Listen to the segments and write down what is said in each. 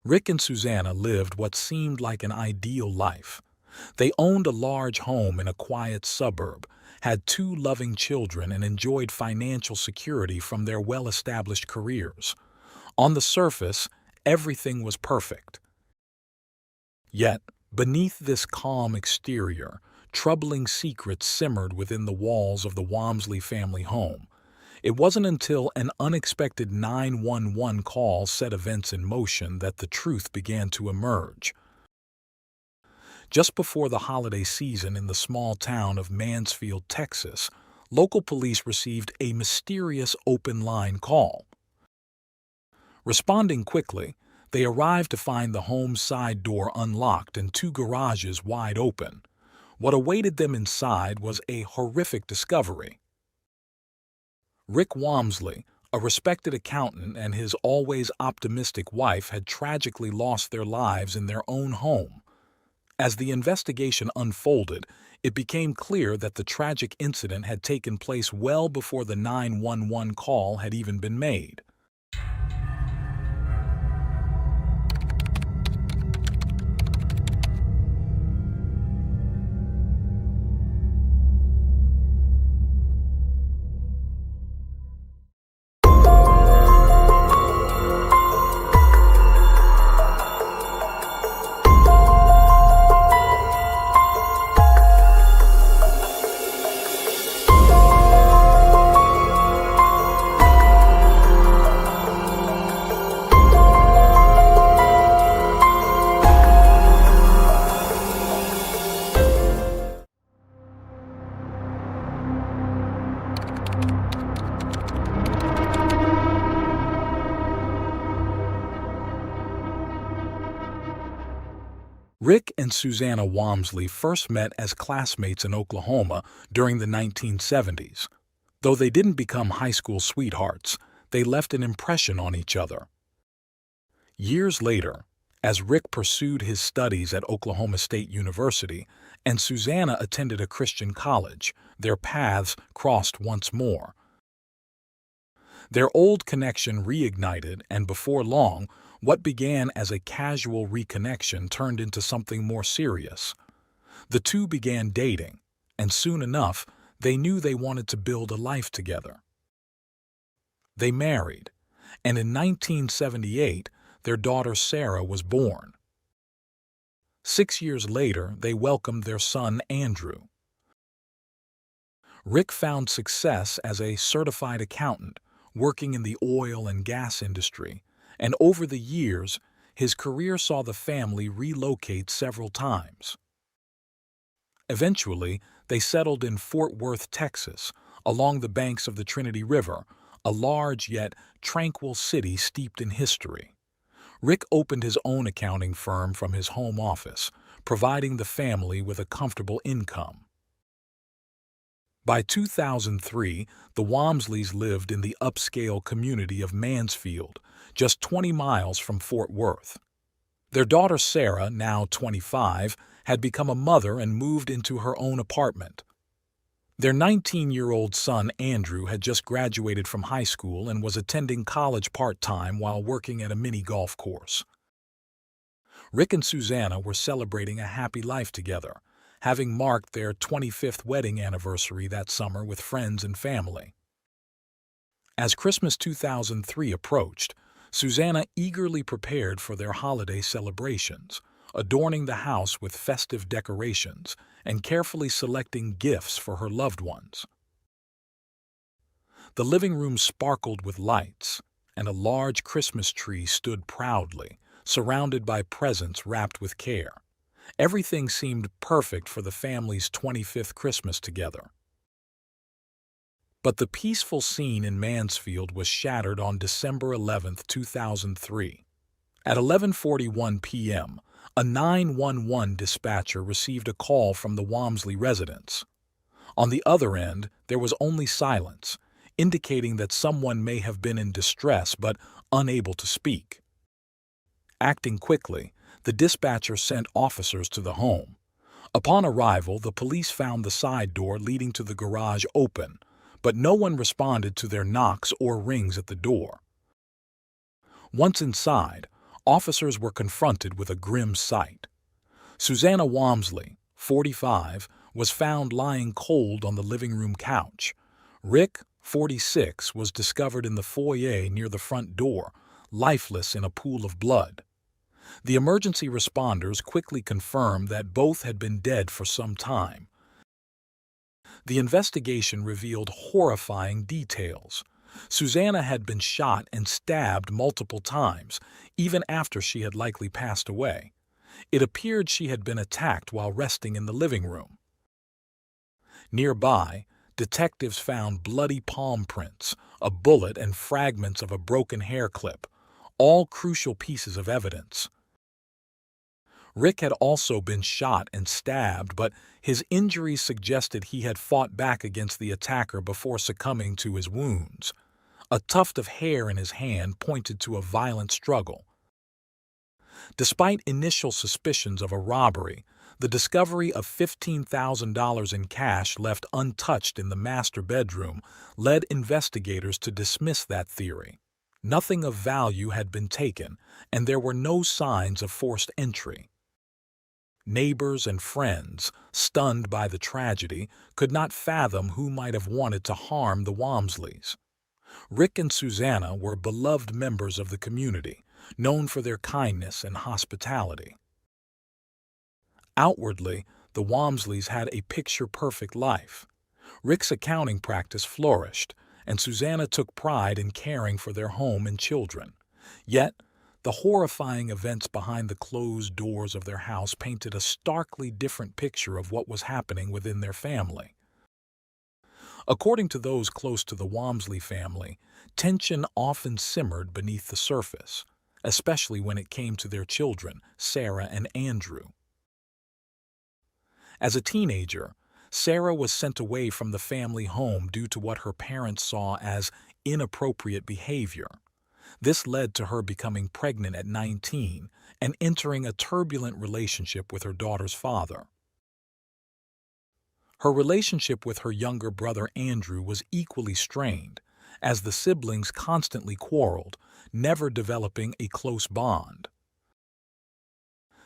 Rick and Susanna lived what seemed like an ideal life. They owned a large home in a quiet suburb, had two loving children, and enjoyed financial security from their well-established careers. On the surface, everything was perfect. Yet, beneath this calm exterior, troubling secrets simmered within the walls of the Wamsley family home. It wasn't until an unexpected 911 call set events in motion that the truth began to emerge. Just before the holiday season in the small town of Mansfield, Texas, local police received a mysterious open-line call. Responding quickly, they arrived to find the home's side door unlocked and two garages wide open. What awaited them inside was a horrific discovery. Rick Wamsley, a respected accountant, and his always optimistic wife had tragically lost their lives in their own home. As the investigation unfolded, it became clear that the tragic incident had taken place well before the 911 call had even been made. Rick and Susanna Wamsley first met as classmates in Oklahoma during the 1970s. Though they didn't become high school sweethearts, they left an impression on each other. Years later, as Rick pursued his studies at Oklahoma State University and Susanna attended a Christian college, their paths crossed once more. Their old connection reignited, and before long, what began as a casual reconnection turned into something more serious. The two began dating, and soon enough, they knew they wanted to build a life together. They married, and in 1978, their daughter Sarah was born. 6 years later, they welcomed their son Andrew. Rick found success as a certified accountant, working in the oil and gas industry, and over the years, his career saw the family relocate several times. Eventually, they settled in Fort Worth, Texas, along the banks of the Trinity River, a large yet tranquil city steeped in history. Rick opened his own accounting firm from his home office, providing the family with a comfortable income. By 2003, the Wamsleys lived in the upscale community of Mansfield, just 20 miles from Fort Worth. Their daughter Sarah, now 25, had become a mother and moved into her own apartment. Their 19-year-old son Andrew had just graduated from high school and was attending college part-time while working at a mini golf course. Rick and Susanna were celebrating a happy life together, having marked their 25th wedding anniversary that summer with friends and family. As Christmas 2003 approached, Susanna eagerly prepared for their holiday celebrations, adorning the house with festive decorations and carefully selecting gifts for her loved ones. The living room sparkled with lights, and a large Christmas tree stood proudly, surrounded by presents wrapped with care. Everything seemed perfect for the family's 25th Christmas together. But the peaceful scene in Mansfield was shattered on December 11, 2003. At 11:41 p.m., a 911 dispatcher received a call from the Wamsley residence. On the other end, there was only silence, indicating that someone may have been in distress but unable to speak. Acting quickly, the dispatcher sent officers to the home. Upon arrival, the police found the side door leading to the garage open, but no one responded to their knocks or rings at the door. Once inside, officers were confronted with a grim sight. Susanna Wamsley, 45, was found lying cold on the living room couch. Rick, 46, was discovered in the foyer near the front door, lifeless in a pool of blood. The emergency responders quickly confirmed that both had been dead for some time. The investigation revealed horrifying details. Susanna had been shot and stabbed multiple times, even after she had likely passed away. It appeared she had been attacked while resting in the living room. Nearby, detectives found bloody palm prints, a bullet, and fragments of a broken hair clip, all crucial pieces of evidence. Rick had also been shot and stabbed, but his injuries suggested he had fought back against the attacker before succumbing to his wounds. A tuft of hair in his hand pointed to a violent struggle. Despite initial suspicions of a robbery, the discovery of $15,000 in cash left untouched in the master bedroom led investigators to dismiss that theory. Nothing of value had been taken, and there were no signs of forced entry. Neighbors and friends, stunned by the tragedy, could not fathom who might have wanted to harm the Wamsleys. Rick and Susanna were beloved members of the community, known for their kindness and hospitality. Outwardly, the Wamsleys had a picture-perfect life. Rick's accounting practice flourished, and Susanna took pride in caring for their home and children. Yet, the horrifying events behind the closed doors of their house painted a starkly different picture of what was happening within their family. According to those close to the Wamsley family, tension often simmered beneath the surface, especially when it came to their children, Sarah and Andrew. As a teenager, Sarah was sent away from the family home due to what her parents saw as inappropriate behavior. This led to her becoming pregnant at 19 and entering a turbulent relationship with her daughter's father. Her relationship with her younger brother Andrew was equally strained, as the siblings constantly quarreled, never developing a close bond.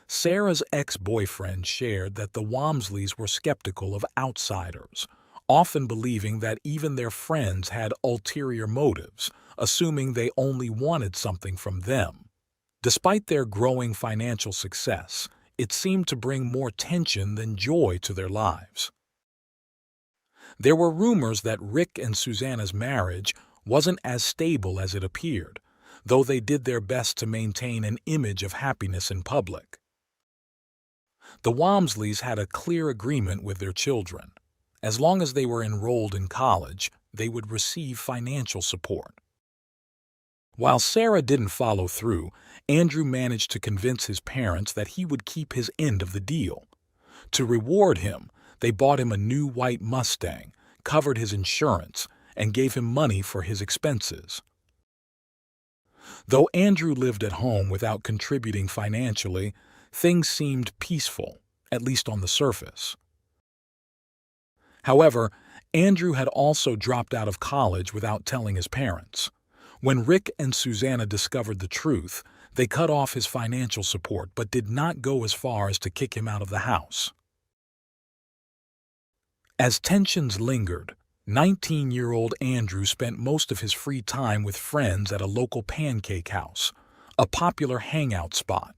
Sarah's ex-boyfriend shared that the Wamsleys were skeptical of outsiders, often believing that even their friends had ulterior motives, assuming they only wanted something from them. Despite their growing financial success, it seemed to bring more tension than joy to their lives. There were rumors that Rick and Susanna's marriage wasn't as stable as it appeared, though they did their best to maintain an image of happiness in public. The Wamsleys had a clear agreement with their children. As long as they were enrolled in college, they would receive financial support. While Sarah didn't follow through, Andrew managed to convince his parents that he would keep his end of the deal. To reward him, they bought him a new white Mustang, covered his insurance, and gave him money for his expenses. Though Andrew lived at home without contributing financially, things seemed peaceful, at least on the surface. However, Andrew had also dropped out of college without telling his parents. When Rick and Susanna discovered the truth, they cut off his financial support but did not go as far as to kick him out of the house. As tensions lingered, 19-year-old Andrew spent most of his free time with friends at a local pancake house, a popular hangout spot.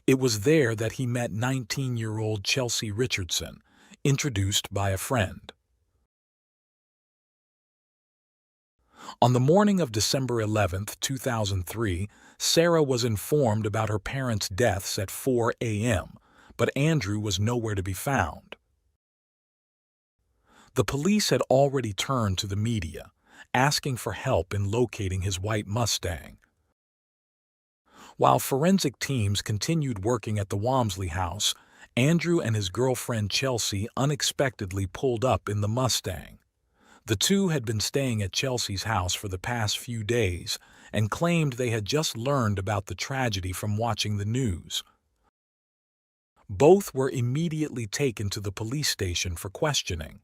It was there that he met 19-year-old Chelsea Richardson, introduced by a friend. On the morning of December 11, 2003, Sarah was informed about her parents' deaths at 4 a.m., but Andrew was nowhere to be found. The police had already turned to the media, asking for help in locating his white Mustang. While forensic teams continued working at the Wamsley house, Andrew and his girlfriend Chelsea unexpectedly pulled up in the Mustang. The two had been staying at Chelsea's house for the past few days and claimed they had just learned about the tragedy from watching the news. Both were immediately taken to the police station for questioning.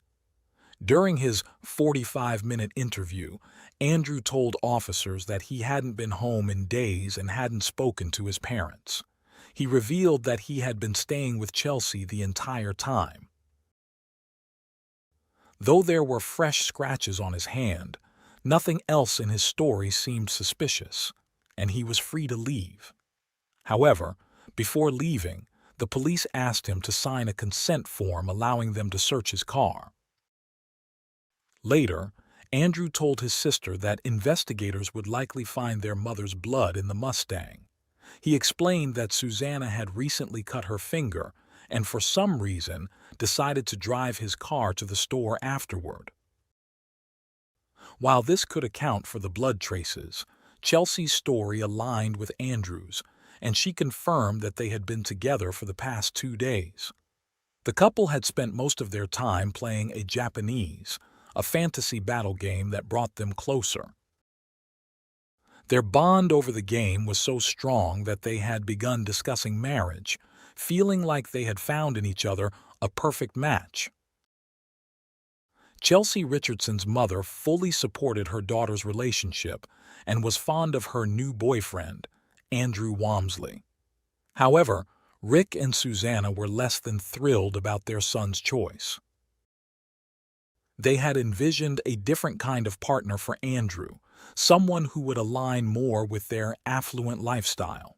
During his 45-minute interview, Andrew told officers that he hadn't been home in days and hadn't spoken to his parents. He revealed that he had been staying with Chelsea the entire time. Though there were fresh scratches on his hand, nothing else in his story seemed suspicious, and he was free to leave. However, before leaving, the police asked him to sign a consent form allowing them to search his car. Later, Andrew told his sister that investigators would likely find their mother's blood in the Mustang. He explained that Susanna had recently cut her finger and for some reason decided to drive his car to the store afterward. While this could account for the blood traces, Chelsea's story aligned with Andrew's, and she confirmed that they had been together for the past 2 days. The couple had spent most of their time playing a Japanese, a fantasy battle game that brought them closer. Their bond over the game was so strong that they had begun discussing marriage, feeling like they had found in each other a perfect match. Chelsea Richardson's mother fully supported her daughter's relationship and was fond of her new boyfriend, Andrew Wamsley. However, Rick and Susanna were less than thrilled about their son's choice. They had envisioned a different kind of partner for Andrew, someone who would align more with their affluent lifestyle.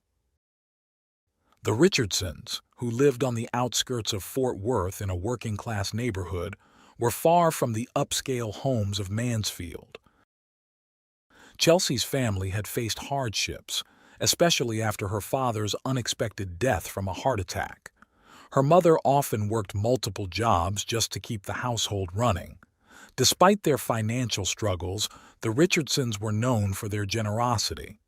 The Richardsons, who lived on the outskirts of Fort Worth in a working-class neighborhood, were far from the upscale homes of Mansfield. Chelsea's family had faced hardships, especially after her father's unexpected death from a heart attack. Her mother often worked multiple jobs just to keep the household running. Despite their financial struggles, the Richardsons were known for their generosity.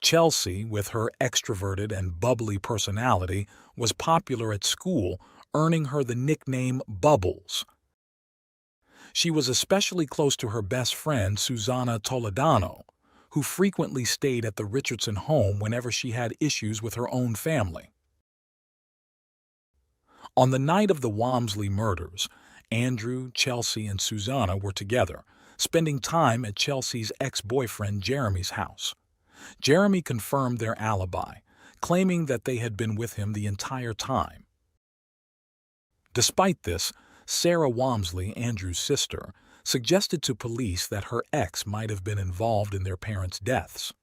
Chelsea, with her extroverted and bubbly personality, was popular at school, earning her the nickname Bubbles. She was especially close to her best friend, Susanna Toledano, who frequently stayed at the Richardson home whenever she had issues with her own family. On the night of the Wamsley murders, Andrew, Chelsea, and Susanna were together, spending time at Chelsea's ex-boyfriend Jeremy's house. Jeremy confirmed their alibi, claiming that they had been with him the entire time. Despite this, Sarah Wamsley, Andrew's sister, suggested to police that her ex might have been involved in their parents' deaths.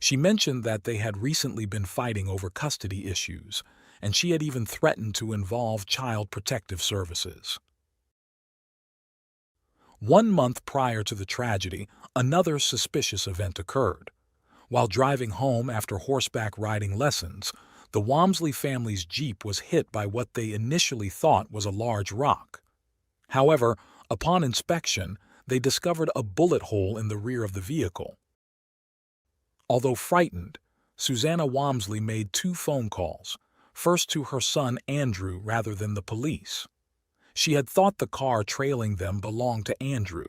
She mentioned that they had recently been fighting over custody issues, and she had even threatened to involve Child Protective Services. 1 month prior to the tragedy, another suspicious event occurred. While driving home after horseback riding lessons, the Wamsley family's Jeep was hit by what they initially thought was a large rock. However, upon inspection, they discovered a bullet hole in the rear of the vehicle. Although frightened, Susanna Wamsley made 2 phone calls, first to her son Andrew rather than the police. She had thought the car trailing them belonged to Andrew,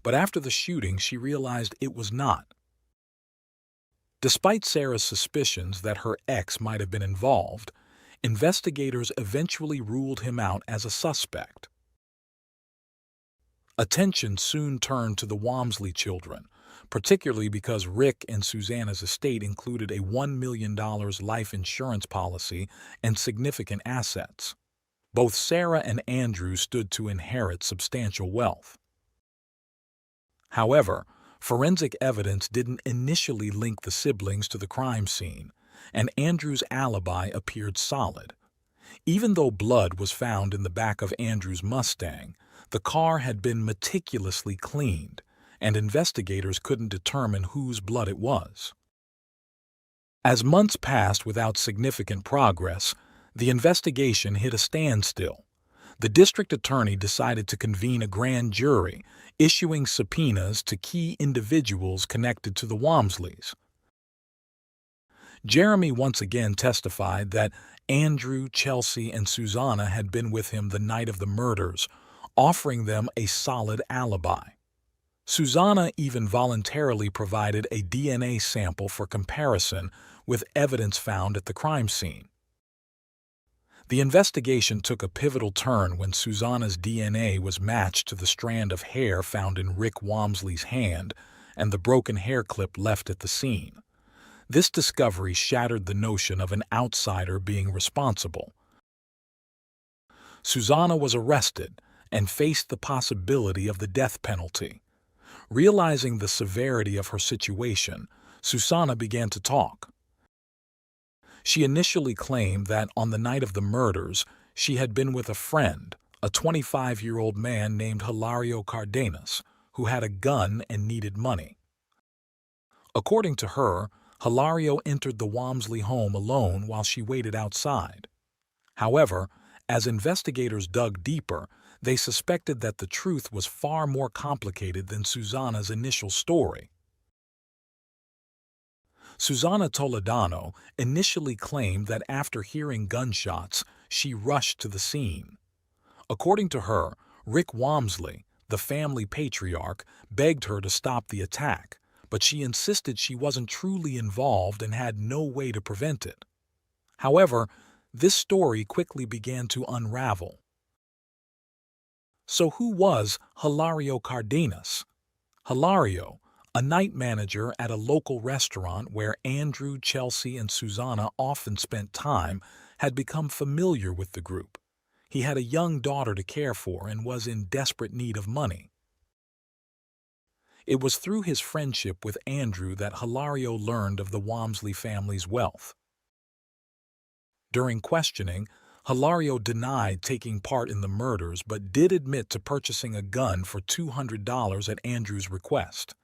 but after the shooting she realized it was not. Despite Sarah's suspicions that her ex might have been involved, investigators eventually ruled him out as a suspect. Attention soon turned to the Wamsley children, particularly because Rick and Susanna's estate included a $1 million life insurance policy and significant assets. Both Sarah and Andrew stood to inherit substantial wealth. However, forensic evidence didn't initially link the siblings to the crime scene, and Andrew's alibi appeared solid. Even though blood was found in the back of Andrew's Mustang, the car had been meticulously cleaned, and investigators couldn't determine whose blood it was. As months passed without significant progress, the investigation hit a standstill. The district attorney decided to convene a grand jury, issuing subpoenas to key individuals connected to the Wamsleys. Jeremy once again testified that Andrew, Chelsea, and Susanna had been with him the night of the murders, offering them a solid alibi. Susanna even voluntarily provided a DNA sample for comparison with evidence found at the crime scene. The investigation took a pivotal turn when Susanna's DNA was matched to the strand of hair found in Rick Wamsley's hand and the broken hair clip left at the scene. This discovery shattered the notion of an outsider being responsible. Susanna was arrested and faced the possibility of the death penalty. Realizing the severity of her situation, Susanna began to talk. She initially claimed that on the night of the murders, she had been with a friend, a 25-year-old man named Hilario Cardenas, who had a gun and needed money. According to her, Hilario entered the Wamsley home alone while she waited outside. However, as investigators dug deeper, they suspected that the truth was far more complicated than Susanna's initial story. Susanna Toledano initially claimed that after hearing gunshots, she rushed to the scene. According to her, Rick Wamsley, the family patriarch, begged her to stop the attack, but she insisted she wasn't truly involved and had no way to prevent it. However, this story quickly began to unravel. So who was Hilario Cardenas? Hilario, a night manager at a local restaurant where Andrew, Chelsea, and Susanna often spent time, had become familiar with the group. He had a young daughter to care for and was in desperate need of money. It was through his friendship with Andrew that Hilario learned of the Wamsley family's wealth. During questioning, Hilario denied taking part in the murders but did admit to purchasing a gun for $200 at Andrew's request.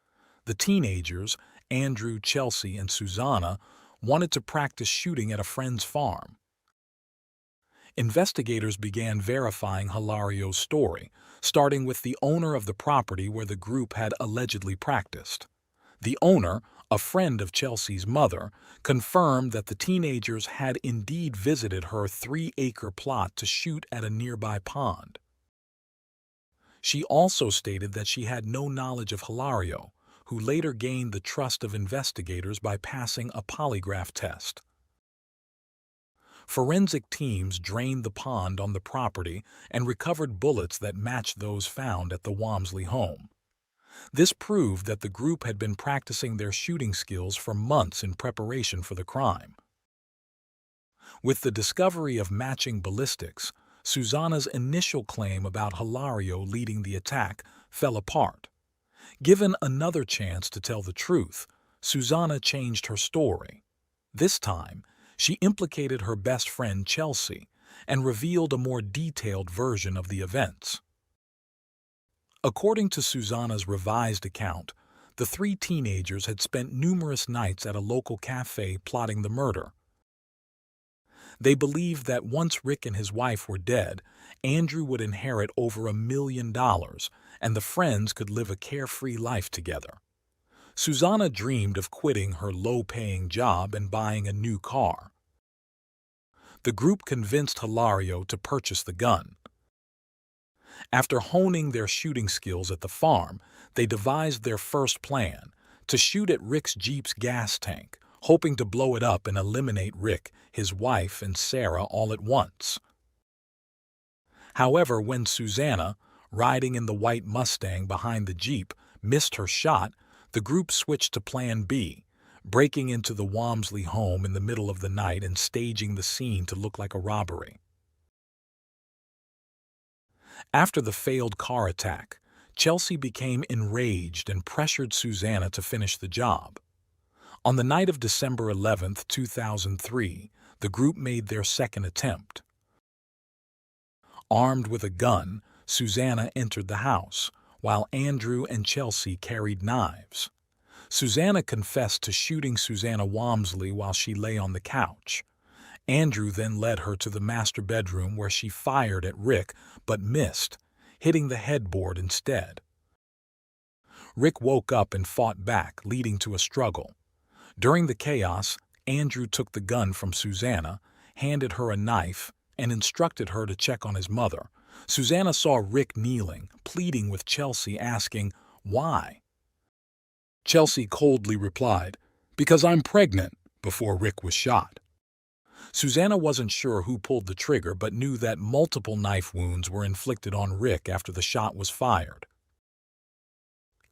The teenagers, Andrew, Chelsea, and Susanna, wanted to practice shooting at a friend's farm. Investigators began verifying Hilario's story, starting with the owner of the property where the group had allegedly practiced. The owner, a friend of Chelsea's mother, confirmed that the teenagers had indeed visited her 3-acre plot to shoot at a nearby pond. She also stated that she had no knowledge of Hilario, who later gained the trust of investigators by passing a polygraph test. Forensic teams drained the pond on the property and recovered bullets that matched those found at the Wamsley home. This proved that the group had been practicing their shooting skills for months in preparation for the crime. With the discovery of matching ballistics, Susanna's initial claim about Hilario leading the attack fell apart. Given another chance to tell the truth, Susanna changed her story. This time, she implicated her best friend Chelsea and revealed a more detailed version of the events. According to Susanna's revised account, the 3 teenagers had spent numerous nights at a local cafe plotting the murder. They believed that once Rick and his wife were dead, Andrew would inherit over $1 million, and the friends could live a carefree life together. Susanna dreamed of quitting her low-paying job and buying a new car. The group convinced Hilario to purchase the gun. After honing their shooting skills at the farm, they devised their first plan, to shoot at Rick's Jeep's gas tank, hoping to blow it up and eliminate Rick, his wife, and Sarah all at once. However, when Susanna, riding in the white Mustang behind the Jeep, missed her shot, the group switched to Plan B, breaking into the Wamsley home in the middle of the night and staging the scene to look like a robbery. After the failed car attack, Chelsea became enraged and pressured Susanna to finish the job. On the night of December 11, 2003, the group made their second attempt. Armed with a gun, Susanna entered the house, while Andrew and Chelsea carried knives. Susanna confessed to shooting Susanna Wamsley while she lay on the couch. Andrew then led her to the master bedroom where she fired at Rick but missed, hitting the headboard instead. Rick woke up and fought back, leading to a struggle. During the chaos, Andrew took the gun from Susanna, handed her a knife, and instructed her to check on his mother. Susanna saw Rick kneeling, pleading with Chelsea, asking, "Why?" Chelsea coldly replied, "Because I'm pregnant," before Rick was shot. Susanna wasn't sure who pulled the trigger but knew that multiple knife wounds were inflicted on Rick after the shot was fired.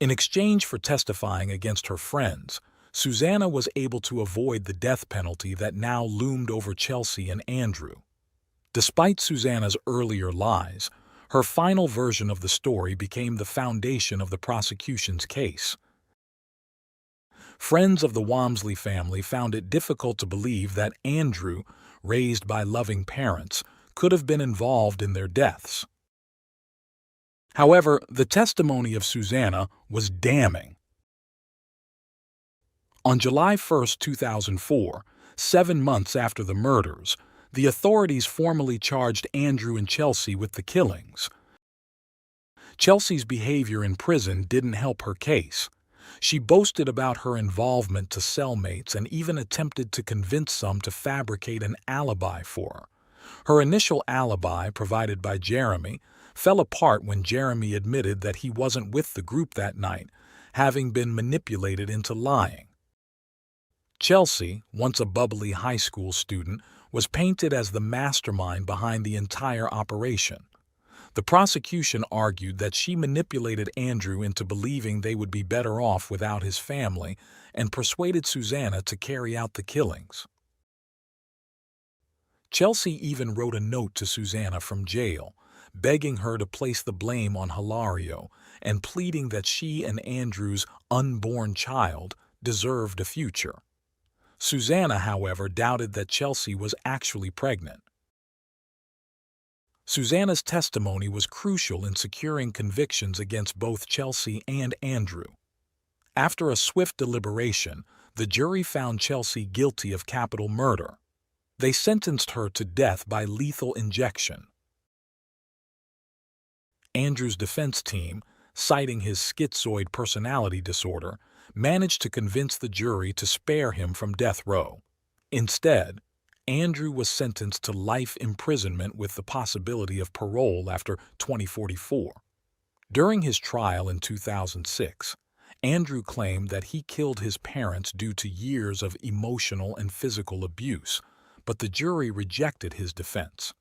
In exchange for testifying against her friends, Susanna was able to avoid the death penalty that now loomed over Chelsea and Andrew. Despite Susanna's earlier lies, her final version of the story became the foundation of the prosecution's case. Friends of the Wamsley family found it difficult to believe that Andrew, raised by loving parents, could have been involved in their deaths. However, the testimony of Susanna was damning. On July 1, 2004, 7 months after the murders, the authorities formally charged Andrew and Chelsea with the killings. Chelsea's behavior in prison didn't help her case. She boasted about her involvement to cellmates and even attempted to convince some to fabricate an alibi for her. Her initial alibi, provided by Jeremy, fell apart when Jeremy admitted that he wasn't with the group that night, having been manipulated into lying. Chelsea, once a bubbly high school student, was painted as the mastermind behind the entire operation. The prosecution argued that she manipulated Andrew into believing they would be better off without his family and persuaded Susanna to carry out the killings. Chelsea even wrote a note to Susanna from jail, begging her to place the blame on Hilario and pleading that she and Andrew's unborn child deserved a future. Susanna, however, doubted that Chelsea was actually pregnant. Susanna's testimony was crucial in securing convictions against both Chelsea and Andrew. After a swift deliberation, the jury found Chelsea guilty of capital murder. They sentenced her to death by lethal injection. Andrew's defense team, citing his schizoid personality disorder, managed to convince the jury to spare him from death row. Instead, Andrew was sentenced to life imprisonment with the possibility of parole after 2044. During his trial in 2006, Andrew claimed that he killed his parents due to years of emotional and physical abuse, but the jury rejected his defense.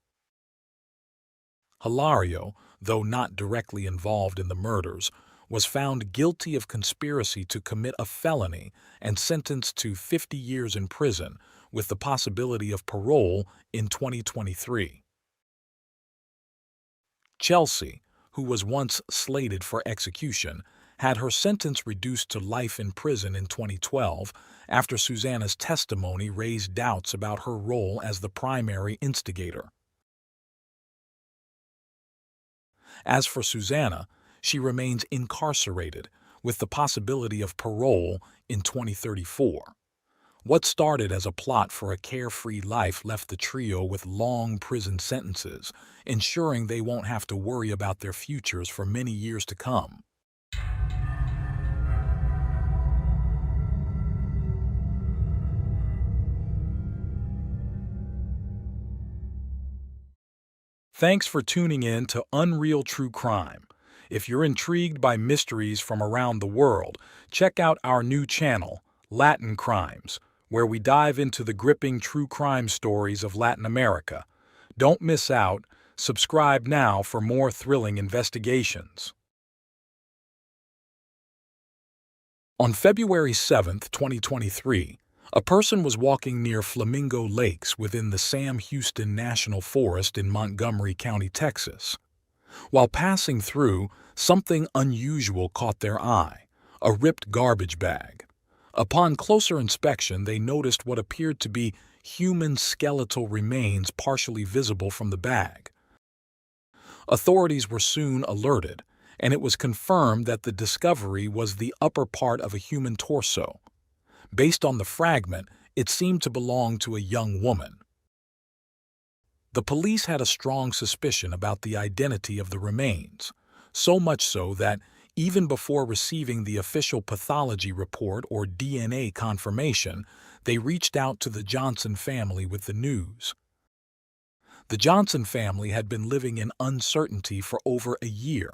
Hilario, though not directly involved in the murders, was found guilty of conspiracy to commit a felony and sentenced to 50 years in prison with the possibility of parole in 2023. Chelsea, who was once slated for execution, had her sentence reduced to life in prison in 2012 after Susanna's testimony raised doubts about her role as the primary instigator. As for Susanna, she remains incarcerated with the possibility of parole in 2034. What started as a plot for a carefree life left the trio with long prison sentences, ensuring they won't have to worry about their futures for many years to come. Thanks for tuning in to Unreal True Crime. If you're intrigued by mysteries from around the world, check out our new channel, Latin Crimes, where we dive into the gripping true crime stories of Latin America. Don't miss out. Subscribe now for more thrilling investigations. On February 7, 2023, a person was walking near Flamingo Lakes within the Sam Houston National Forest in Montgomery County, Texas. While passing through, something unusual caught their eye: a ripped garbage bag. Upon closer inspection, they noticed what appeared to be human skeletal remains partially visible from the bag. Authorities were soon alerted, and it was confirmed that the discovery was the upper part of a human torso. Based on the fragment, it seemed to belong to a young woman. The police had a strong suspicion about the identity of the remains, so much so that, even before receiving the official pathology report or DNA confirmation, they reached out to the Johnson family with the news. The Johnson family had been living in uncertainty for over a year.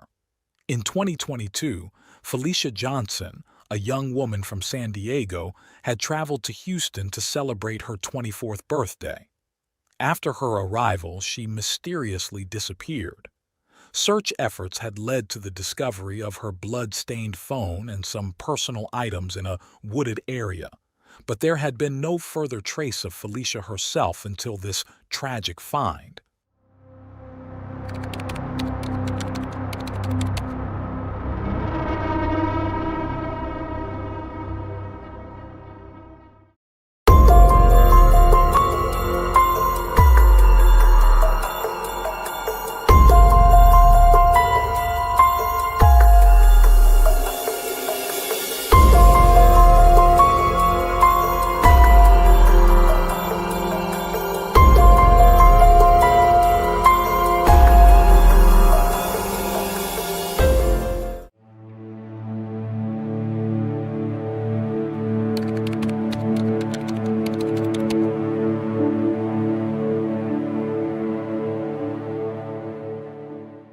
In 2022, Felicia Johnson, a young woman from San Diego, had traveled to Houston to celebrate her 24th birthday. After her arrival, she mysteriously disappeared. Search efforts had led to the discovery of her blood-stained phone and some personal items in a wooded area, but there had been no further trace of Felicia herself until this tragic find.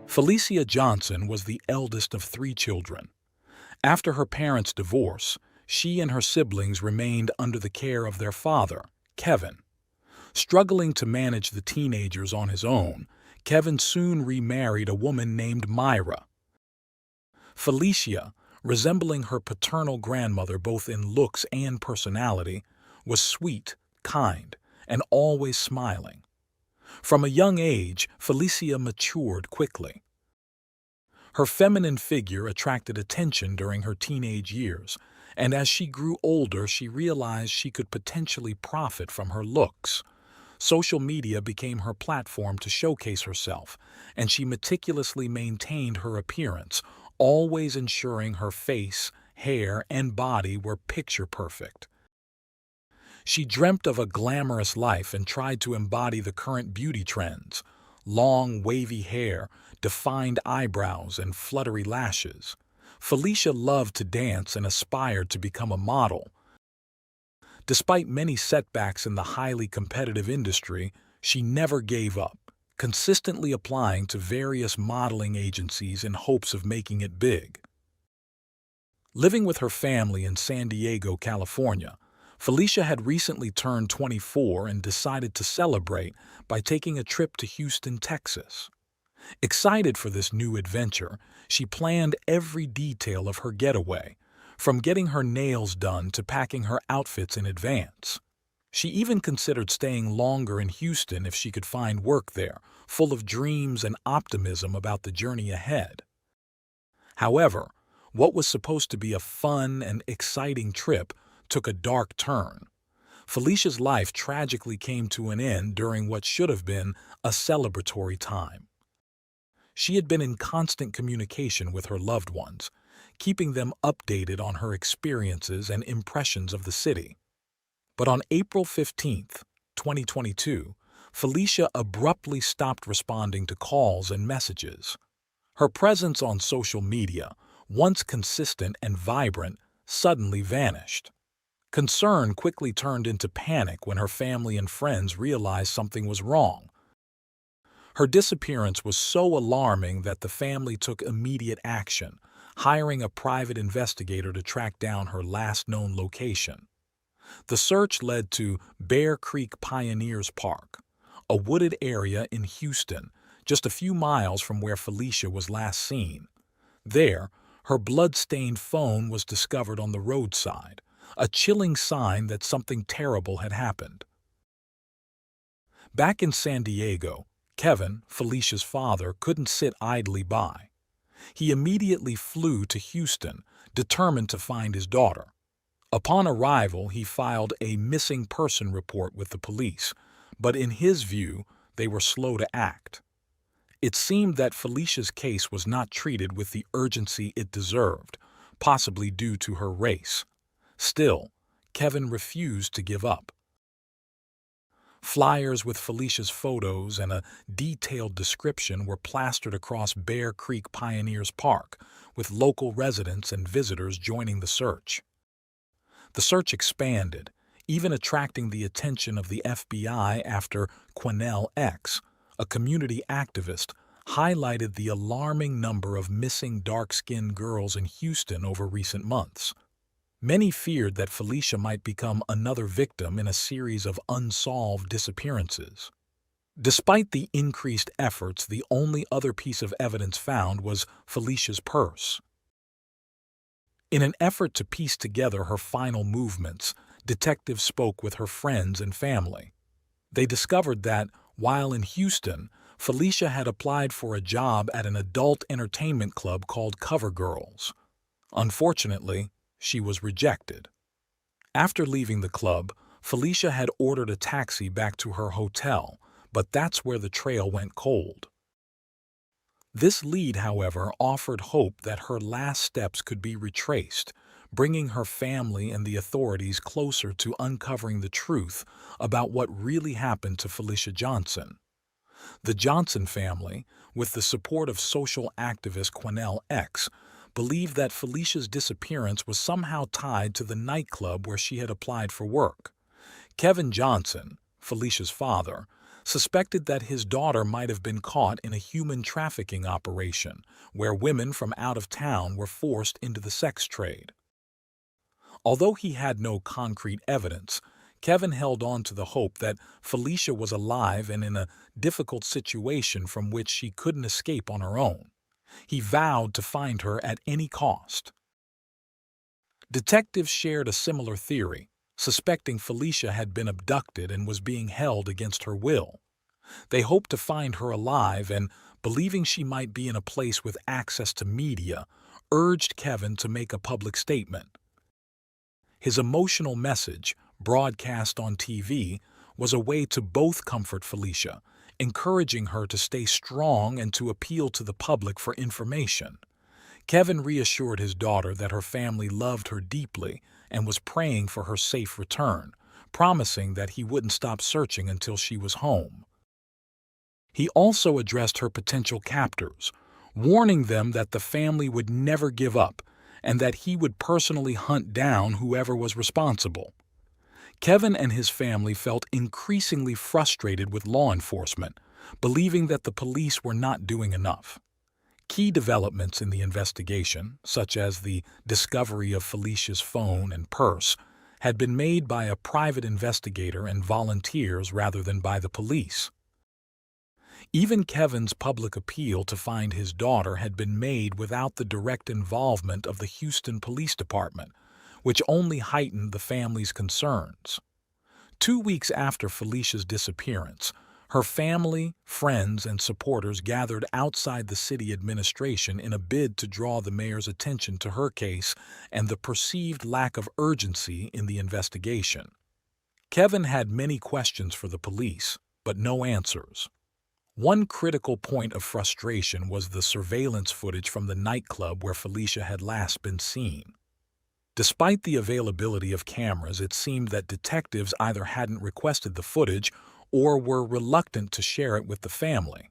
Felicia Johnson was the eldest of 3 children. After her parents' divorce, she and her siblings remained under the care of their father, Kevin. Struggling to manage the teenagers on his own, Kevin soon remarried a woman named Myra. Felicia, resembling her paternal grandmother both in looks and personality, was sweet, kind, and always smiling. From a young age, Felicia matured quickly. Her feminine figure attracted attention during her teenage years, and as she grew older, she realized she could potentially profit from her looks. Social media became her platform to showcase herself, and she meticulously maintained her appearance, always ensuring her face, hair, and body were picture perfect. She dreamt of a glamorous life and tried to embody the current beauty trends: long, wavy hair, defined eyebrows, and fluttery lashes. Felicia loved to dance and aspired to become a model. Despite many setbacks in the highly competitive industry, she never gave up, consistently applying to various modeling agencies in hopes of making it big. Living with her family in San Diego, California, Felicia had recently turned 24 and decided to celebrate by taking a trip to Houston, Texas. Excited for this new adventure, she planned every detail of her getaway, from getting her nails done to packing her outfits in advance. She even considered staying longer in Houston if she could find work there, full of dreams and optimism about the journey ahead. However, what was supposed to be a fun and exciting trip took a dark turn. Felicia's life tragically came to an end during what should have been a celebratory time. She had been in constant communication with her loved ones, keeping them updated on her experiences and impressions of the city. But on April 15, 2022, Felicia abruptly stopped responding to calls and messages. Her presence on social media, once consistent and vibrant, suddenly vanished. Concern quickly turned into panic when her family and friends realized something was wrong. Her disappearance was so alarming that the family took immediate action, hiring a private investigator to track down her last known location. The search led to Bear Creek Pioneers Park, a wooded area in Houston, just a few miles from where Felicia was last seen. There, her blood-stained phone was discovered on the roadside, a chilling sign that something terrible had happened. Back in San Diego, Kevin, Felicia's father, couldn't sit idly by. He immediately flew to Houston, determined to find his daughter. Upon arrival, he filed a missing person report with the police, but in his view, they were slow to act. It seemed that Felicia's case was not treated with the urgency it deserved, possibly due to her race. Still, Kevin refused to give up. Flyers with Felicia's photos and a detailed description were plastered across Bear Creek Pioneers Park, with local residents and visitors joining the search. The search expanded, even attracting the attention of the FBI after Quennell X, a community activist, highlighted the alarming number of missing dark-skinned girls in Houston over recent months. Many feared that Felicia might become another victim in a series of unsolved disappearances. Despite the increased efforts, the only other piece of evidence found was Felicia's purse. In an effort to piece together her final movements, detectives spoke with her friends and family. They discovered that, while in Houston, Felicia had applied for a job at an adult entertainment club called Cover Girls. Unfortunately, she was rejected. After leaving the club, Felicia had ordered a taxi back to her hotel, but that's where the trail went cold. This lead, however, offered hope that her last steps could be retraced, bringing her family and the authorities closer to uncovering the truth about what really happened to Felicia Johnson. The Johnson family, with the support of social activist Quanell X, believed that Felicia's disappearance was somehow tied to the nightclub where she had applied for work. Kevin Johnson, Felicia's father, suspected that his daughter might have been caught in a human trafficking operation where women from out of town were forced into the sex trade. Although he had no concrete evidence, Kevin held on to the hope that Felicia was alive and in a difficult situation from which she couldn't escape on her own. He vowed to find her at any cost. Detectives shared a similar theory, suspecting Felicia had been abducted and was being held against her will. They hoped to find her alive and, believing she might be in a place with access to media, urged Kevin to make a public statement. His emotional message, broadcast on TV, was a way to both comfort Felicia, encouraging her to stay strong and to appeal to the public for information. Kevin reassured his daughter that her family loved her deeply and was praying for her safe return, promising that he wouldn't stop searching until she was home. He also addressed her potential captors, warning them that the family would never give up and that he would personally hunt down whoever was responsible. Kevin and his family felt increasingly frustrated with law enforcement, believing that the police were not doing enough. Key developments in the investigation, such as the discovery of Felicia's phone and purse, had been made by a private investigator and volunteers rather than by the police. Even Kevin's public appeal to find his daughter had been made without the direct involvement of the Houston Police Department, which only heightened the family's concerns. 2 weeks after Felicia's disappearance, her family, friends, and supporters gathered outside the city administration in a bid to draw the mayor's attention to her case and the perceived lack of urgency in the investigation. Kevin had many questions for the police, but no answers. One critical point of frustration was the surveillance footage from the nightclub where Felicia had last been seen. Despite the availability of cameras, it seemed that detectives either hadn't requested the footage or were reluctant to share it with the family.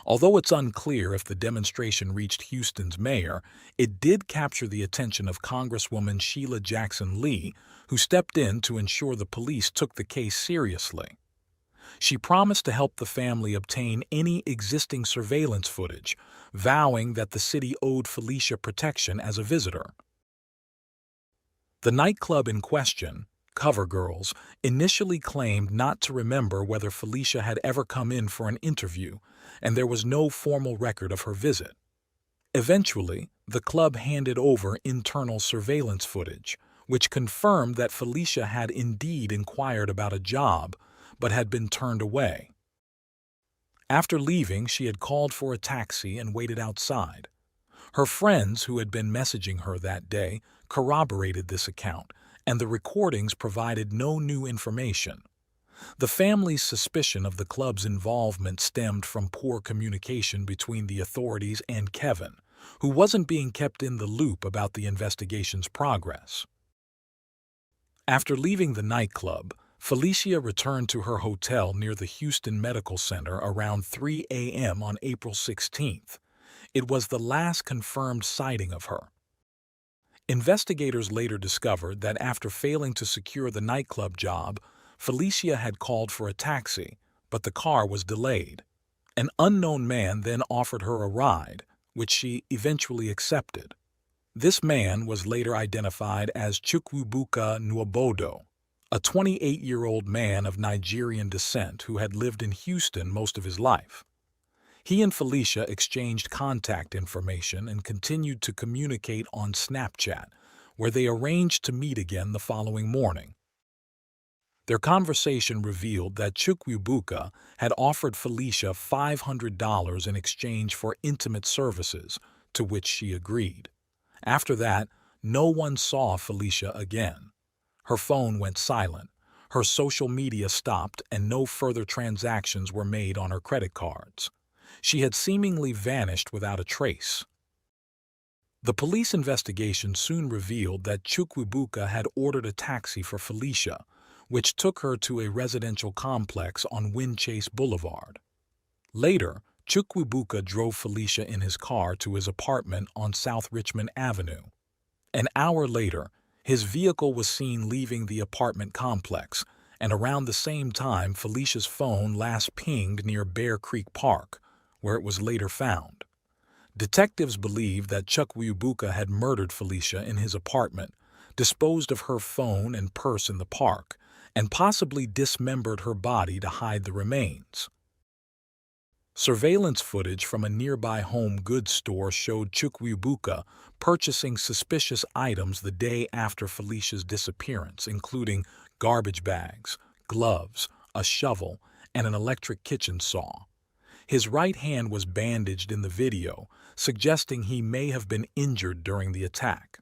Although it's unclear if the demonstration reached Houston's mayor, it did capture the attention of Congresswoman Sheila Jackson Lee, who stepped in to ensure the police took the case seriously. She promised to help the family obtain any existing surveillance footage, vowing that the city owed Felicia protection as a visitor. The nightclub in question, Cover Girls, initially claimed not to remember whether Felicia had ever come in for an interview, and there was no formal record of her visit. Eventually, the club handed over internal surveillance footage, which confirmed that Felicia had indeed inquired about a job, but had been turned away. After leaving, she had called for a taxi and waited outside. Her friends, who had been messaging her that day, corroborated this account, and the recordings provided no new information. The family's suspicion of the club's involvement stemmed from poor communication between the authorities and Kevin, who wasn't being kept in the loop about the investigation's progress. After leaving the nightclub, Felicia returned to her hotel near the Houston Medical Center around 3 a.m. on April 16th. It was the last confirmed sighting of her. Investigators later discovered that after failing to secure the nightclub job, Felicia had called for a taxi, but the car was delayed. An unknown man then offered her a ride, which she eventually accepted. This man was later identified as Chukwubuka Nwabodo, a 28-year-old man of Nigerian descent who had lived in Houston most of his life. He and Felicia exchanged contact information and continued to communicate on Snapchat, where they arranged to meet again the following morning. Their conversation revealed that Chukwuebuka had offered Felicia $500 in exchange for intimate services, to which she agreed. After that, no one saw Felicia again. Her phone went silent, her social media stopped, and no further transactions were made on her credit cards. She had seemingly vanished without a trace. The police investigation soon revealed that Chukwuebuka had ordered a taxi for Felicia, which took her to a residential complex on Windchase Boulevard. Later, Chukwuebuka drove Felicia in his car to his apartment on South Richmond Avenue. An hour later, his vehicle was seen leaving the apartment complex, and around the same time Felicia's phone last pinged near Bear Creek Park, where it was later found. Detectives believe that Chukwuebuka had murdered Felicia in his apartment, disposed of her phone and purse in the park, and possibly dismembered her body to hide the remains. Surveillance footage from a nearby home goods store showed Chukwuebuka purchasing suspicious items the day after Felicia's disappearance, including garbage bags, gloves, a shovel, and an electric kitchen saw. His right hand was bandaged in the video, suggesting he may have been injured during the attack.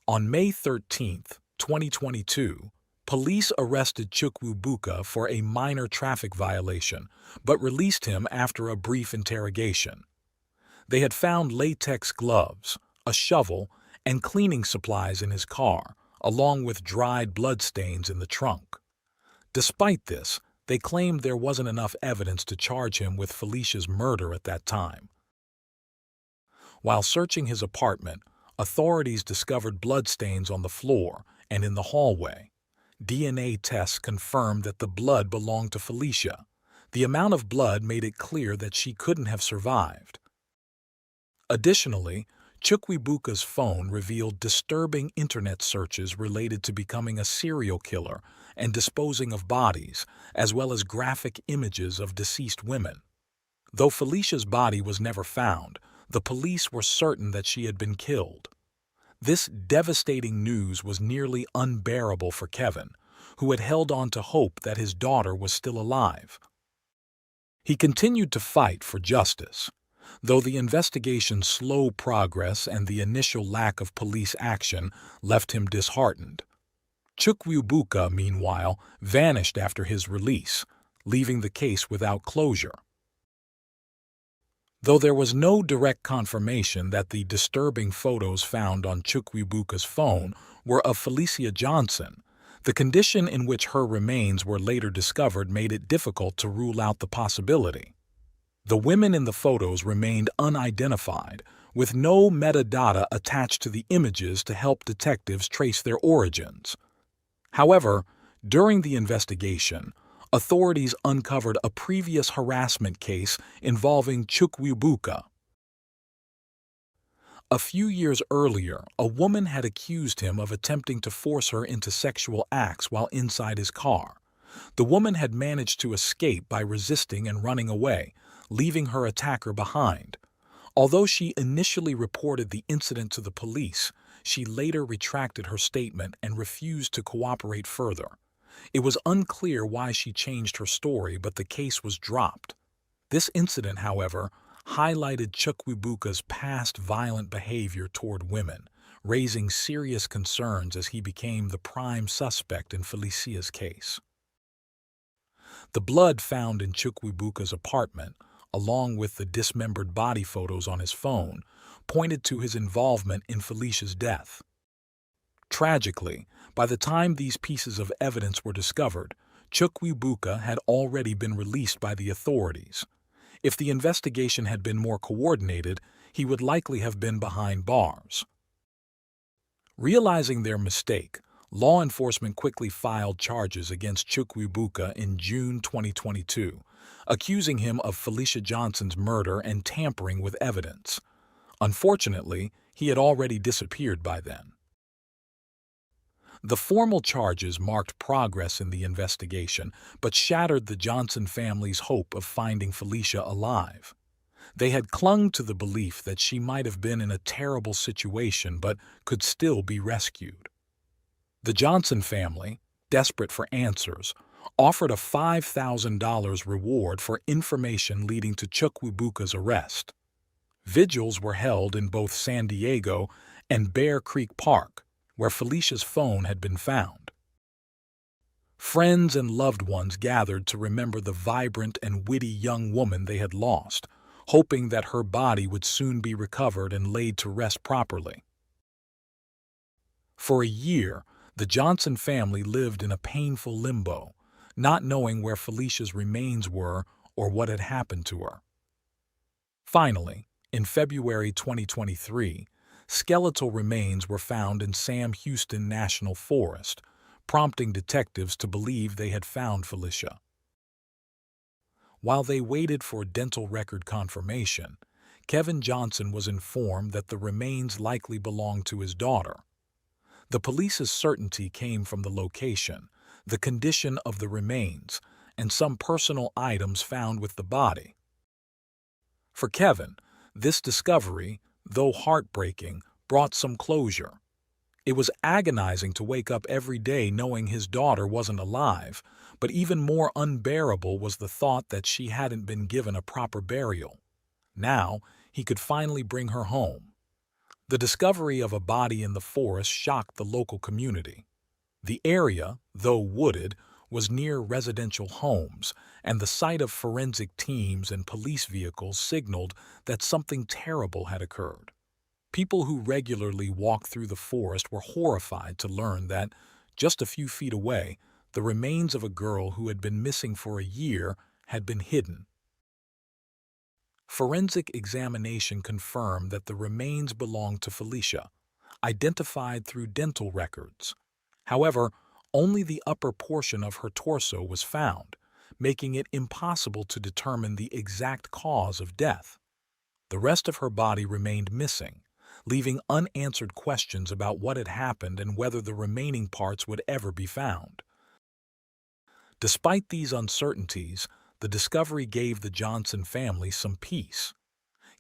On May 13, 2022, police arrested Chukwuebuka for a minor traffic violation, but released him after a brief interrogation. They had found latex gloves, a shovel, and cleaning supplies in his car, along with dried bloodstains in the trunk. Despite this, they claimed there wasn't enough evidence to charge him with Felicia's murder at that time. While searching his apartment, authorities discovered bloodstains on the floor and in the hallway. DNA tests confirmed that the blood belonged to Felicia. The amount of blood made it clear that she couldn't have survived. Additionally, Chukwuebuka's phone revealed disturbing internet searches related to becoming a serial killer and disposing of bodies, as well as graphic images of deceased women. Though Felicia's body was never found, the police were certain that she had been killed. This devastating news was nearly unbearable for Kevin, who had held on to hope that his daughter was still alive. He continued to fight for justice. Though the investigation's slow progress and the initial lack of police action left him disheartened. Chukwuebuka, meanwhile, vanished after his release, leaving the case without closure. Though there was no direct confirmation that the disturbing photos found on Chukwuebuka's phone were of Felicia Johnson, the condition in which her remains were later discovered made it difficult to rule out the possibility. The women in the photos remained unidentified, with no metadata attached to the images to help detectives trace their origins. However, during the investigation, authorities uncovered a previous harassment case involving Chukwuebuka. A few years earlier, a woman had accused him of attempting to force her into sexual acts while inside his car. The woman had managed to escape by resisting and running away, leaving her attacker behind. Although she initially reported the incident to the police, she later retracted her statement and refused to cooperate further. It was unclear why she changed her story, but the case was dropped. This incident, however, highlighted Chukwuebuka's past violent behavior toward women, raising serious concerns as he became the prime suspect in Felicia's case. The blood found in Chukwuebuka's apartment, along with the dismembered body photos on his phone, pointed to his involvement in Felicia's death. Tragically, by the time these pieces of evidence were discovered, Chukwuebuka had already been released by the authorities. If the investigation had been more coordinated, he would likely have been behind bars. Realizing their mistake, law enforcement quickly filed charges against Chukwuebuka in June 2022, accusing him of Felicia Johnson's murder and tampering with evidence. Unfortunately, he had already disappeared by then. The formal charges marked progress in the investigation, but shattered the Johnson family's hope of finding Felicia alive. They had clung to the belief that she might have been in a terrible situation but could still be rescued. The Johnson family, desperate for answers, offered a $5,000 reward for information leading to Chukwuebuka's arrest. Vigils were held in both San Diego and Bear Creek Park, where Felicia's phone had been found. Friends and loved ones gathered to remember the vibrant and witty young woman they had lost, hoping that her body would soon be recovered and laid to rest properly. For a year, the Johnson family lived in a painful limbo, not knowing where Felicia's remains were or what had happened to her. Finally, in February 2023, skeletal remains were found in Sam Houston National Forest, prompting detectives to believe they had found Felicia. While they waited for dental record confirmation, Kevin Johnson was informed that the remains likely belonged to his daughter. The police's certainty came from the location, the condition of the remains, and some personal items found with the body. For Kevin, this discovery, though heartbreaking, brought some closure. It was agonizing to wake up every day knowing his daughter wasn't alive, but even more unbearable was the thought that she hadn't been given a proper burial. Now, he could finally bring her home. The discovery of a body in the forest shocked the local community. The area, though wooded, was near residential homes, and the sight of forensic teams and police vehicles signaled that something terrible had occurred. People who regularly walked through the forest were horrified to learn that, just a few feet away, the remains of a girl who had been missing for a year had been hidden. Forensic examination confirmed that the remains belonged to Felicia, identified through dental records. However, only the upper portion of her torso was found, making it impossible to determine the exact cause of death. The rest of her body remained missing, leaving unanswered questions about what had happened and whether the remaining parts would ever be found. Despite these uncertainties, the discovery gave the Johnson family some peace.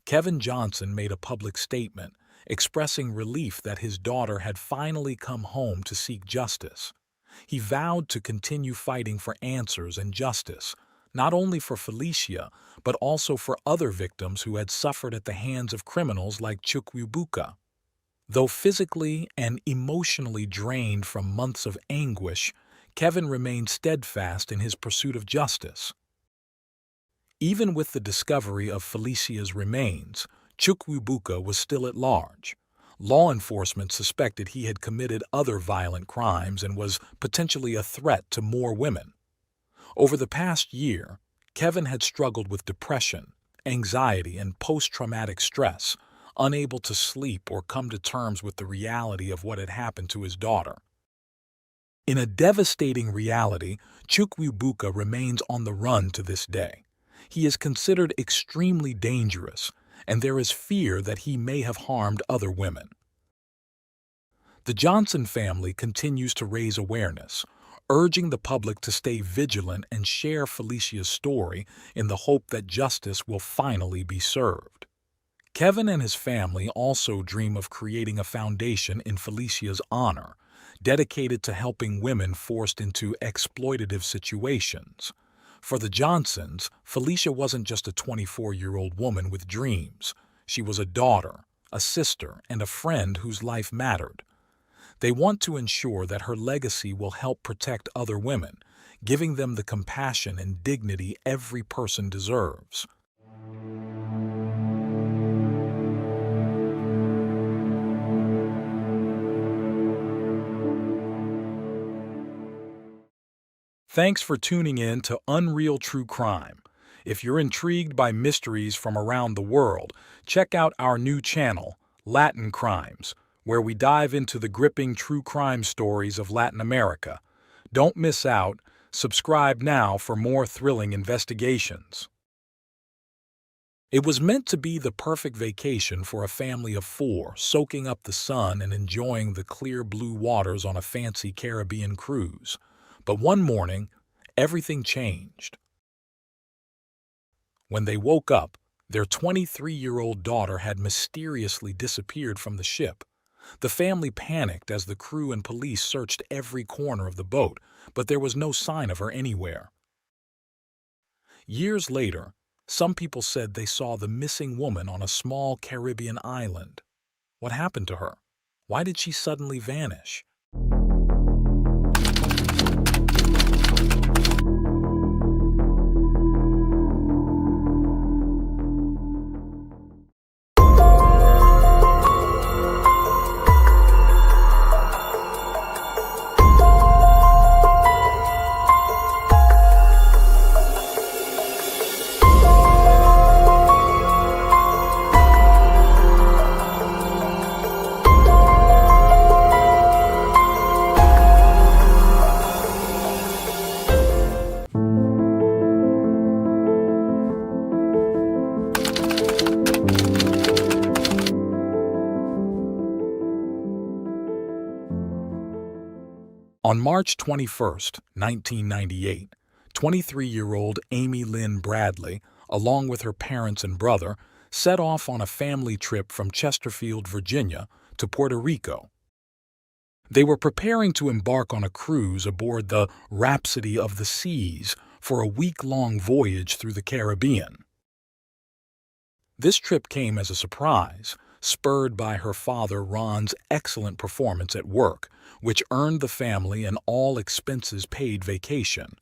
Kevin Johnson made a public statement, expressing relief that his daughter had finally come home to seek justice. He vowed to continue fighting for answers and justice, not only for Felicia, but also for other victims who had suffered at the hands of criminals like Chukwuebuka. Though physically and emotionally drained from months of anguish, Kevin remained steadfast in his pursuit of justice. Even with the discovery of Felicia's remains, Chukwuebuka was still at large. Law enforcement suspected he had committed other violent crimes and was potentially a threat to more women. Over the past year, Kevin had struggled with depression, anxiety, and post-traumatic stress, unable to sleep or come to terms with the reality of what had happened to his daughter. In a devastating reality, Chukwuebuka remains on the run to this day. He is considered extremely dangerous, and there is fear that he may have harmed other women. The Johnson family continues to raise awareness, urging the public to stay vigilant and share Felicia's story in the hope that justice will finally be served. Kevin and his family also dream of creating a foundation in Felicia's honor, dedicated to helping women forced into exploitative situations. For the Johnsons, Felicia wasn't just a 24-year-old woman with dreams. She was a daughter, a sister, and a friend whose life mattered. They want to ensure that her legacy will help protect other women, giving them the compassion and dignity every person deserves. Thanks for tuning in to Unreal True Crime. If you're intrigued by mysteries from around the world, check out our new channel, Latin Crimes, where we dive into the gripping true crime stories of Latin America. Don't miss out. Subscribe now for more thrilling investigations. It was meant to be the perfect vacation for a family of four, soaking up the sun and enjoying the clear blue waters on a fancy Caribbean cruise. But one morning, everything changed. When they woke up, their 23-year-old daughter had mysteriously disappeared from the ship. The family panicked as the crew and police searched every corner of the boat, but there was no sign of her anywhere. Years later, some people said they saw the missing woman on a small Caribbean island. What happened to her? Why did she suddenly vanish? On March 21, 1998, 23-year-old Amy Lynn Bradley, along with her parents and brother, set off on a family trip from Chesterfield, Virginia, to Puerto Rico. They were preparing to embark on a cruise aboard the Rhapsody of the Seas for a week-long voyage through the Caribbean. This trip came as a surprise, spurred by her father Ron's excellent performance at work, which earned the family an all-expenses-paid vacation.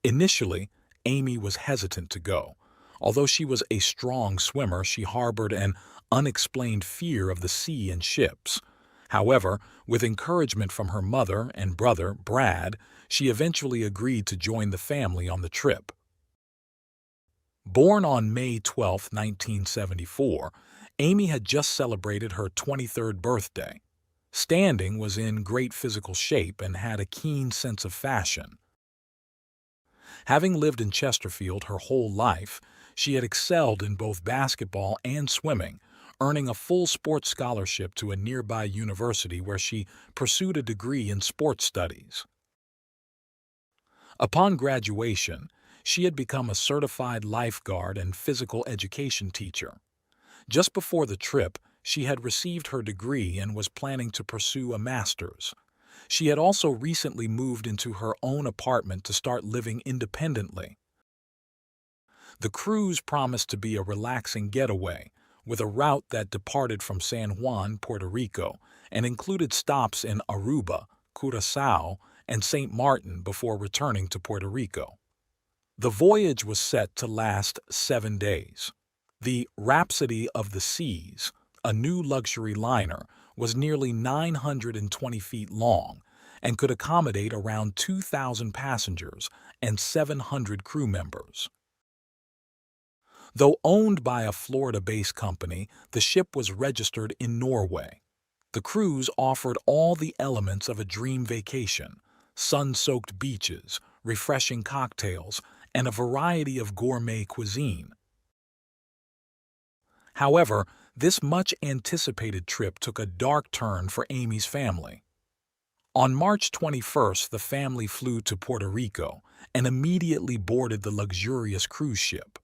Initially, Amy was hesitant to go. Although she was a strong swimmer, she harbored an unexplained fear of the sea and ships. However, with encouragement from her mother and brother, Brad, she eventually agreed to join the family on the trip. Born on May 12, 1974, Amy had just celebrated her 23rd birthday. Standing was in great physical shape and had a keen sense of fashion. Having lived in Chesterfield her whole life, she had excelled in both basketball and swimming, earning a full sports scholarship to a nearby university where she pursued a degree in sports studies. Upon graduation, she had become a certified lifeguard and physical education teacher. Just before the trip, she had received her degree and was planning to pursue a master's. She had also recently moved into her own apartment to start living independently. The cruise promised to be a relaxing getaway, with a route that departed from San Juan, Puerto Rico, and included stops in Aruba, Curaçao, and St. Martin before returning to Puerto Rico. The voyage was set to last 7 days. The Rhapsody of the Seas, a new luxury liner, was nearly 920 feet long and could accommodate around 2,000 passengers and 700 crew members. Though owned by a Florida-based company, the ship was registered in Norway. The cruise offered all the elements of a dream vacation: sun-soaked beaches, refreshing cocktails, and a variety of gourmet cuisine. However, this much-anticipated trip took a dark turn for Amy's family. On March 21st, the family flew to Puerto Rico and immediately boarded the luxurious cruise ship.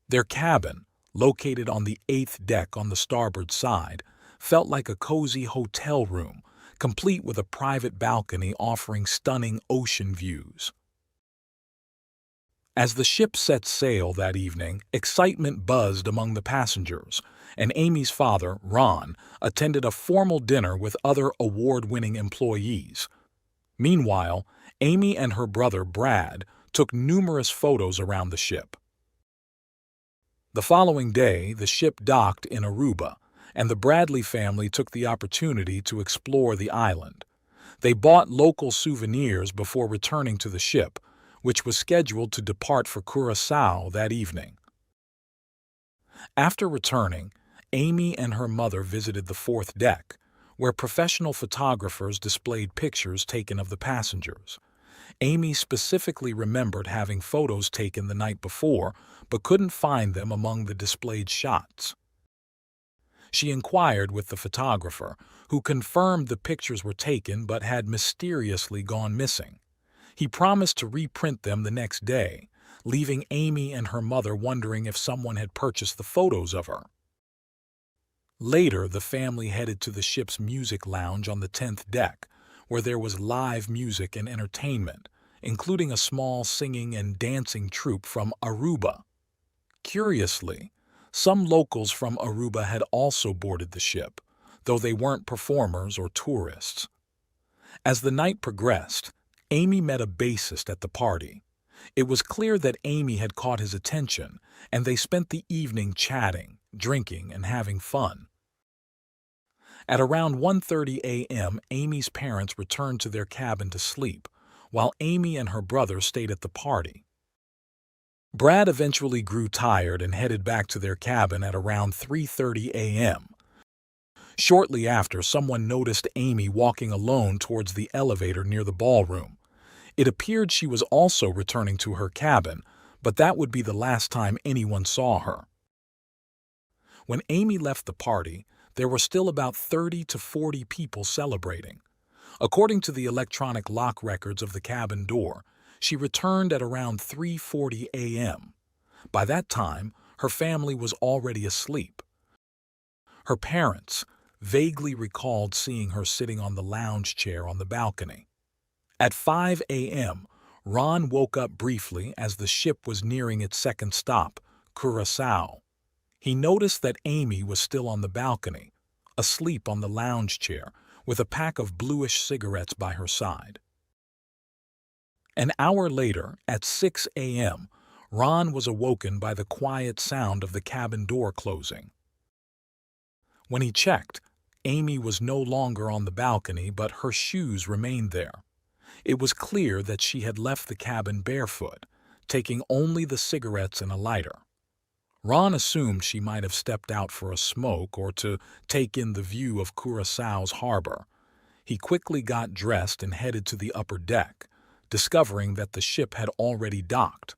Their cabin, located on the 8th deck on the starboard side, felt like a cozy hotel room, complete with a private balcony offering stunning ocean views. As the ship set sail that evening, excitement buzzed among the passengers, and Amy's father, Ron, attended a formal dinner with other award-winning employees. Meanwhile, Amy and her brother, Brad, took numerous photos around the ship. The following day, the ship docked in Aruba, and the Bradley family took the opportunity to explore the island. They bought local souvenirs before returning to the ship, which was scheduled to depart for Curaçao that evening. After returning, Amy and her mother visited the 4th deck, where professional photographers displayed pictures taken of the passengers. Amy specifically remembered having photos taken the night before, but couldn't find them among the displayed shots. She inquired with the photographer, who confirmed the pictures were taken but had mysteriously gone missing. He promised to reprint them the next day, leaving Amy and her mother wondering if someone had purchased the photos of her. Later, the family headed to the ship's music lounge on the 10th deck, where there was live music and entertainment, including a small singing and dancing troupe from Aruba. Curiously, some locals from Aruba had also boarded the ship, though they weren't performers or tourists. As the night progressed, Amy met a bassist at the party. It was clear that Amy had caught his attention, and they spent the evening chatting, drinking, and having fun. At around 1:30 a.m., Amy's parents returned to their cabin to sleep, while Amy and her brother stayed at the party. Brad eventually grew tired and headed back to their cabin at around 3:30 a.m. Shortly after, someone noticed Amy walking alone towards the elevator near the ballroom. It appeared she was also returning to her cabin, but that would be the last time anyone saw her. When Amy left the party, there were still about 30 to 40 people celebrating. According to the electronic lock records of the cabin door, she returned at around 3:40 a.m. By that time, her family was already asleep. Her parents vaguely recalled seeing her sitting on the lounge chair on the balcony. At 5 a.m., Ron woke up briefly as the ship was nearing its second stop, Curaçao. He noticed that Amy was still on the balcony, asleep on the lounge chair, with a pack of bluish cigarettes by her side. An hour later, at 6 a.m., Ron was awoken by the quiet sound of the cabin door closing. When he checked, Amy was no longer on the balcony, but her shoes remained there. It was clear that she had left the cabin barefoot, taking only the cigarettes and a lighter. Ron assumed she might have stepped out for a smoke or to take in the view of Curaçao's harbor. He quickly got dressed and headed to the upper deck, discovering that the ship had already docked.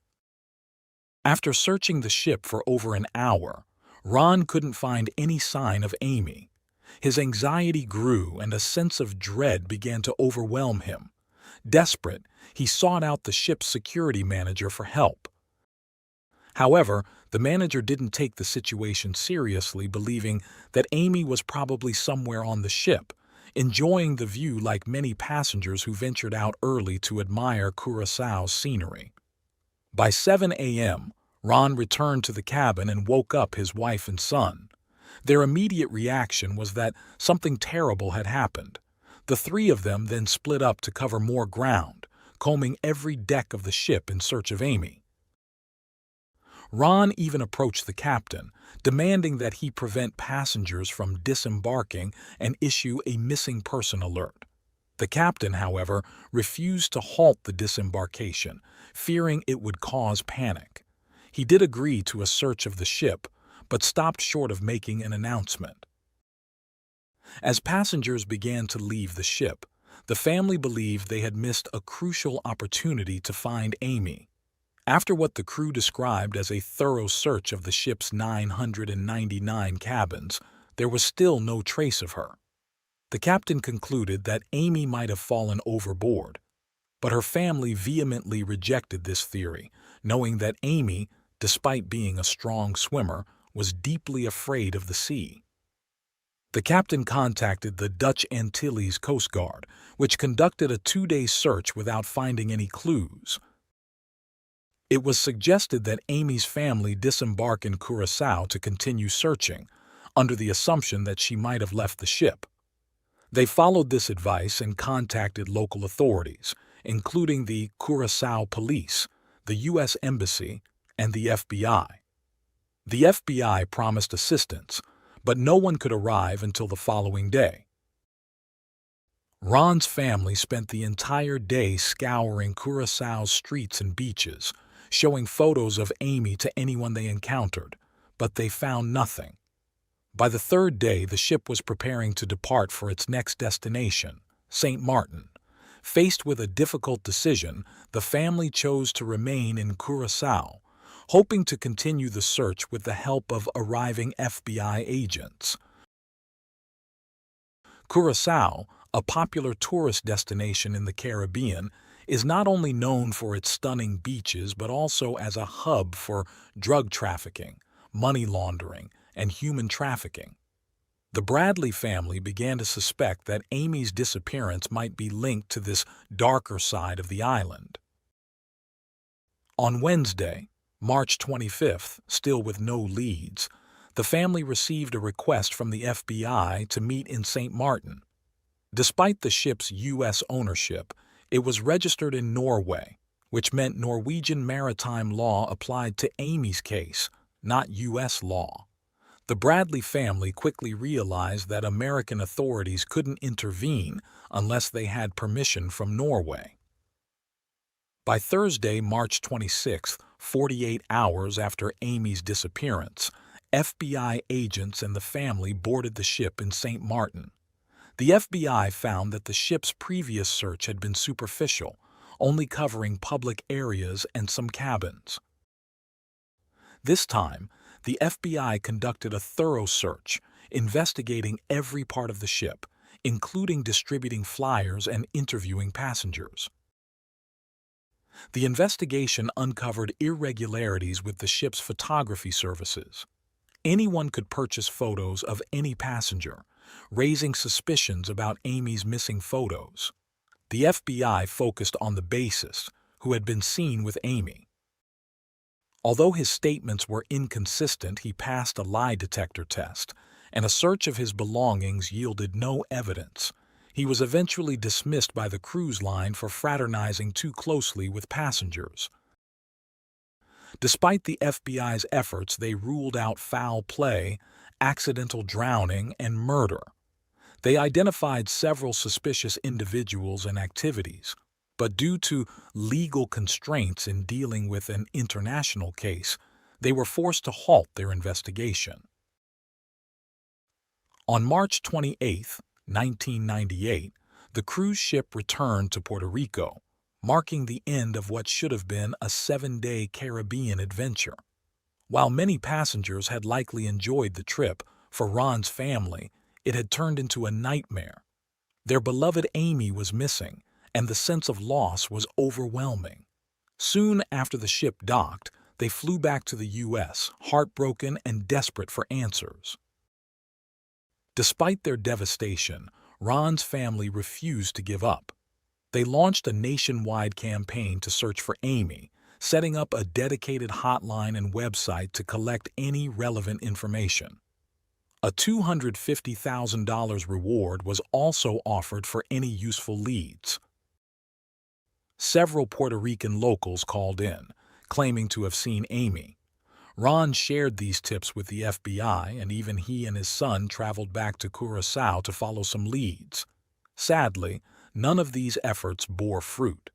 After searching the ship for over an hour, Ron couldn't find any sign of Amy. His anxiety grew and a sense of dread began to overwhelm him. Desperate, he sought out the ship's security manager for help. However, the manager didn't take the situation seriously, believing that Amy was probably somewhere on the ship, enjoying the view like many passengers who ventured out early to admire Curaçao's scenery. By 7 a.m., Ron returned to the cabin and woke up his wife and son. Their immediate reaction was that something terrible had happened. The three of them then split up to cover more ground, combing every deck of the ship in search of Amy. Ron even approached the captain, demanding that he prevent passengers from disembarking and issue a missing person alert. The captain, however, refused to halt the disembarkation, fearing it would cause panic. He did agree to a search of the ship, but stopped short of making an announcement. As passengers began to leave the ship, the family believed they had missed a crucial opportunity to find Amy. After what the crew described as a thorough search of the ship's 999 cabins, there was still no trace of her. The captain concluded that Amy might have fallen overboard, but her family vehemently rejected this theory, knowing that Amy, despite being a strong swimmer, was deeply afraid of the sea. The captain contacted the Dutch Antilles Coast Guard, which conducted a 2-day search without finding any clues. It was suggested that Amy's family disembark in Curaçao to continue searching, under the assumption that she might have left the ship. They followed this advice and contacted local authorities, including the Curaçao Police, the U.S. Embassy, and the FBI. The FBI promised assistance, but no one could arrive until the following day. Ron's family spent the entire day scouring Curaçao's streets and beaches, showing photos of Amy to anyone they encountered, but they found nothing. By the third day, the ship was preparing to depart for its next destination, St. Martin. Faced with a difficult decision, the family chose to remain in Curaçao, hoping to continue the search with the help of arriving FBI agents. Curaçao, a popular tourist destination in the Caribbean, is not only known for its stunning beaches but also as a hub for drug trafficking, money laundering, and human trafficking. The Bradley family began to suspect that Amy's disappearance might be linked to this darker side of the island. On Wednesday, March 25th, still with no leads, the family received a request from the FBI to meet in St. Martin. Despite the ship's U.S. ownership, it was registered in Norway, which meant Norwegian maritime law applied to Amy's case, not U.S. law. The Bradley family quickly realized that American authorities couldn't intervene unless they had permission from Norway. By Thursday, March 26th, 48 hours after Amy's disappearance, FBI agents and the family boarded the ship in St. Martin. The FBI found that the ship's previous search had been superficial, only covering public areas and some cabins. This time, the FBI conducted a thorough search, investigating every part of the ship, including distributing flyers and interviewing passengers. The investigation uncovered irregularities with the ship's photography services. Anyone could purchase photos of any passenger, raising suspicions about Amy's missing photos. The FBI focused on the bassist, who had been seen with Amy. Although his statements were inconsistent, he passed a lie detector test, and a search of his belongings yielded no evidence. He was eventually dismissed by the cruise line for fraternizing too closely with passengers. Despite the FBI's efforts, they ruled out foul play, accidental drowning, and murder. They identified several suspicious individuals and activities, but due to legal constraints in dealing with an international case, they were forced to halt their investigation. On March 28, 1998, the cruise ship returned to Puerto Rico, marking the end of what should have been a 7-day Caribbean adventure. While many passengers had likely enjoyed the trip, for Ron's family, it had turned into a nightmare. Their beloved Amy was missing, and the sense of loss was overwhelming. Soon after the ship docked, they flew back to the U.S., heartbroken and desperate for answers. Despite their devastation, Ron's family refused to give up. They launched a nationwide campaign to search for Amy, setting up a dedicated hotline and website to collect any relevant information. A $250,000 reward was also offered for any useful leads. Several Puerto Rican locals called in, claiming to have seen Amy. Ron shared these tips with the FBI, and even he and his son traveled back to Curaçao to follow some leads. Sadly, none of these efforts bore fruit.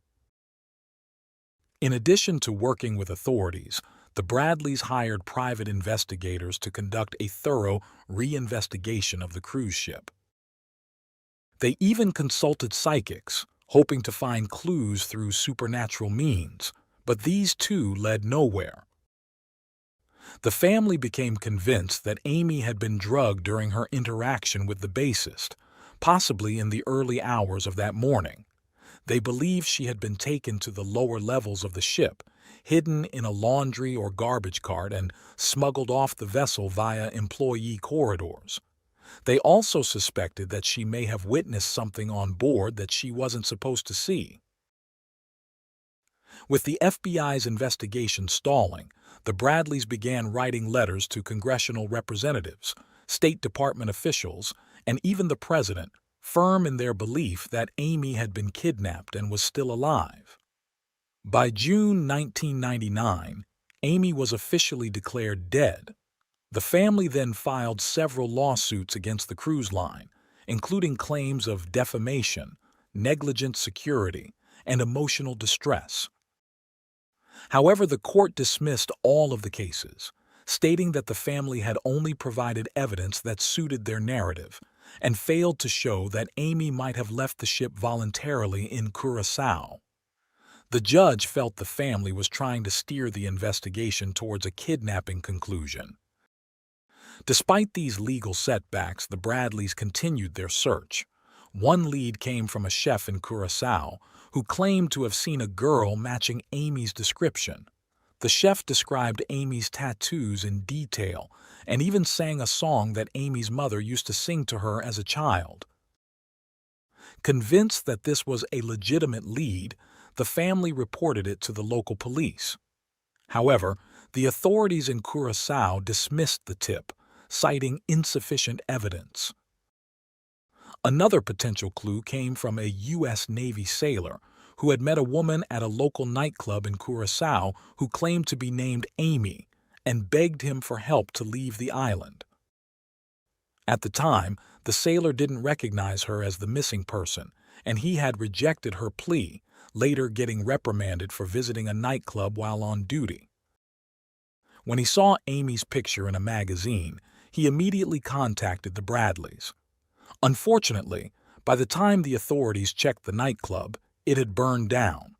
In addition to working with authorities, the Bradleys hired private investigators to conduct a thorough reinvestigation of the cruise ship. They even consulted psychics, hoping to find clues through supernatural means, but these too led nowhere. The family became convinced that Amy had been drugged during her interaction with the bassist, possibly in the early hours of that morning. They believed she had been taken to the lower levels of the ship, hidden in a laundry or garbage cart, and smuggled off the vessel via employee corridors. They also suspected that she may have witnessed something on board that she wasn't supposed to see. With the FBI's investigation stalling, the Bradleys began writing letters to congressional representatives, State Department officials, and even the president, firm in their belief that Amy had been kidnapped and was still alive. By June 1999, Amy was officially declared dead. The family then filed several lawsuits against the cruise line, including claims of defamation, negligent security, and emotional distress. However, the court dismissed all of the cases, stating that the family had only provided evidence that suited their narrative, and failed to show that Amy might have left the ship voluntarily in Curaçao. The judge felt the family was trying to steer the investigation towards a kidnapping conclusion. Despite these legal setbacks, the Bradleys continued their search. One lead came from a chef in Curaçao who claimed to have seen a girl matching Amy's description. The chef described Amy's tattoos in detail and even sang a song that Amy's mother used to sing to her as a child. Convinced that this was a legitimate lead, the family reported it to the local police. However, the authorities in Curaçao dismissed the tip, citing insufficient evidence. Another potential clue came from a U.S. Navy sailor who had met a woman at a local nightclub in Curaçao who claimed to be named Amy and begged him for help to leave the island. At the time, the sailor didn't recognize her as the missing person, and he had rejected her plea, later getting reprimanded for visiting a nightclub while on duty. When he saw Amy's picture in a magazine, he immediately contacted the Bradleys. Unfortunately, by the time the authorities checked the nightclub, it had burned down.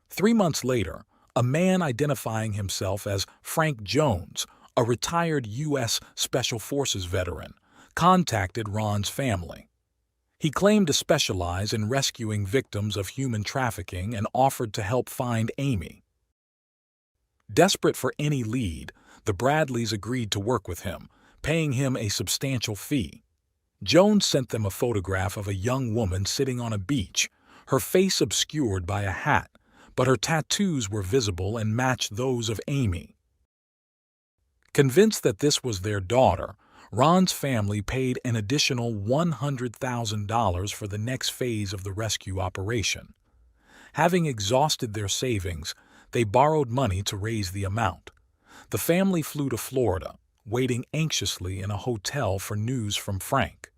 3 months later, a man identifying himself as Frank Jones, a retired U.S. Special Forces veteran, contacted Ron's family. He claimed to specialize in rescuing victims of human trafficking and offered to help find Amy. Desperate for any lead, the Bradleys agreed to work with him, paying him a substantial fee. Jones sent them a photograph of a young woman sitting on a beach, her face obscured by a hat, but her tattoos were visible and matched those of Amy. Convinced that this was their daughter, Ron's family paid an additional $100,000 for the next phase of the rescue operation. Having exhausted their savings, they borrowed money to raise the amount. The family flew to Florida, waiting anxiously in a hotel for news from Frank.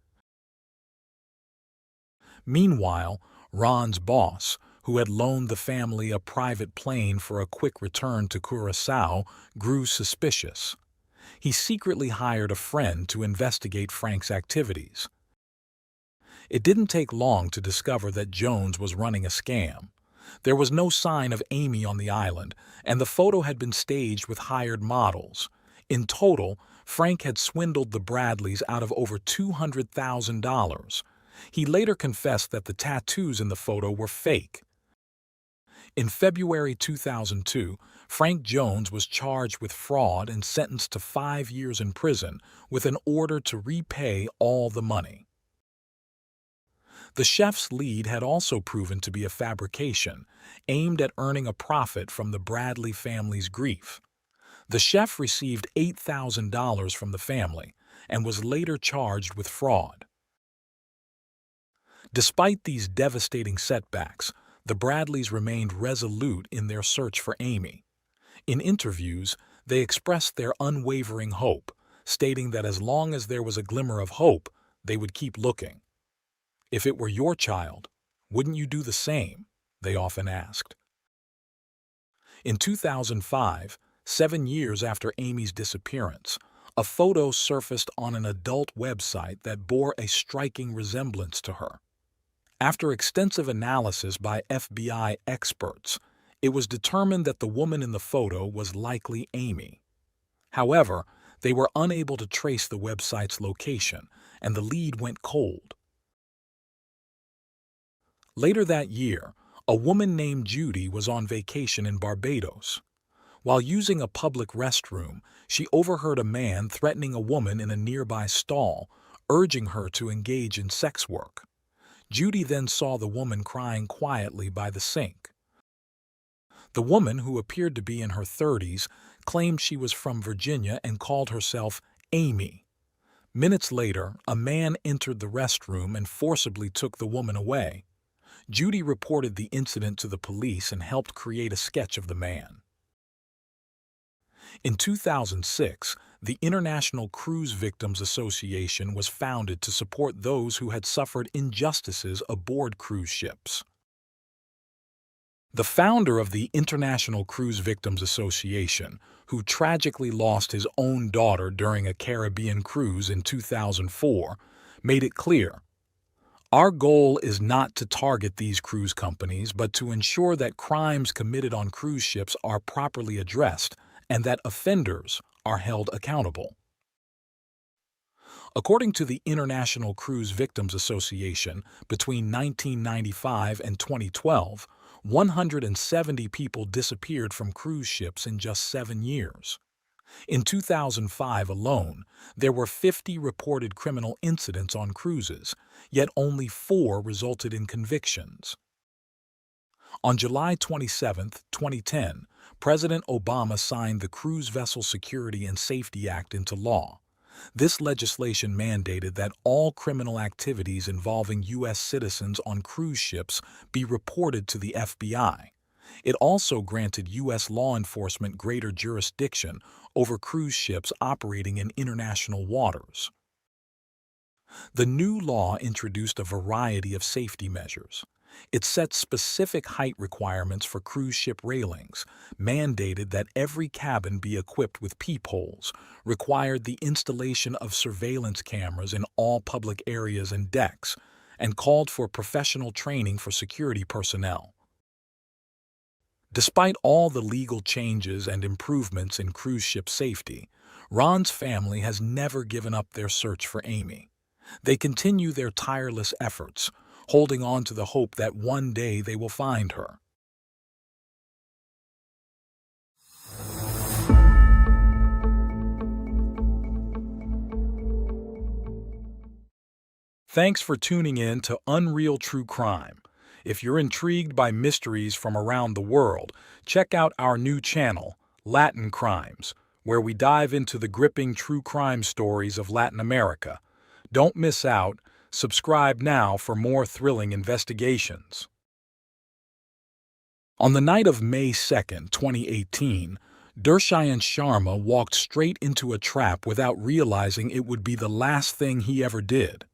Meanwhile, Ron's boss, who had loaned the family a private plane for a quick return to Curaçao, grew suspicious. He secretly hired a friend to investigate Frank's activities. It didn't take long to discover that Jones was running a scam. There was no sign of Amy on the island, and the photo had been staged with hired models. In total, Frank had swindled the Bradleys out of over $200,000. He later confessed that the tattoos in the photo were fake. In February 2002, Frank Jones was charged with fraud and sentenced to 5 years in prison with an order to repay all the money. The chef's lead had also proven to be a fabrication, aimed at earning a profit from the Bradley family's grief. The chef received $8,000 from the family and was later charged with fraud. Despite these devastating setbacks, the Bradleys remained resolute in their search for Amy. In interviews, they expressed their unwavering hope, stating that as long as there was a glimmer of hope, they would keep looking. "If it were your child, wouldn't you do the same?" they often asked. In 2005, 7 years after Amy's disappearance, a photo surfaced on an adult website that bore a striking resemblance to her. After extensive analysis by FBI experts, it was determined that the woman in the photo was likely Amy. However, they were unable to trace the website's location, and the lead went cold. Later that year, a woman named Judy was on vacation in Barbados. While using a public restroom, she overheard a man threatening a woman in a nearby stall, urging her to engage in sex work. Judy then saw the woman crying quietly by the sink. The woman, who appeared to be in her 30s, claimed she was from Virginia and called herself Amy. Minutes later, a man entered the restroom and forcibly took the woman away. Judy reported the incident to the police and helped create a sketch of the man. In 2006, the International Cruise Victims Association was founded to support those who had suffered injustices aboard cruise ships. The founder of the International Cruise Victims Association, who tragically lost his own daughter during a Caribbean cruise in 2004, made it clear, "Our goal is not to target these cruise companies, but to ensure that crimes committed on cruise ships are properly addressed and that offenders are held accountable." According to the International Cruise Victims Association, between 1995 and 2012, 170 people disappeared from cruise ships in just 7 years. In 2005 alone, there were 50 reported criminal incidents on cruises, yet only 4 resulted in convictions. On July 27, 2010, President Obama signed the Cruise Vessel Security and Safety Act into law. This legislation mandated that all criminal activities involving U.S. citizens on cruise ships be reported to the FBI. It also granted U.S. law enforcement greater jurisdiction over cruise ships operating in international waters. The new law introduced a variety of safety measures. It set specific height requirements for cruise ship railings, mandated that every cabin be equipped with peepholes, required the installation of surveillance cameras in all public areas and decks, and called for professional training for security personnel. Despite all the legal changes and improvements in cruise ship safety, Ron's family has never given up their search for Amy. They continue their tireless efforts, holding on to the hope that one day they will find her. Thanks for tuning in to Unreal True Crime. If you're intrigued by mysteries from around the world, check out our new channel, Latin Crimes, where we dive into the gripping true crime stories of Latin America. Don't miss out. Subscribe now for more thrilling investigations. On the night of May 2, 2018, Dushyant Sharma walked straight into a trap without realizing it would be the last thing he ever did.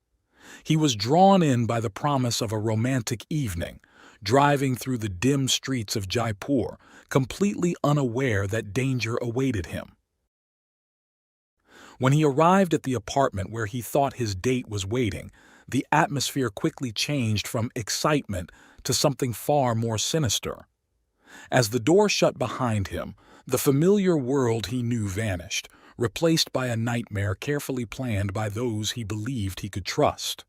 He was drawn in by the promise of a romantic evening, driving through the dim streets of Jaipur, completely unaware that danger awaited him. When he arrived at the apartment where he thought his date was waiting, the atmosphere quickly changed from excitement to something far more sinister. As the door shut behind him, the familiar world he knew vanished, replaced by a nightmare carefully planned by those he believed he could trust.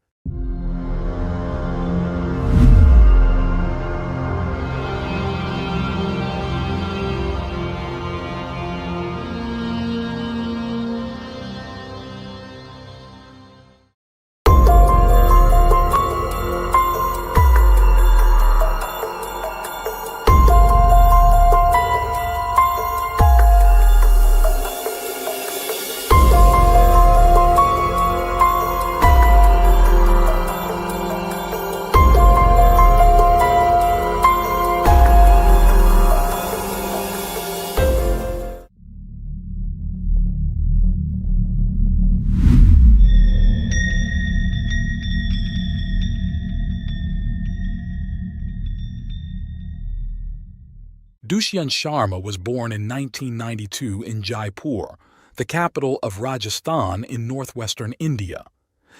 Dushyant Sharma was born in 1992 in Jaipur, the capital of Rajasthan in northwestern India.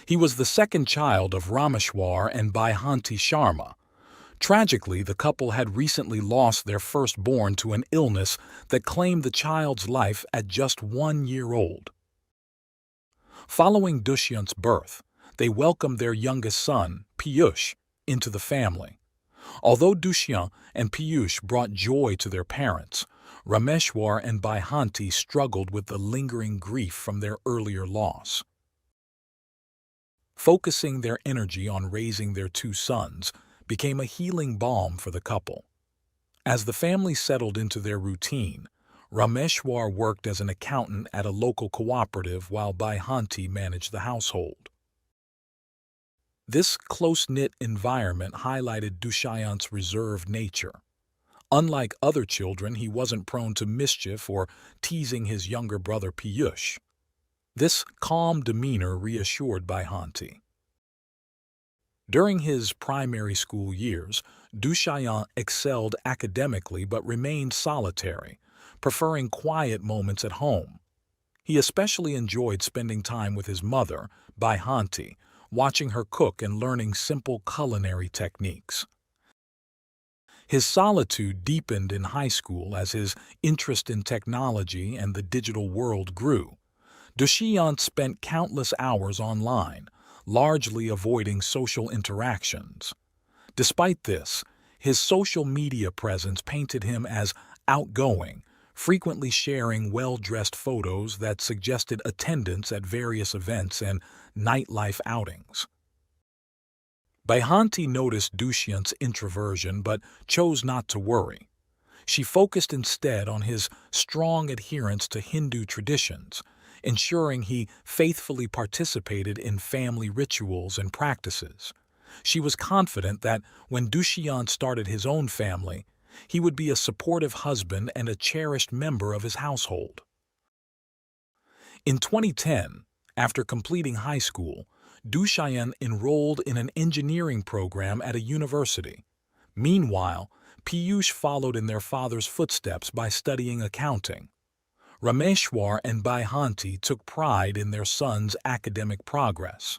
He was the second child of Rameshwar and Baihanti Sharma. Tragically, the couple had recently lost their firstborn to an illness that claimed the child's life at just 1 year old. Following Dushyant's birth, they welcomed their youngest son, Piyush, into the family. Although Dushyant and Piyush brought joy to their parents, Rameshwar and Baihanti struggled with the lingering grief from their earlier loss. Focusing their energy on raising their 2 sons became a healing balm for the couple. As the family settled into their routine, Rameshwar worked as an accountant at a local cooperative while Baihanti managed the household. This close-knit environment highlighted Dushyant's reserved nature. Unlike other children, he wasn't prone to mischief or teasing his younger brother Piyush. This calm demeanor reassured Baihanti. During his primary school years, Dushyant excelled academically but remained solitary, preferring quiet moments at home. He especially enjoyed spending time with his mother, Baihanti, watching her cook and learning simple culinary techniques. His solitude deepened in high school as his interest in technology and the digital world grew. Dushyant spent countless hours online, largely avoiding social interactions. Despite this, his social media presence painted him as outgoing, frequently sharing well-dressed photos that suggested attendance at various events and nightlife outings. Baihanti noticed Dushyant's introversion but chose not to worry. She focused instead on his strong adherence to Hindu traditions, ensuring he faithfully participated in family rituals and practices. She was confident that when Dushyant started his own family, he would be a supportive husband and a cherished member of his household. In 2010, after completing high school, Dushyant enrolled in an engineering program at a university. Meanwhile, Piyush followed in their father's footsteps by studying accounting. Rameshwar and Baihanti took pride in their son's academic progress.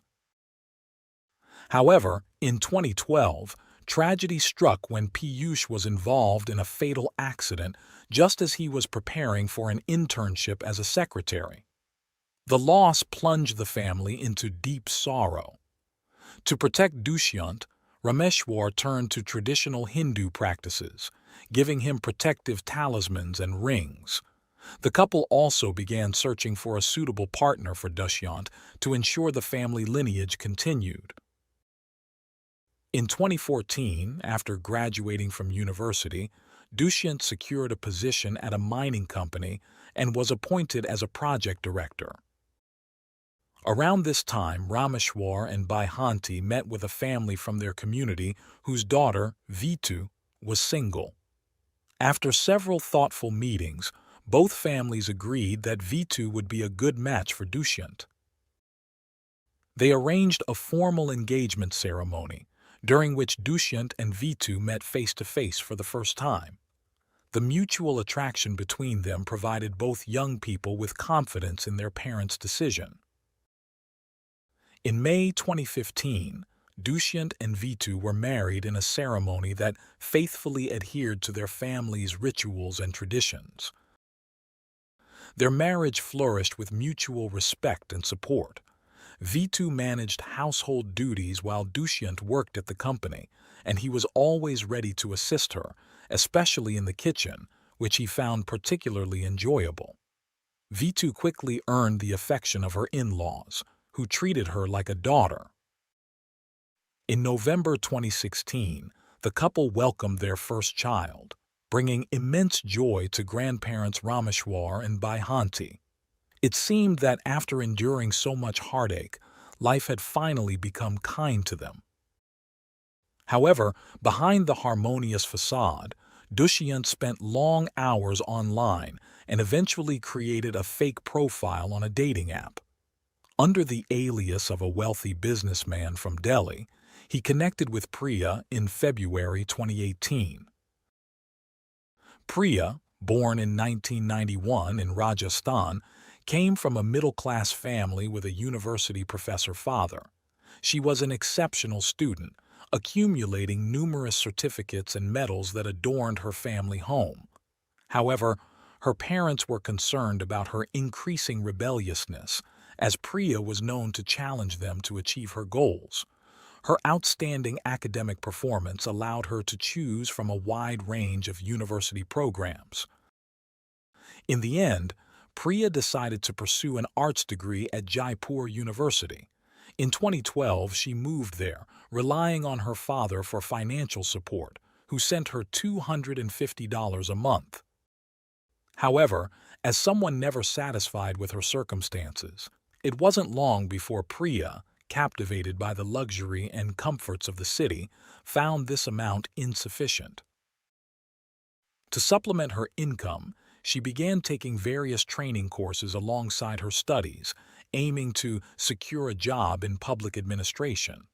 However, in 2012, tragedy struck when Piyush was involved in a fatal accident just as he was preparing for an internship as a secretary. The loss plunged the family into deep sorrow. To protect Dushyant, Rameshwar turned to traditional Hindu practices, giving him protective talismans and rings. The couple also began searching for a suitable partner for Dushyant to ensure the family lineage continued. In 2014, after graduating from university, Dushyant secured a position at a mining company and was appointed as a project director. Around this time, Rameshwar and Baihanti met with a family from their community whose daughter, Vitu, was single. After several thoughtful meetings, both families agreed that Vitu would be a good match for Dushyant. They arranged a formal engagement ceremony, during which Dushyant and Vitu met face-to-face for the first time. The mutual attraction between them provided both young people with confidence in their parents' decision. In May 2015, Dushyant and Vitu were married in a ceremony that faithfully adhered to their family's rituals and traditions. Their marriage flourished with mutual respect and support. Vitu managed household duties while Dushyant worked at the company, and he was always ready to assist her, especially in the kitchen, which he found particularly enjoyable. Vitu quickly earned the affection of her in-laws, who treated her like a daughter. In November 2016, the couple welcomed their first child, bringing immense joy to grandparents Rameshwar and Baihanti. It seemed that after enduring so much heartache, life had finally become kind to them. However, behind the harmonious facade, Dushyant spent long hours online and eventually created a fake profile on a dating app. Under the alias of a wealthy businessman from Delhi, he connected with Priya in February 2018. Priya, born in 1991 in Rajasthan, came from a middle-class family with a university professor father. She was an exceptional student, accumulating numerous certificates and medals that adorned her family home. However, her parents were concerned about her increasing rebelliousness, as Priya was known to challenge them to achieve her goals. Her outstanding academic performance allowed her to choose from a wide range of university programs. In the end, Priya decided to pursue an arts degree at Jaipur University. In 2012, she moved there, relying on her father for financial support, who sent her $250 a month. However, as someone never satisfied with her circumstances, it wasn't long before Priya, captivated by the luxury and comforts of the city, found this amount insufficient. To supplement her income, she began taking various training courses alongside her studies, aiming to secure a job in public administration.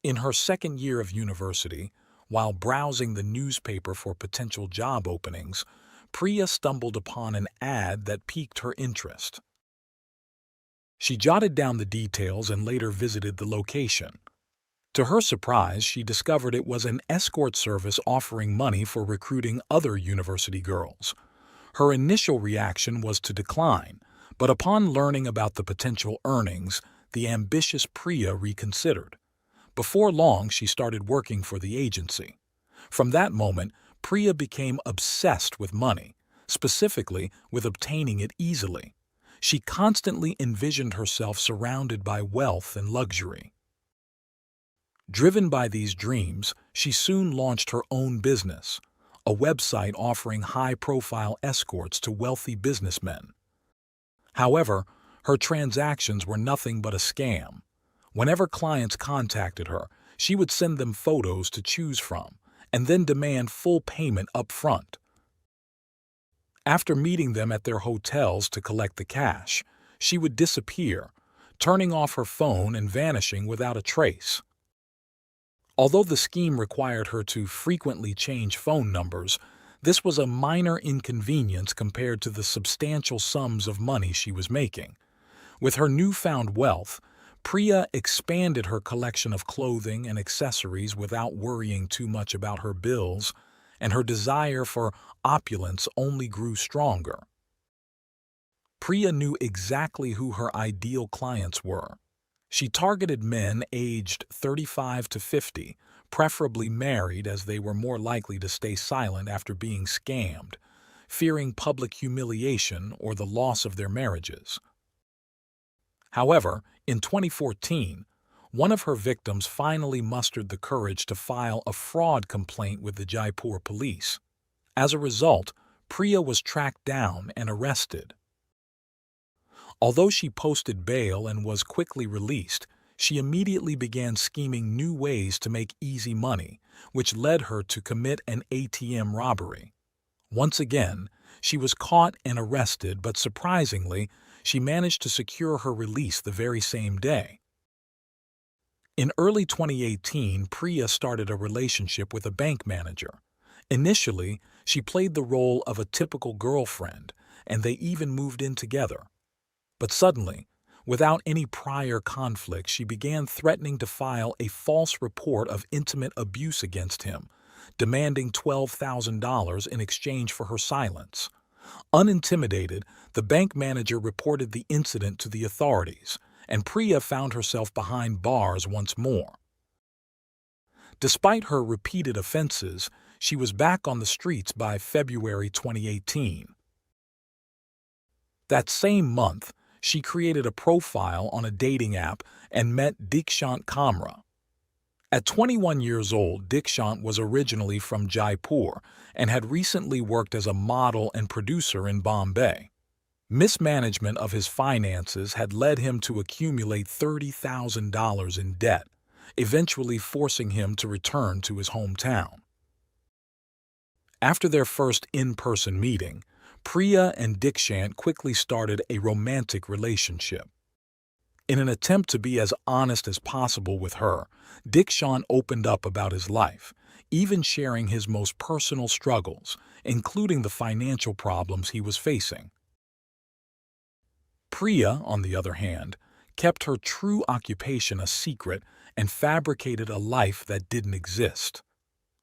In her second year of university, while browsing the newspaper for potential job openings, Priya stumbled upon an ad that piqued her interest. She jotted down the details and later visited the location. To her surprise, she discovered it was an escort service offering money for recruiting other university girls. Her initial reaction was to decline, but upon learning about the potential earnings, the ambitious Priya reconsidered. Before long, she started working for the agency. From that moment, Priya became obsessed with money, specifically with obtaining it easily. She constantly envisioned herself surrounded by wealth and luxury. Driven by these dreams, she soon launched her own business, a website offering high-profile escorts to wealthy businessmen. However, her transactions were nothing but a scam. Whenever clients contacted her, she would send them photos to choose from, and then demand full payment up front. After meeting them at their hotels to collect the cash, she would disappear, turning off her phone and vanishing without a trace. Although the scheme required her to frequently change phone numbers, this was a minor inconvenience compared to the substantial sums of money she was making. With her newfound wealth, Priya expanded her collection of clothing and accessories without worrying too much about her bills, and her desire for opulence only grew stronger. Priya knew exactly who her ideal clients were. She targeted men aged 35 to 50, preferably married as they were more likely to stay silent after being scammed, fearing public humiliation or the loss of their marriages. However, in 2014, one of her victims finally mustered the courage to file a fraud complaint with the Jaipur police. As a result, Priya was tracked down and arrested. Although she posted bail and was quickly released, she immediately began scheming new ways to make easy money, which led her to commit an ATM robbery. Once again, she was caught and arrested, but surprisingly, she managed to secure her release the very same day. In early 2018, Priya started a relationship with a bank manager. Initially, she played the role of a typical girlfriend, and they even moved in together. But suddenly, without any prior conflict, she began threatening to file a false report of intimate abuse against him, demanding $12,000 in exchange for her silence. Unintimidated, the bank manager reported the incident to the authorities, and Priya found herself behind bars once more. Despite her repeated offenses, she was back on the streets by February 2018. That same month, she created a profile on a dating app and met Dikshant Kamra. At 21 years old, Dikshant was originally from Jaipur and had recently worked as a model and producer in Bombay. Mismanagement of his finances had led him to accumulate $30,000 in debt, eventually forcing him to return to his hometown. After their first in-person meeting, Priya and Dikshant quickly started a romantic relationship. In an attempt to be as honest as possible with her, Dikshant opened up about his life, even sharing his most personal struggles, including the financial problems he was facing. Priya, on the other hand, kept her true occupation a secret and fabricated a life that didn't exist.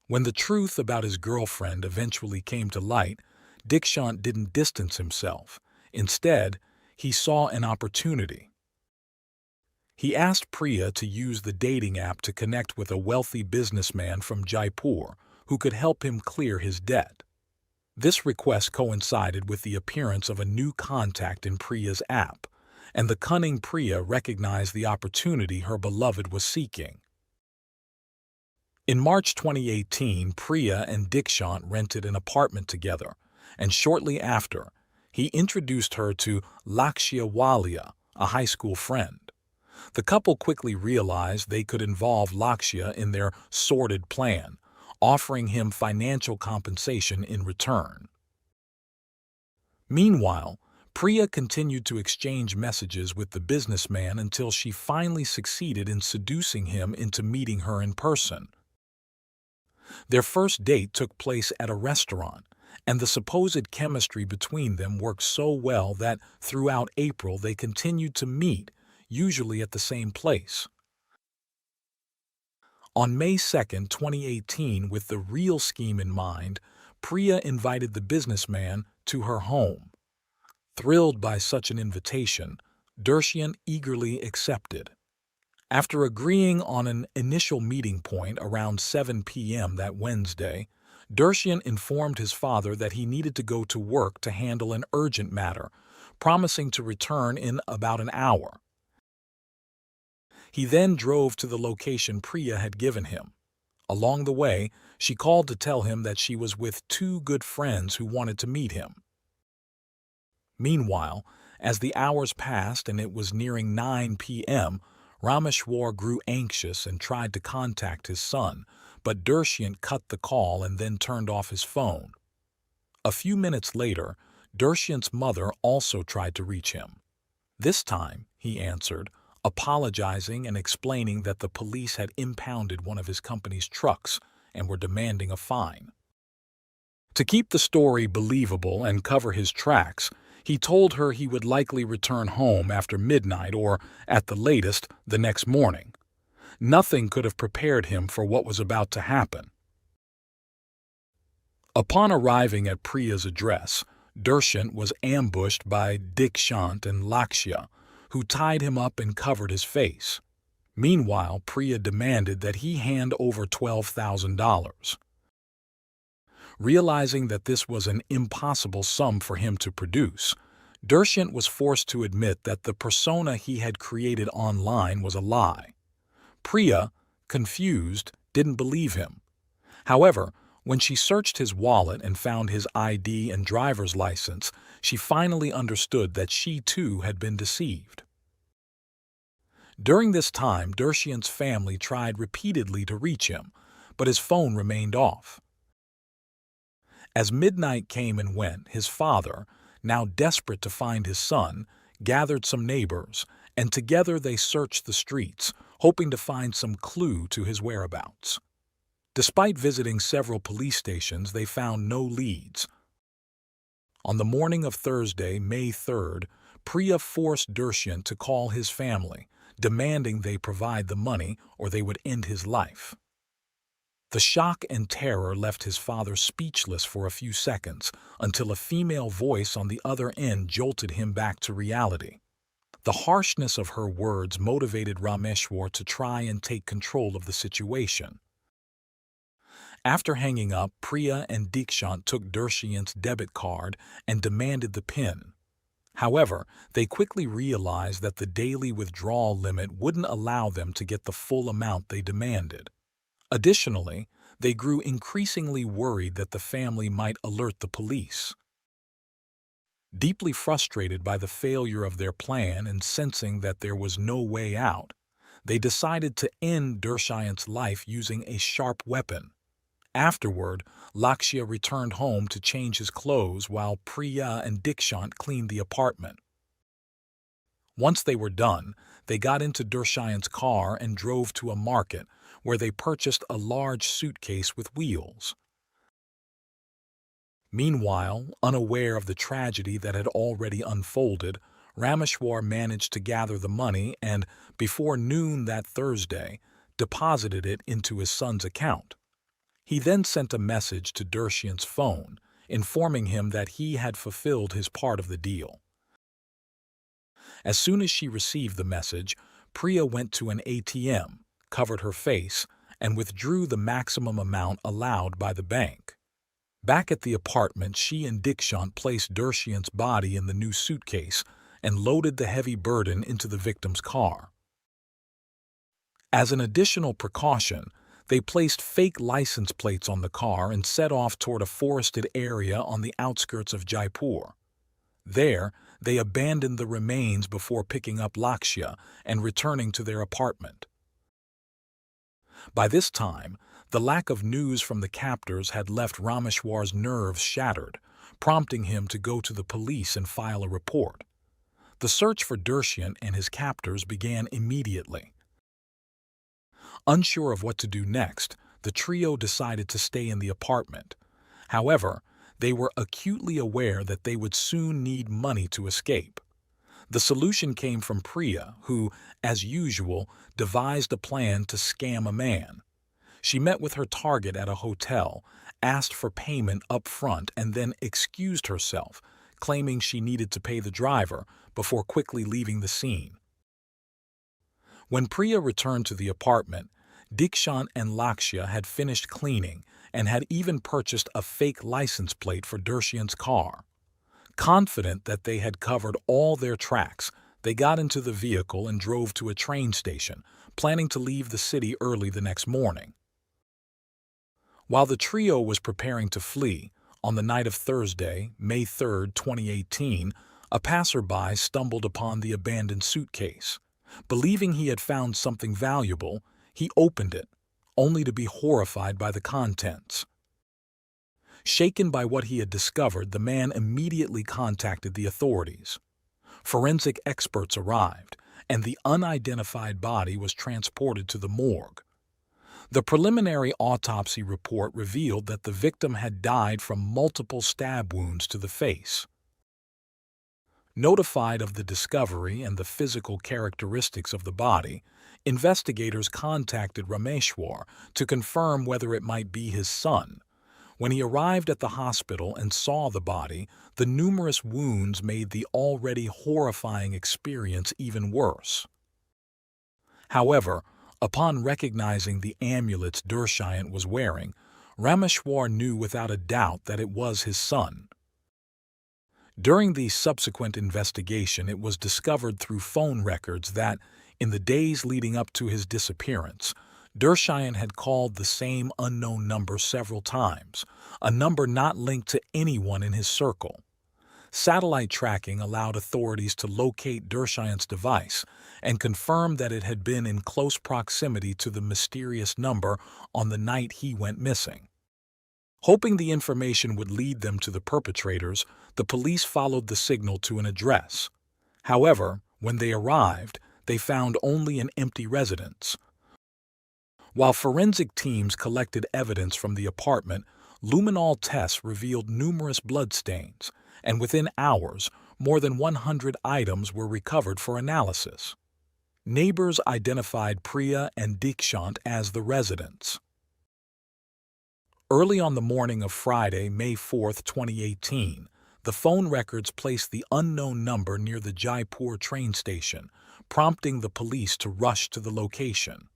When the truth about his girlfriend eventually came to light, Dikshant didn't distance himself. Instead, he saw an opportunity. He asked Priya to use the dating app to connect with a wealthy businessman from Jaipur who could help him clear his debt. This request coincided with the appearance of a new contact in Priya's app, and the cunning Priya recognized the opportunity her beloved was seeking. In March 2018, Priya and Dikshant rented an apartment together, and shortly after, he introduced her to Lakshya Walia, a high school friend. The couple quickly realized they could involve Lakshya in their sordid plan, offering him financial compensation in return. Meanwhile, Priya continued to exchange messages with the businessman until she finally succeeded in seducing him into meeting her in person. Their first date took place at a restaurant, and the supposed chemistry between them worked so well that throughout April they continued to meet, usually at the same place. On May 2, 2018, with the real scheme in mind, Priya invited the businessman to her home. Thrilled by such an invitation, Dershian eagerly accepted. After agreeing on an initial meeting point around 7 p.m. that Wednesday, Dershian informed his father that he needed to go to work to handle an urgent matter, promising to return in about an hour. He then drove to the location Priya had given him. Along the way, she called to tell him that she was with two good friends who wanted to meet him. Meanwhile, as the hours passed and it was nearing 9 p.m., Rameshwar grew anxious and tried to contact his son, but Dershian cut the call and then turned off his phone. A few minutes later, Dershian's mother also tried to reach him. This time, he answered, apologizing and explaining that the police had impounded one of his company's trucks and were demanding a fine. To keep the story believable and cover his tracks, he told her he would likely return home after midnight or, at the latest, the next morning. Nothing could have prepared him for what was about to happen. Upon arriving at Priya's address, Dershian was ambushed by Dikshant and Lakshya, who tied him up and covered his face. Meanwhile, Priya demanded that he hand over $12,000. Realizing that this was an impossible sum for him to produce, Dershian was forced to admit that the persona he had created online was a lie. Priya, confused, didn't believe him. However, when she searched his wallet and found his ID and driver's license, she finally understood that she too had been deceived. During this time, Dershian's family tried repeatedly to reach him, but his phone remained off. As midnight came and went, his father, now desperate to find his son, gathered some neighbors, and together they searched the streets, hoping to find some clue to his whereabouts. Despite visiting several police stations, they found no leads. On the morning of Thursday, May 3rd, Priya forced Dershian to call his family, demanding they provide the money or they would end his life. The shock and terror left his father speechless for a few seconds until a female voice on the other end jolted him back to reality. The harshness of her words motivated Rameshwar to try and take control of the situation. After hanging up, Priya and Dikshant took Dershian's debit card and demanded the PIN. However, they quickly realized that the daily withdrawal limit wouldn't allow them to get the full amount they demanded. Additionally, they grew increasingly worried that the family might alert the police. Deeply frustrated by the failure of their plan and sensing that there was no way out, they decided to end Dershian's life using a sharp weapon. Afterward, Lakshya returned home to change his clothes while Priya and Dikshant cleaned the apartment. Once they were done, they got into Dershian's car and drove to a market where they purchased a large suitcase with wheels. Meanwhile, unaware of the tragedy that had already unfolded, Rameshwar managed to gather the money and, before noon that Thursday, deposited it into his son's account. He then sent a message to Dershian's phone, informing him that he had fulfilled his part of the deal. As soon as she received the message, Priya went to an ATM, covered her face, and withdrew the maximum amount allowed by the bank. Back at the apartment, she and Dikshant placed Dershian's body in the new suitcase and loaded the heavy burden into the victim's car. As an additional precaution, they placed fake license plates on the car and set off toward a forested area on the outskirts of Jaipur. There, they abandoned the remains before picking up Lakshya and returning to their apartment. By this time, the lack of news from the captors had left Rameshwar's nerves shattered, prompting him to go to the police and file a report. The search for Dershyan and his captors began immediately. Unsure of what to do next, the trio decided to stay in the apartment. However, they were acutely aware that they would soon need money to escape. The solution came from Priya, who, as usual, devised a plan to scam a man. She met with her target at a hotel, asked for payment up front, and then excused herself, claiming she needed to pay the driver before quickly leaving the scene. When Priya returned to the apartment, Dikshant and Lakshya had finished cleaning and had even purchased a fake license plate for Dershyan's car. Confident that they had covered all their tracks, they got into the vehicle and drove to a train station, planning to leave the city early the next morning. While the trio was preparing to flee, on the night of Thursday, May 3, 2018, a passerby stumbled upon the abandoned suitcase. Believing he had found something valuable, he opened it, only to be horrified by the contents. Shaken by what he had discovered, the man immediately contacted the authorities. Forensic experts arrived, and the unidentified body was transported to the morgue. The preliminary autopsy report revealed that the victim had died from multiple stab wounds to the face. Notified of the discovery and the physical characteristics of the body, investigators contacted Rameshwar to confirm whether it might be his son. When he arrived at the hospital and saw the body, the numerous wounds made the already horrifying experience even worse. However, upon recognizing the amulets Dershyan was wearing, Rameshwar knew without a doubt that it was his son. During the subsequent investigation, it was discovered through phone records that, in the days leading up to his disappearance, Dershyan had called the same unknown number several times, a number not linked to anyone in his circle. Satellite tracking allowed authorities to locate Dershyan's device and confirm that it had been in close proximity to the mysterious number on the night he went missing. Hoping the information would lead them to the perpetrators, the police followed the signal to an address. However, when they arrived, they found only an empty residence. While forensic teams collected evidence from the apartment, luminol tests revealed numerous bloodstains, and within hours, more than 100 items were recovered for analysis. Neighbors identified Priya and Dikshant as the residents. Early on the morning of Friday, May 4, 2018, the phone records placed the unknown number near the Jaipur train station, prompting the police to rush to the location.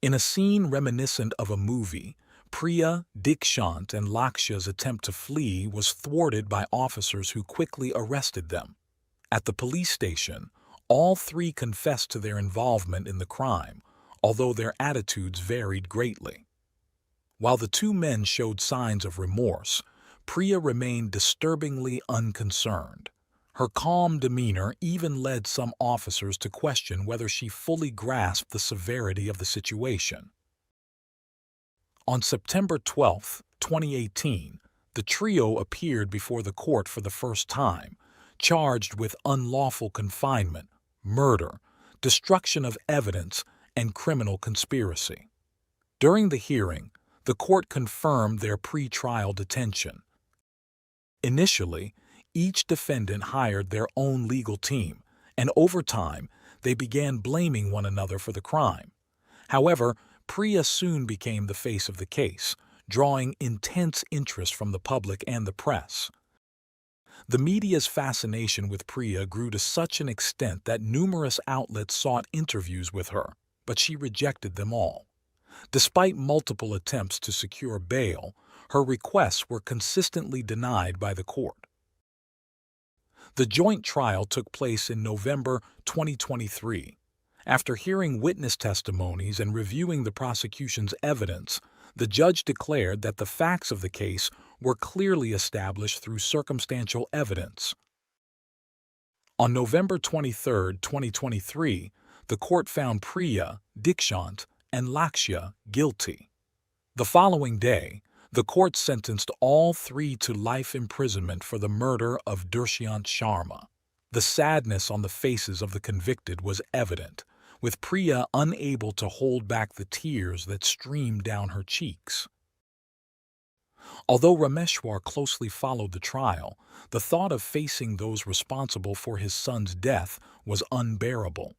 In a scene reminiscent of a movie, Priya, Dikshant, and Lakshya's attempt to flee was thwarted by officers who quickly arrested them. At the police station, all three confessed to their involvement in the crime, although their attitudes varied greatly. While the two men showed signs of remorse, Priya remained disturbingly unconcerned. Her calm demeanor even led some officers to question whether she fully grasped the severity of the situation. On September 12, 2018, the trio appeared before the court for the first time, charged with unlawful confinement, murder, destruction of evidence, and criminal conspiracy. During the hearing, the court confirmed their pre-trial detention. Initially, each defendant hired their own legal team, and over time, they began blaming one another for the crime. However, Priya soon became the face of the case, drawing intense interest from the public and the press. The media's fascination with Priya grew to such an extent that numerous outlets sought interviews with her, but she rejected them all. Despite multiple attempts to secure bail, her requests were consistently denied by the court. The joint trial took place in November 2023. After hearing witness testimonies and reviewing the prosecution's evidence, the judge declared that the facts of the case were clearly established through circumstantial evidence. On November 23, 2023, the court found Priya, Dikshant, and Lakshya guilty. The following day, The court sentenced all three to life imprisonment for the murder of Dushyant Sharma. The sadness on the faces of the convicted was evident, with Priya unable to hold back the tears that streamed down her cheeks. Although Rameshwar closely followed the trial, the thought of facing those responsible for his son's death was unbearable.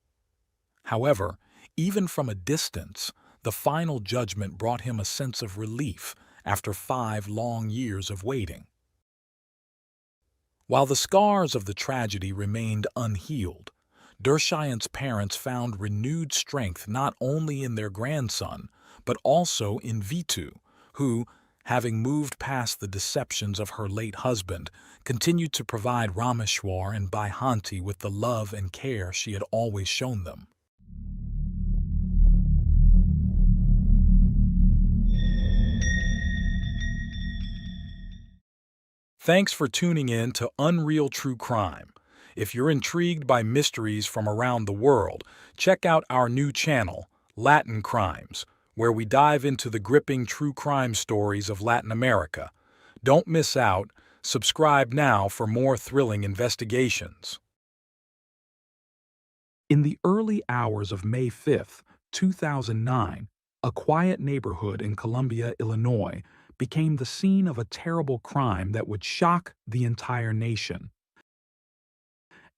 However, even from a distance, the final judgment brought him a sense of relief after 5 long years of waiting. While the scars of the tragedy remained unhealed, Dushyant's parents found renewed strength not only in their grandson, but also in Vitu, who, having moved past the deceptions of her late husband, continued to provide Rameshwar and Baihanti with the love and care she had always shown them. Thanks for tuning in to Unreal True Crime. If you're intrigued by mysteries from around the world, check out our new channel, Latin Crimes, where we dive into the gripping true crime stories of Latin America. Don't miss out. Subscribe now for more thrilling investigations. In the early hours of May 5, 2009, a quiet neighborhood in Columbia, Illinois, became the scene of a terrible crime that would shock the entire nation.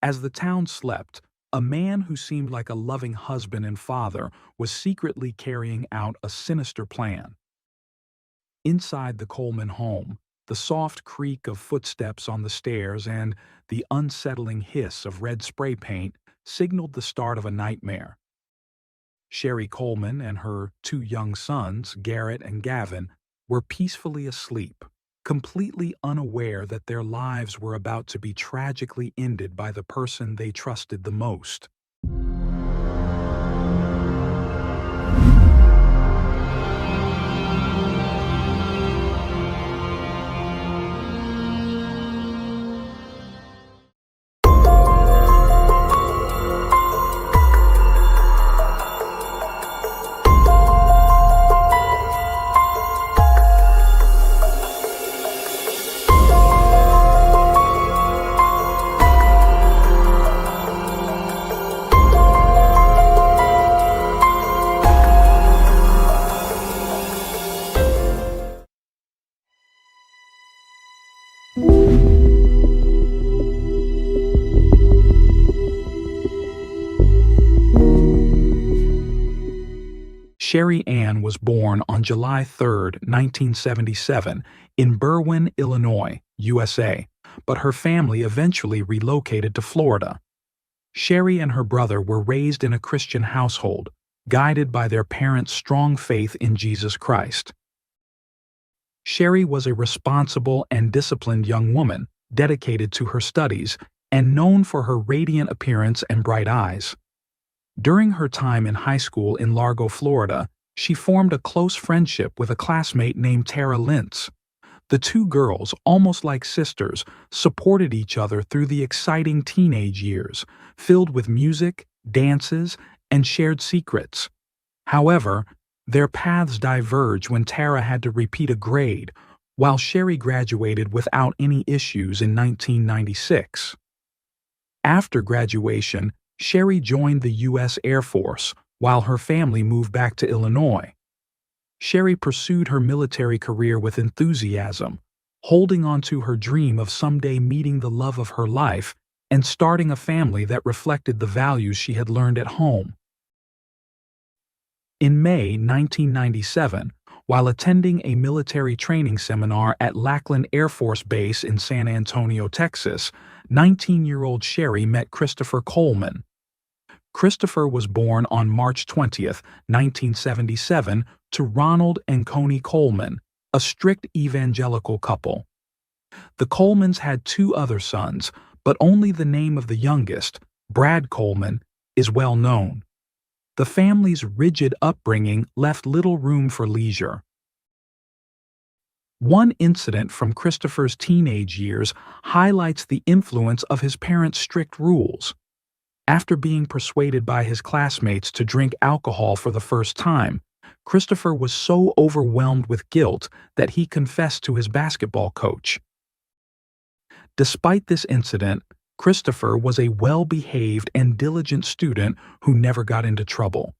As the town slept, a man who seemed like a loving husband and father was secretly carrying out a sinister plan. Inside the Coleman home, the soft creak of footsteps on the stairs and the unsettling hiss of red spray paint signaled the start of a nightmare. Sherry Coleman and her 2 young sons, Garrett and Gavin, were peacefully asleep, completely unaware that their lives were about to be tragically ended by the person they trusted the most. Sherry Ann was born on July 3, 1977, in Berwyn, Illinois, USA, but her family eventually relocated to Florida. Sherry and her brother were raised in a Christian household, guided by their parents' strong faith in Jesus Christ. Sherry was a responsible and disciplined young woman, dedicated to her studies, and known for her radiant appearance and bright eyes. During her time in high school in Largo, Florida, she formed a close friendship with a classmate named Tara Lintz. The 2 girls, almost like sisters, supported each other through the exciting teenage years, filled with music, dances, and shared secrets. However, their paths diverged when Tara had to repeat a grade, while Sherry graduated without any issues in 1996. After graduation, Sherry joined the U.S. Air Force, while her family moved back to Illinois. Sherry pursued her military career with enthusiasm, holding on to her dream of someday meeting the love of her life and starting a family that reflected the values she had learned at home. In May 1997, while attending a military training seminar at Lackland Air Force Base in San Antonio, Texas, 19-year-old Sherry met Christopher Coleman. Christopher was born on March 20, 1977, to Ronald and Coney Coleman, a strict evangelical couple. The Colemans had 2 other sons, but only the name of the youngest, Brad Coleman, is well known. The family's rigid upbringing left little room for leisure. One incident from Christopher's teenage years highlights the influence of his parents' strict rules. After being persuaded by his classmates to drink alcohol for the first time, Christopher was so overwhelmed with guilt that he confessed to his basketball coach. Despite this incident, Christopher was a well-behaved and diligent student who never got into trouble.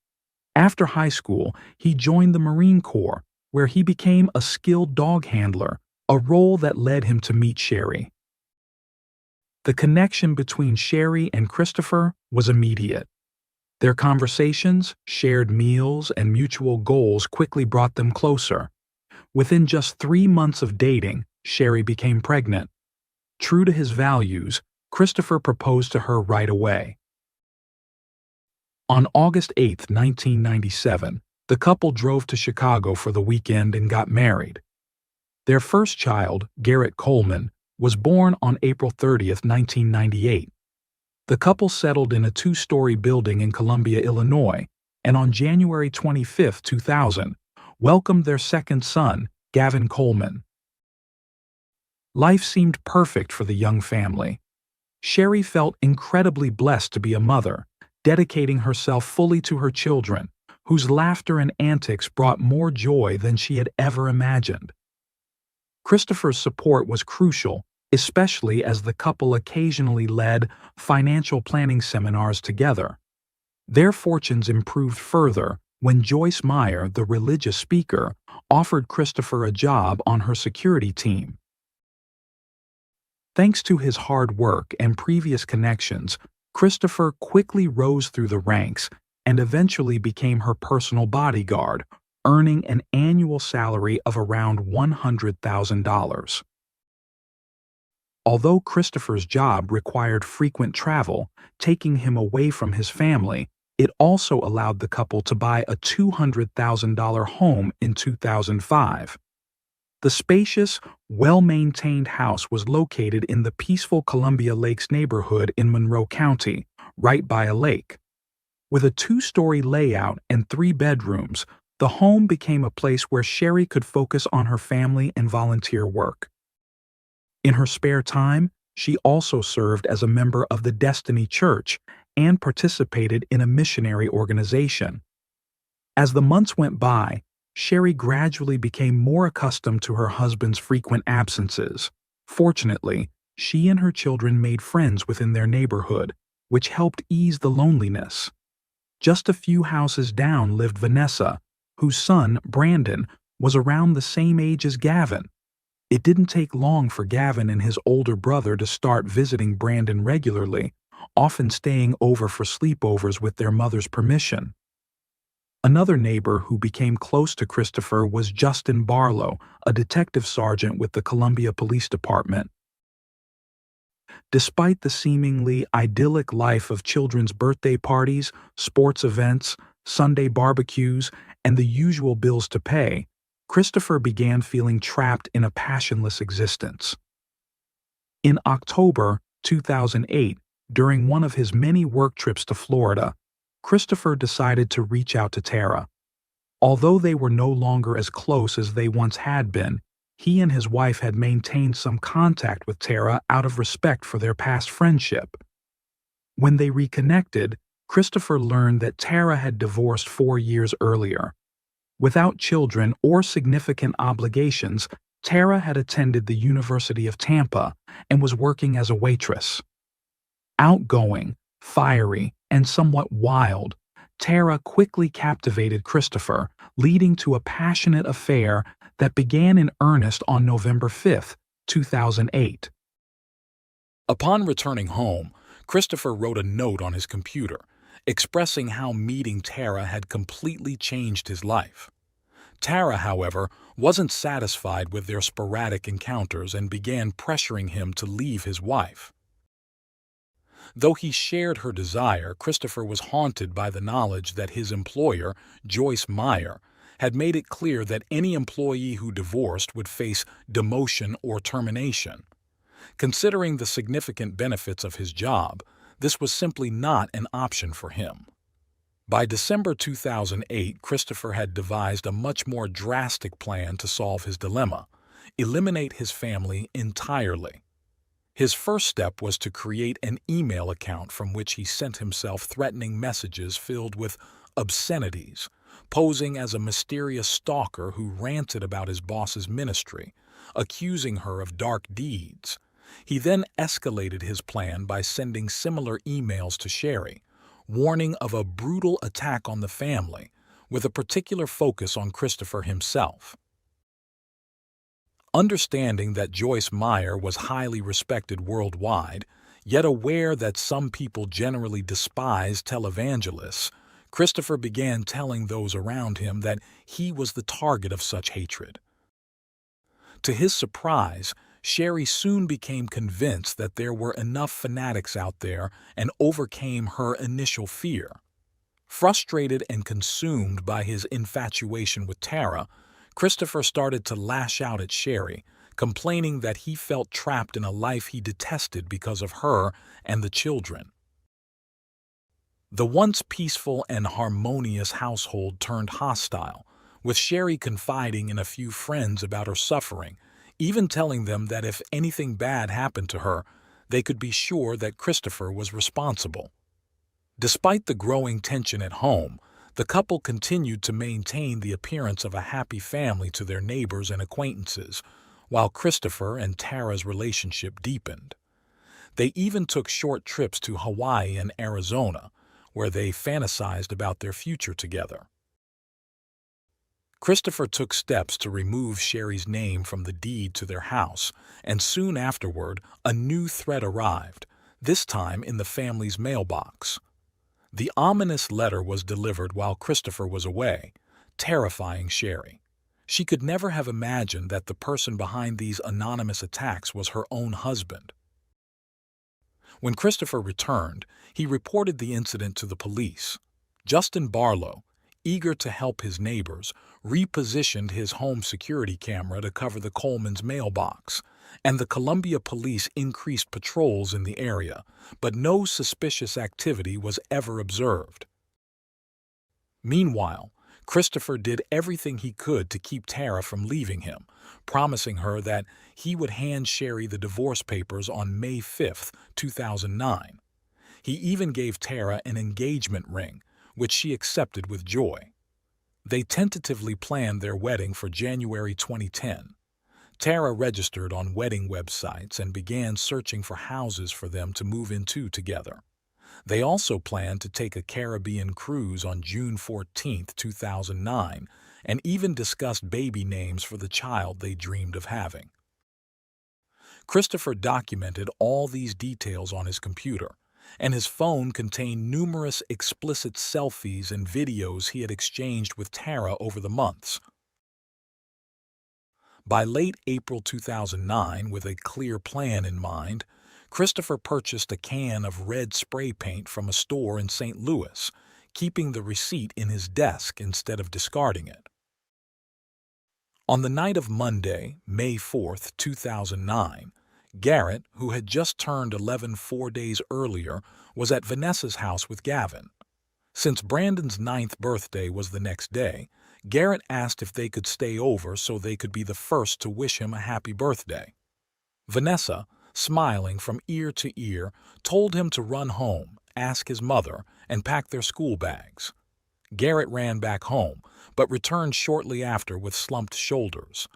After high school, he joined the Marine Corps, where he became a skilled dog handler, a role that led him to meet Sherry. The connection between Sherry and Christopher was immediate. Their conversations, shared meals, and mutual goals quickly brought them closer. Within just 3 months of dating, Sherry became pregnant. True to his values, Christopher proposed to her right away. On August 8, 1997, the couple drove to Chicago for the weekend and got married. Their first child, Garrett Coleman, was born on April 30, 1998. The couple settled in a 2-story building in Columbia, Illinois, and on January 25, 2000, welcomed their second son, Gavin Coleman. Life seemed perfect for the young family. Sherry felt incredibly blessed to be a mother, dedicating herself fully to her children, whose laughter and antics brought more joy than she had ever imagined. Christopher's support was crucial, especially as the couple occasionally led financial planning seminars together. Their fortunes improved further when Joyce Meyer, the religious speaker, offered Christopher a job on her security team. Thanks to his hard work and previous connections, Christopher quickly rose through the ranks and eventually became her personal bodyguard, earning an annual salary of around $100,000. Although Christopher's job required frequent travel, taking him away from his family, it also allowed the couple to buy a $200,000 home in 2005. The spacious, well-maintained house was located in the peaceful Columbia Lakes neighborhood in Monroe County, right by a lake. With a 2-story layout and 3 bedrooms, the home became a place where Sherry could focus on her family and volunteer work. In her spare time, she also served as a member of the Destiny Church and participated in a missionary organization. As the months went by, Sherry gradually became more accustomed to her husband's frequent absences. Fortunately, she and her children made friends within their neighborhood, which helped ease the loneliness. Just a few houses down lived Vanessa, whose son, Brandon, was around the same age as Gavin. It didn't take long for Gavin and his older brother to start visiting Brandon regularly, often staying over for sleepovers with their mother's permission. Another neighbor who became close to Christopher was Justin Barlow, a detective sergeant with the Columbia Police Department. Despite the seemingly idyllic life of children's birthday parties, sports events, Sunday barbecues, and the usual bills to pay, Christopher began feeling trapped in a passionless existence. In October 2008, during one of his many work trips to Florida, Christopher decided to reach out to Tara. Although they were no longer as close as they once had been, he and his wife had maintained some contact with Tara out of respect for their past friendship. When they reconnected, Christopher learned that Tara had divorced 4 years earlier. Without children or significant obligations, Tara had attended the University of Tampa and was working as a waitress. Outgoing, fiery, and somewhat wild, Tara quickly captivated Christopher, leading to a passionate affair that began in earnest on November 5, 2008. Upon returning home, Christopher wrote a note on his computer, expressing how meeting Tara had completely changed his life. Tara, however, wasn't satisfied with their sporadic encounters and began pressuring him to leave his wife. Though he shared her desire, Christopher was haunted by the knowledge that his employer, Joyce Meyer, had made it clear that any employee who divorced would face demotion or termination. Considering the significant benefits of his job, this was simply not an option for him. By December 2008, Christopher had devised a much more drastic plan to solve his dilemma: eliminate his family entirely. His first step was to create an email account from which he sent himself threatening messages filled with obscenities, posing as a mysterious stalker who ranted about his boss's ministry, accusing her of dark deeds. He then escalated his plan by sending similar emails to Sherry, warning of a brutal attack on the family, with a particular focus on Christopher himself. Understanding that Joyce Meyer was highly respected worldwide, yet aware that some people generally despise televangelists, Christopher began telling those around him that he was the target of such hatred. To his surprise, Sherry soon became convinced that there were enough fanatics out there and overcame her initial fear. Frustrated and consumed by his infatuation with Tara, Christopher started to lash out at Sherry, complaining that he felt trapped in a life he detested because of her and the children. The once peaceful and harmonious household turned hostile, with Sherry confiding in a few friends about her suffering, even telling them that if anything bad happened to her, they could be sure that Christopher was responsible. Despite the growing tension at home, the couple continued to maintain the appearance of a happy family to their neighbors and acquaintances, while Christopher and Tara's relationship deepened. They even took short trips to Hawaii and Arizona, where they fantasized about their future together. Christopher took steps to remove Sherry's name from the deed to their house, and soon afterward, a new threat arrived, this time in the family's mailbox. The ominous letter was delivered while Christopher was away, terrifying Sherry. She could never have imagined that the person behind these anonymous attacks was her own husband. When Christopher returned, he reported the incident to the police. Justin Barlow, eager to help his neighbors, repositioned his home security camera to cover the Coleman's mailbox, and the Columbia police increased patrols in the area, but no suspicious activity was ever observed. Meanwhile, Christopher did everything he could to keep Tara from leaving him, promising her that he would hand Sherry the divorce papers on May 5, 2009. He even gave Tara an engagement ring, which she accepted with joy. They tentatively planned their wedding for January 2010. Tara registered on wedding websites and began searching for houses for them to move into together. They also planned to take a Caribbean cruise on June 14, 2009, and even discussed baby names for the child they dreamed of having. Christopher documented all these details on his computer, and his phone contained numerous explicit selfies and videos he had exchanged with Tara over the months. By late April 2009, with a clear plan in mind, Christopher purchased a can of red spray paint from a store in St. Louis, keeping the receipt in his desk instead of discarding it. On the night of Monday, May 4, 2009, Garrett, who had just turned 11 4 days earlier, was at Vanessa's house with Gavin. Since Brandon's 9th birthday was the next day, Garrett asked if they could stay over so they could be the first to wish him a happy birthday. Vanessa, smiling from ear to ear, told him to run home, ask his mother, and pack their school bags. Garrett ran back home, but returned shortly after with slumped shoulders.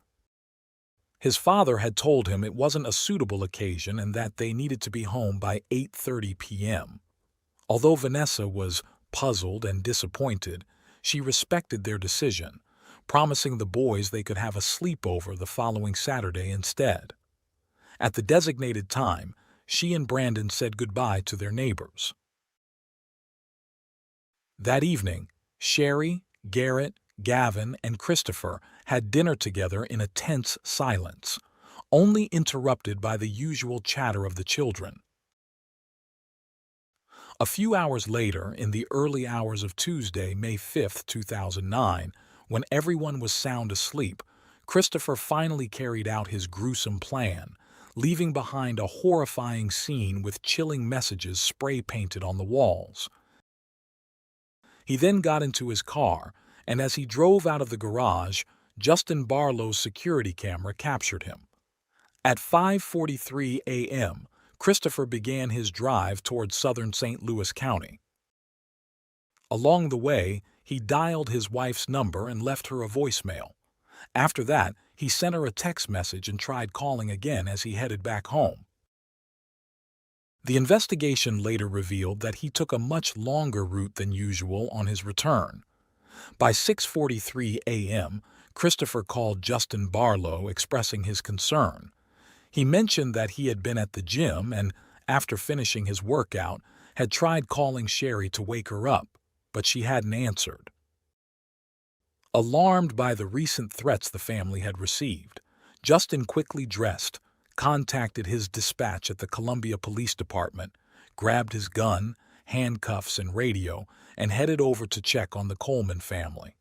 His father had told him it wasn't a suitable occasion and that they needed to be home by 8:30 p.m. Although Vanessa was puzzled and disappointed, she respected their decision, promising the boys they could have a sleepover the following Saturday instead. At the designated time, she and Brandon said goodbye to their neighbors. That evening, Sherry, Garrett, Gavin, and Christopher had dinner together in a tense silence, only interrupted by the usual chatter of the children. A few hours later, in the early hours of Tuesday, May 5, 2009, when everyone was sound asleep, Christopher finally carried out his gruesome plan, leaving behind a horrifying scene with chilling messages spray-painted on the walls. He then got into his car, and as he drove out of the garage, Justin Barlow's security camera captured him. At 5:43 a.m., Christopher began his drive toward southern St. Louis County. Along the way, he dialed his wife's number and left her a voicemail. After that, he sent her a text message and tried calling again as he headed back home. The investigation later revealed that he took a much longer route than usual on his return. By 6:43 a.m., Christopher called Justin Barlow expressing his concern. He mentioned that he had been at the gym and, after finishing his workout, had tried calling Sherry to wake her up, but she hadn't answered. Alarmed by the recent threats the family had received, Justin quickly dressed, contacted his dispatch at the Columbia Police Department, grabbed his gun, handcuffs, and radio, and headed over to check on the Coleman family.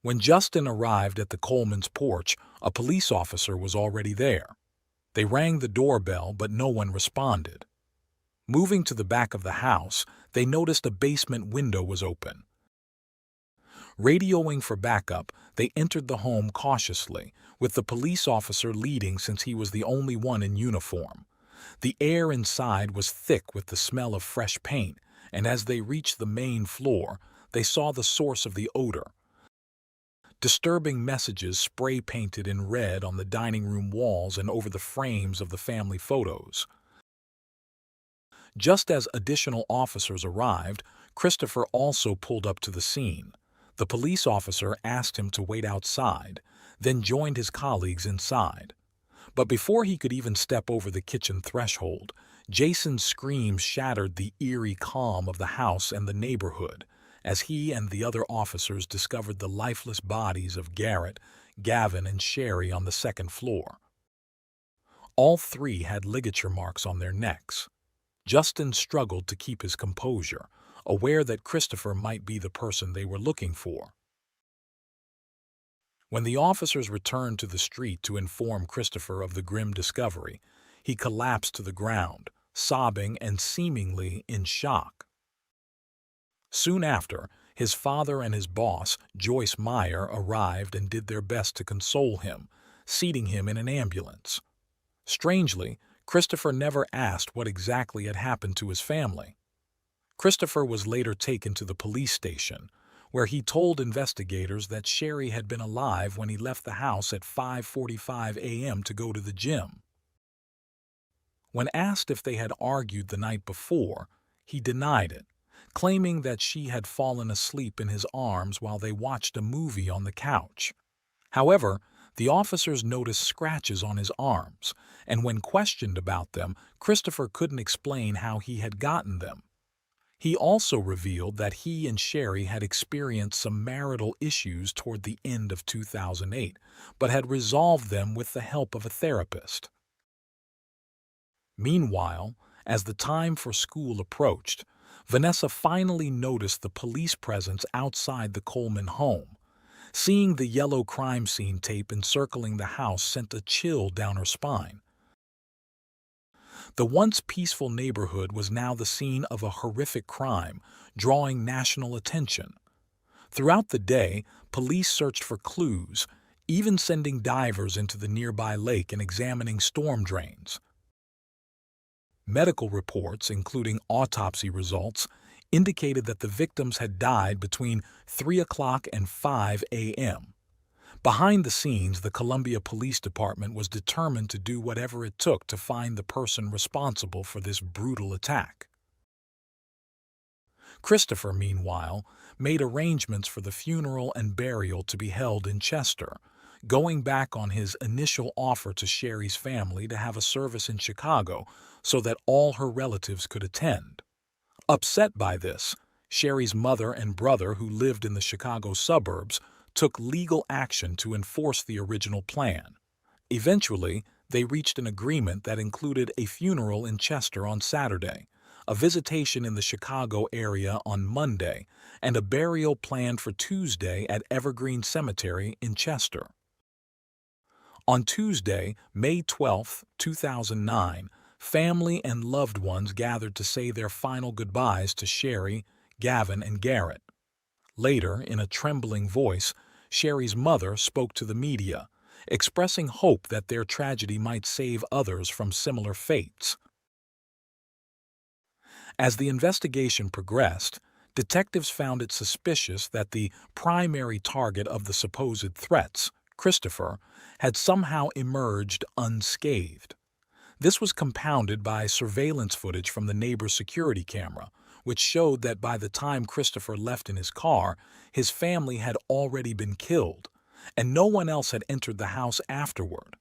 When Justin arrived at the Coleman's porch, a police officer was already there. They rang the doorbell, but no one responded. Moving to the back of the house, they noticed a basement window was open. Radioing for backup, they entered the home cautiously, with the police officer leading since he was the only one in uniform. The air inside was thick with the smell of fresh paint, and as they reached the main floor, they saw the source of the odor. Disturbing messages spray-painted in red on the dining room walls and over the frames of the family photos. Just as additional officers arrived, Christopher also pulled up to the scene. The police officer asked him to wait outside, then joined his colleagues inside. But before he could even step over the kitchen threshold, Jason's screams shattered the eerie calm of the house and the neighborhood, as he and the other officers discovered the lifeless bodies of Garrett, Gavin, and Sherry on the second floor. All three had ligature marks on their necks. Justin struggled to keep his composure, aware that Christopher might be the person they were looking for. When the officers returned to the street to inform Christopher of the grim discovery, he collapsed to the ground, sobbing and seemingly in shock. Soon after, his father and his boss, Joyce Meyer, arrived and did their best to console him, seating him in an ambulance. Strangely, Christopher never asked what exactly had happened to his family. Christopher was later taken to the police station, where he told investigators that Sherry had been alive when he left the house at 5:45 a.m. to go to the gym. When asked if they had argued the night before, he denied it, claiming that she had fallen asleep in his arms while they watched a movie on the couch. However, the officers noticed scratches on his arms, and when questioned about them, Christopher couldn't explain how he had gotten them. He also revealed that he and Sherry had experienced some marital issues toward the end of 2008, but had resolved them with the help of a therapist. Meanwhile, as the time for school approached, Vanessa finally noticed the police presence outside the Coleman home. Seeing the yellow crime scene tape encircling the house sent a chill down her spine. The once peaceful neighborhood was now the scene of a horrific crime, drawing national attention. Throughout the day, police searched for clues, even sending divers into the nearby lake and examining storm drains. Medical reports, including autopsy results, indicated that the victims had died between 3 o'clock and 5 a.m. Behind the scenes, the Columbia Police Department was determined to do whatever it took to find the person responsible for this brutal attack. Christopher, meanwhile, made arrangements for the funeral and burial to be held in Chester, going back on his initial offer to Sherry's family to have a service in Chicago so that all her relatives could attend. Upset by this, Sherry's mother and brother, who lived in the Chicago suburbs, took legal action to enforce the original plan. Eventually, they reached an agreement that included a funeral in Chester on Saturday, a visitation in the Chicago area on Monday, and a burial planned for Tuesday at Evergreen Cemetery in Chester. On Tuesday, May 12, 2009, family and loved ones gathered to say their final goodbyes to Sherry, Gavin, and Garrett. Later, in a trembling voice, Sherry's mother spoke to the media, expressing hope that their tragedy might save others from similar fates. As the investigation progressed, Detectives found it suspicious that the primary target of the supposed threats, Christopher, had somehow emerged unscathed. This was compounded by surveillance footage from the neighbor's security camera, which showed that by the time Christopher left in his car, his family had already been killed, and no one else had entered the house afterward.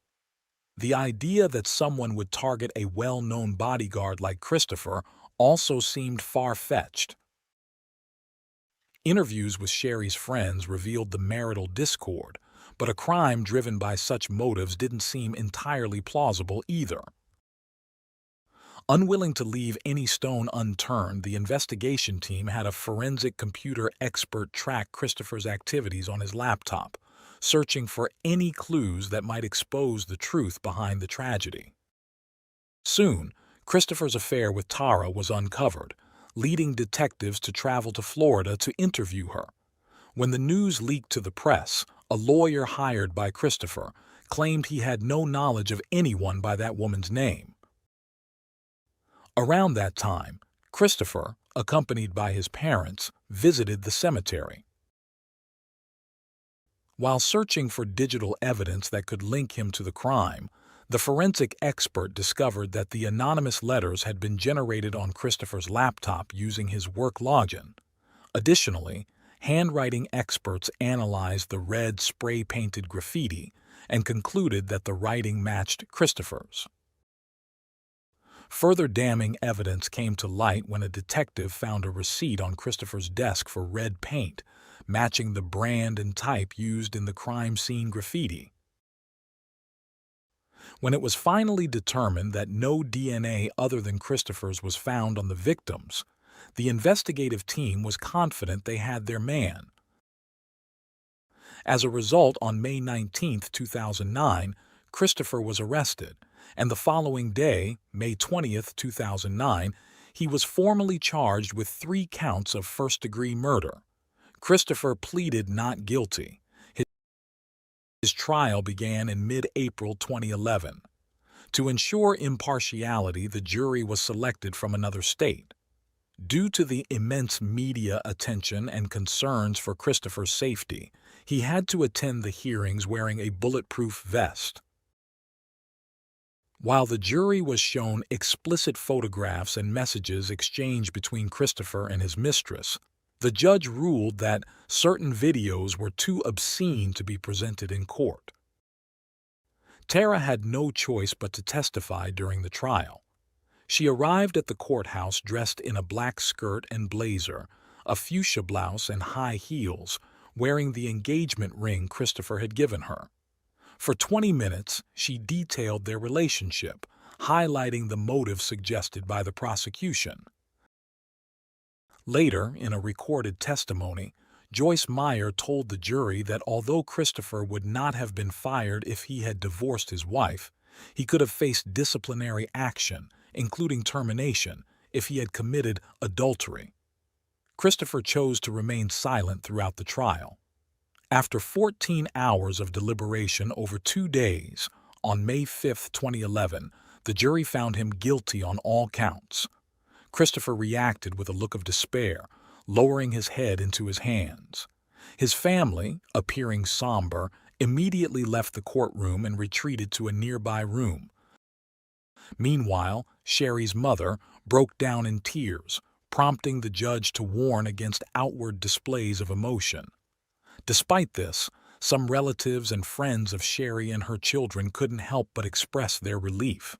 The idea that someone would target a well-known bodyguard like Christopher also seemed far-fetched. Interviews with Sherry's friends revealed the marital discord, but a crime driven by such motives didn't seem entirely plausible either. Unwilling to leave any stone unturned, the investigation team had a forensic computer expert track Christopher's activities on his laptop, searching for any clues that might expose the truth behind the tragedy. Soon, Christopher's affair with Tara was uncovered, leading detectives to travel to Florida to interview her. When the news leaked to the press, a lawyer hired by Christopher claimed he had no knowledge of anyone by that woman's name. Around that time, Christopher, accompanied by his parents, visited the cemetery. While searching for digital evidence that could link him to the crime, the forensic expert discovered that the anonymous letters had been generated on Christopher's laptop using his work login. Additionally, handwriting experts analyzed the red spray-painted graffiti and concluded that the writing matched Christopher's. Further damning evidence came to light when a detective found a receipt on Christopher's desk for red paint, matching the brand and type used in the crime scene graffiti. When it was finally determined that no DNA other than Christopher's was found on the victims, the investigative team was confident they had their man. As a result, on May 19, 2009, Christopher was arrested, and the following day, May 20, 2009, he was formally charged with 3 counts of first-degree murder. Christopher pleaded not guilty. His trial began in mid-April 2011. To ensure impartiality, the jury was selected from another state. Due to the immense media attention and concerns for Christopher's safety, he had to attend the hearings wearing a bulletproof vest. While the jury was shown explicit photographs and messages exchanged between Christopher and his mistress, the judge ruled that certain videos were too obscene to be presented in court. Tara had no choice but to testify during the trial. She arrived at the courthouse dressed in a black skirt and blazer, a fuchsia blouse and high heels, wearing the engagement ring Christopher had given her. For 20 minutes, she detailed their relationship, highlighting the motive suggested by the prosecution. Later, in a recorded testimony, Joyce Meyer told the jury that although Christopher would not have been fired if he had divorced his wife, he could have faced disciplinary action, including termination, if he had committed adultery. Christopher chose to remain silent throughout the trial. After 14 hours of deliberation over 2 days, on May 5, 2011, the jury found him guilty on all counts. Christopher reacted with a look of despair, lowering his head into his hands. His family, appearing somber, immediately left the courtroom and retreated to a nearby room. Meanwhile, Sherry's mother broke down in tears, prompting the judge to warn against outward displays of emotion. Despite this, some relatives and friends of Sherry and her children couldn't help but express their relief.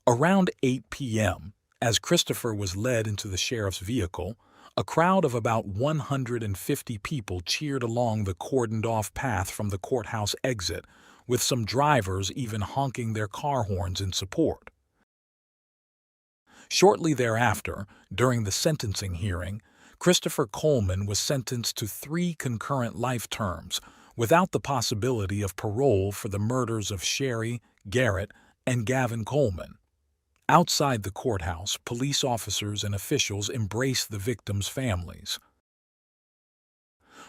Around 8 p.m., as Christopher was led into the sheriff's vehicle, a crowd of about 150 people cheered along the cordoned-off path from the courthouse exit, with some drivers even honking their car horns in support. Shortly thereafter, during the sentencing hearing, Christopher Coleman was sentenced to 3 concurrent life terms, without the possibility of parole for the murders of Sherry, Garrett, and Gavin Coleman. Outside the courthouse, police officers and officials embraced the victims' families.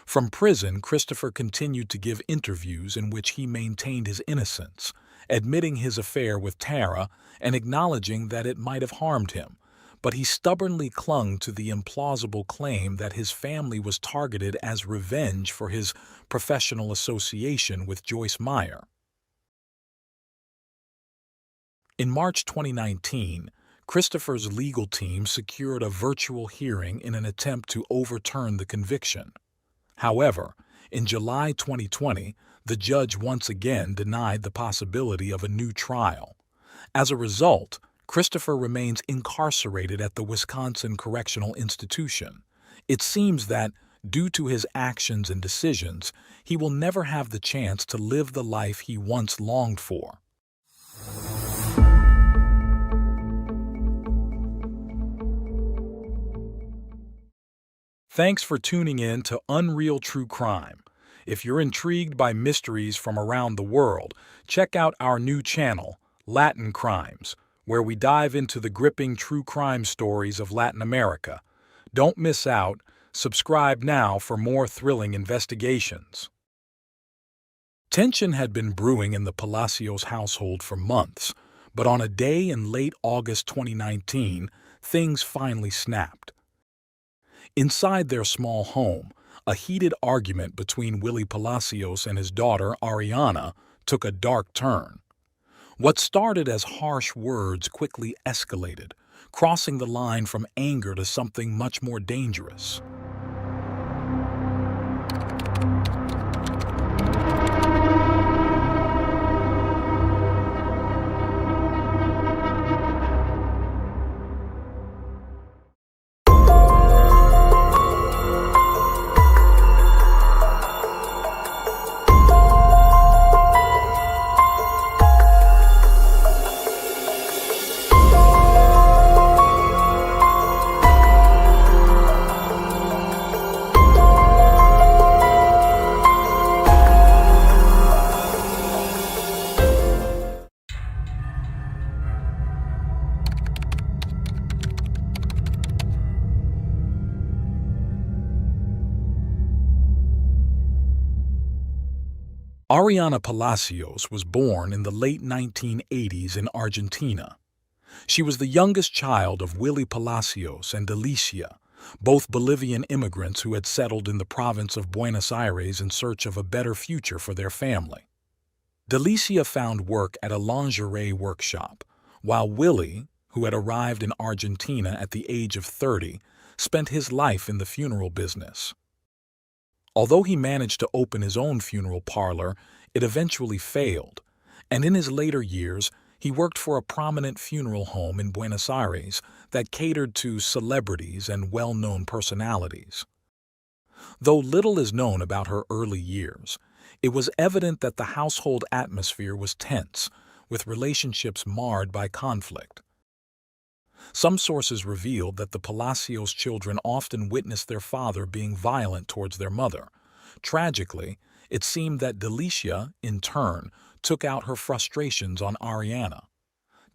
From prison, Christopher continued to give interviews in which he maintained his innocence, admitting his affair with Tara and acknowledging that it might have harmed him, but he stubbornly clung to the implausible claim that his family was targeted as revenge for his professional association with Joyce Meyer. In March 2019, Christopher's legal team secured a virtual hearing in an attempt to overturn the conviction. However, in July 2020, the judge once again denied the possibility of a new trial. As a result, Christopher remains incarcerated at the Wisconsin Correctional Institution. It seems that, due to his actions and decisions, he will never have the chance to live the life he once longed for. Thanks for tuning in to Unreal True Crime. If you're intrigued by mysteries from around the world, check out our new channel, Latin Crimes, where we dive into the gripping true crime stories of Latin America. Don't miss out. Subscribe now for more thrilling investigations. Tension had been brewing in the Palacios household for months, but on a day in late August 2019, things finally snapped. Inside their small home, a heated argument between Willie Palacios and his daughter, Ariana, took a dark turn. What started as harsh words quickly escalated, crossing the line from anger to something much more dangerous. Ariana Palacios was born in the late 1980s in Argentina. She was the youngest child of Willie Palacios and Delicia, both Bolivian immigrants who had settled in the province of Buenos Aires in search of a better future for their family. Delicia found work at a lingerie workshop, while Willie, who had arrived in Argentina at the age of 30, spent his life in the funeral business. Although he managed to open his own funeral parlor, it eventually failed, and in his later years, he worked for a prominent funeral home in Buenos Aires that catered to celebrities and well-known personalities. Though little is known about her early years, it was evident that the household atmosphere was tense, with relationships marred by conflict. Some sources revealed that the Palacios children often witnessed their father being violent towards their mother. Tragically, it seemed that Delicia, in turn, took out her frustrations on Ariana.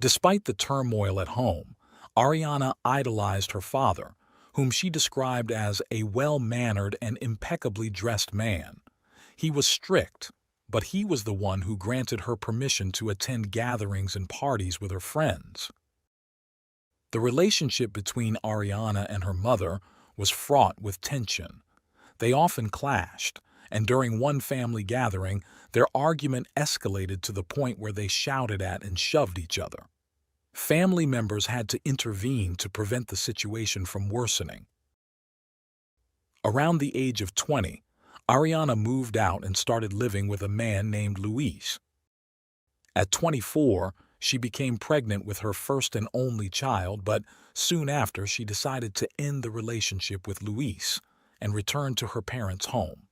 Despite the turmoil at home, Ariana idolized her father, whom she described as a well-mannered and impeccably dressed man. He was strict, but he was the one who granted her permission to attend gatherings and parties with her friends. The relationship between Ariana and her mother was fraught with tension. They often clashed, and during one family gathering, their argument escalated to the point where they shouted at and shoved each other. Family members had to intervene to prevent the situation from worsening. Around the age of 20, Ariana moved out and started living with a man named Luis. At 24, she became pregnant with her first and only child, but soon after she decided to end the relationship with Luis and return to her parents' home.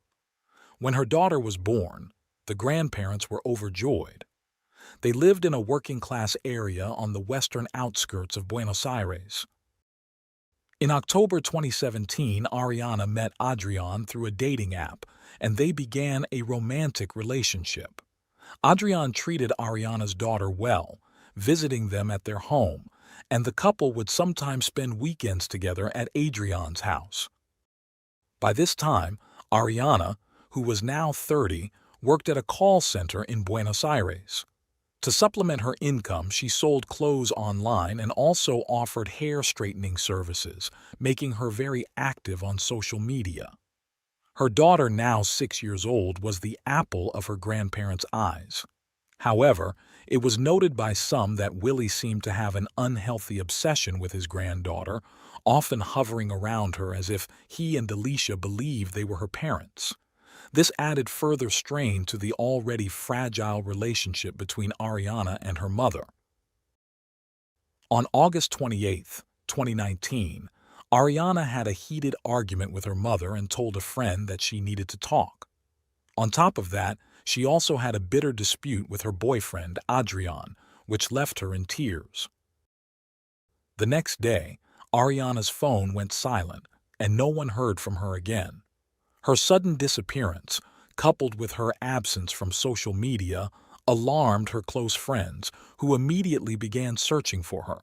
When her daughter was born, the grandparents were overjoyed. They lived in a working-class area on the western outskirts of Buenos Aires. In October 2017, Ariana met Adrian through a dating app, and they began a romantic relationship. Adrian treated Ariana's daughter well, visiting them at their home, and the couple would sometimes spend weekends together at Adrian's house. By this time, Ariana, who was now 30, worked at a call center in Buenos Aires. To supplement her income, she sold clothes online and also offered hair straightening services, making her very active on social media. Her daughter, now 6 years old, was the apple of her grandparents' eyes. However, it was noted by some that Willie seemed to have an unhealthy obsession with his granddaughter, often hovering around her as if he and Alicia believed they were her parents. This added further strain to the already fragile relationship between Ariana and her mother. On August 28, 2019, Ariana had a heated argument with her mother and told a friend that she needed to talk. On top of that, she also had a bitter dispute with her boyfriend, Adrian, which left her in tears. The next day, Ariana's phone went silent, and no one heard from her again. Her sudden disappearance, coupled with her absence from social media, alarmed her close friends, who immediately began searching for her.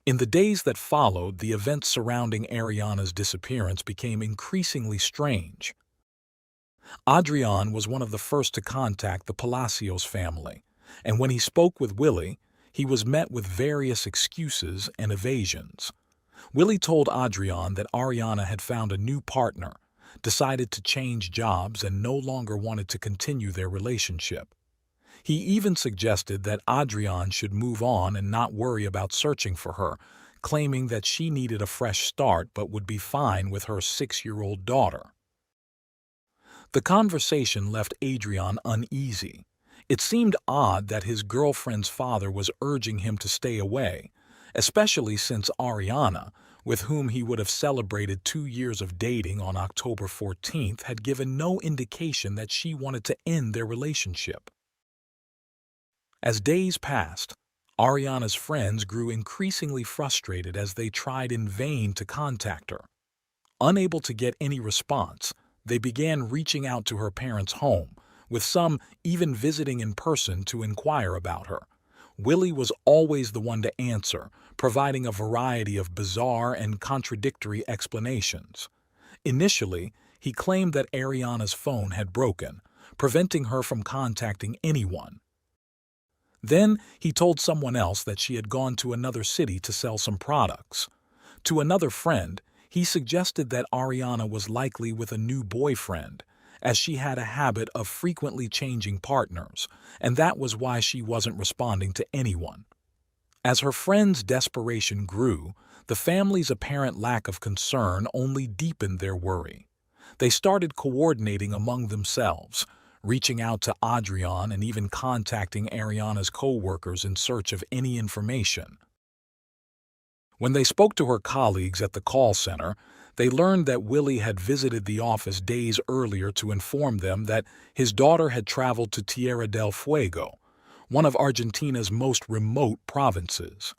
In the days that followed, the events surrounding Ariana's disappearance became increasingly strange. Adrian was one of the first to contact the Palacios family, and when he spoke with Willie, he was met with various excuses and evasions. Willie told Adrian that Ariana had found a new partner, decided to change jobs, and no longer wanted to continue their relationship. He even suggested that Adrian should move on and not worry about searching for her, claiming that she needed a fresh start but would be fine with her 6-year-old daughter. The conversation left Adrian uneasy. It seemed odd that his girlfriend's father was urging him to stay away, especially since Ariana, with whom he would have celebrated 2 years of dating on October 14th, had given no indication that she wanted to end their relationship. As days passed, Ariana's friends grew increasingly frustrated as they tried in vain to contact her. Unable to get any response, they began reaching out to her parents' home, with some even visiting in person to inquire about her. Willie was always the one to answer, providing a variety of bizarre and contradictory explanations. Initially, he claimed that Ariana's phone had broken, preventing her from contacting anyone. Then he told someone else that she had gone to another city to sell some products. To another friend, he suggested that Ariana was likely with a new boyfriend, as she had a habit of frequently changing partners, and that was why she wasn't responding to anyone. As her friends' desperation grew, the family's apparent lack of concern only deepened their worry. They started coordinating among themselves, reaching out to Adrian and even contacting Ariana's co-workers in search of any information. When they spoke to her colleagues at the call center, they learned that Willie had visited the office days earlier to inform them that his daughter had traveled to Tierra del Fuego, one of Argentina's most remote provinces.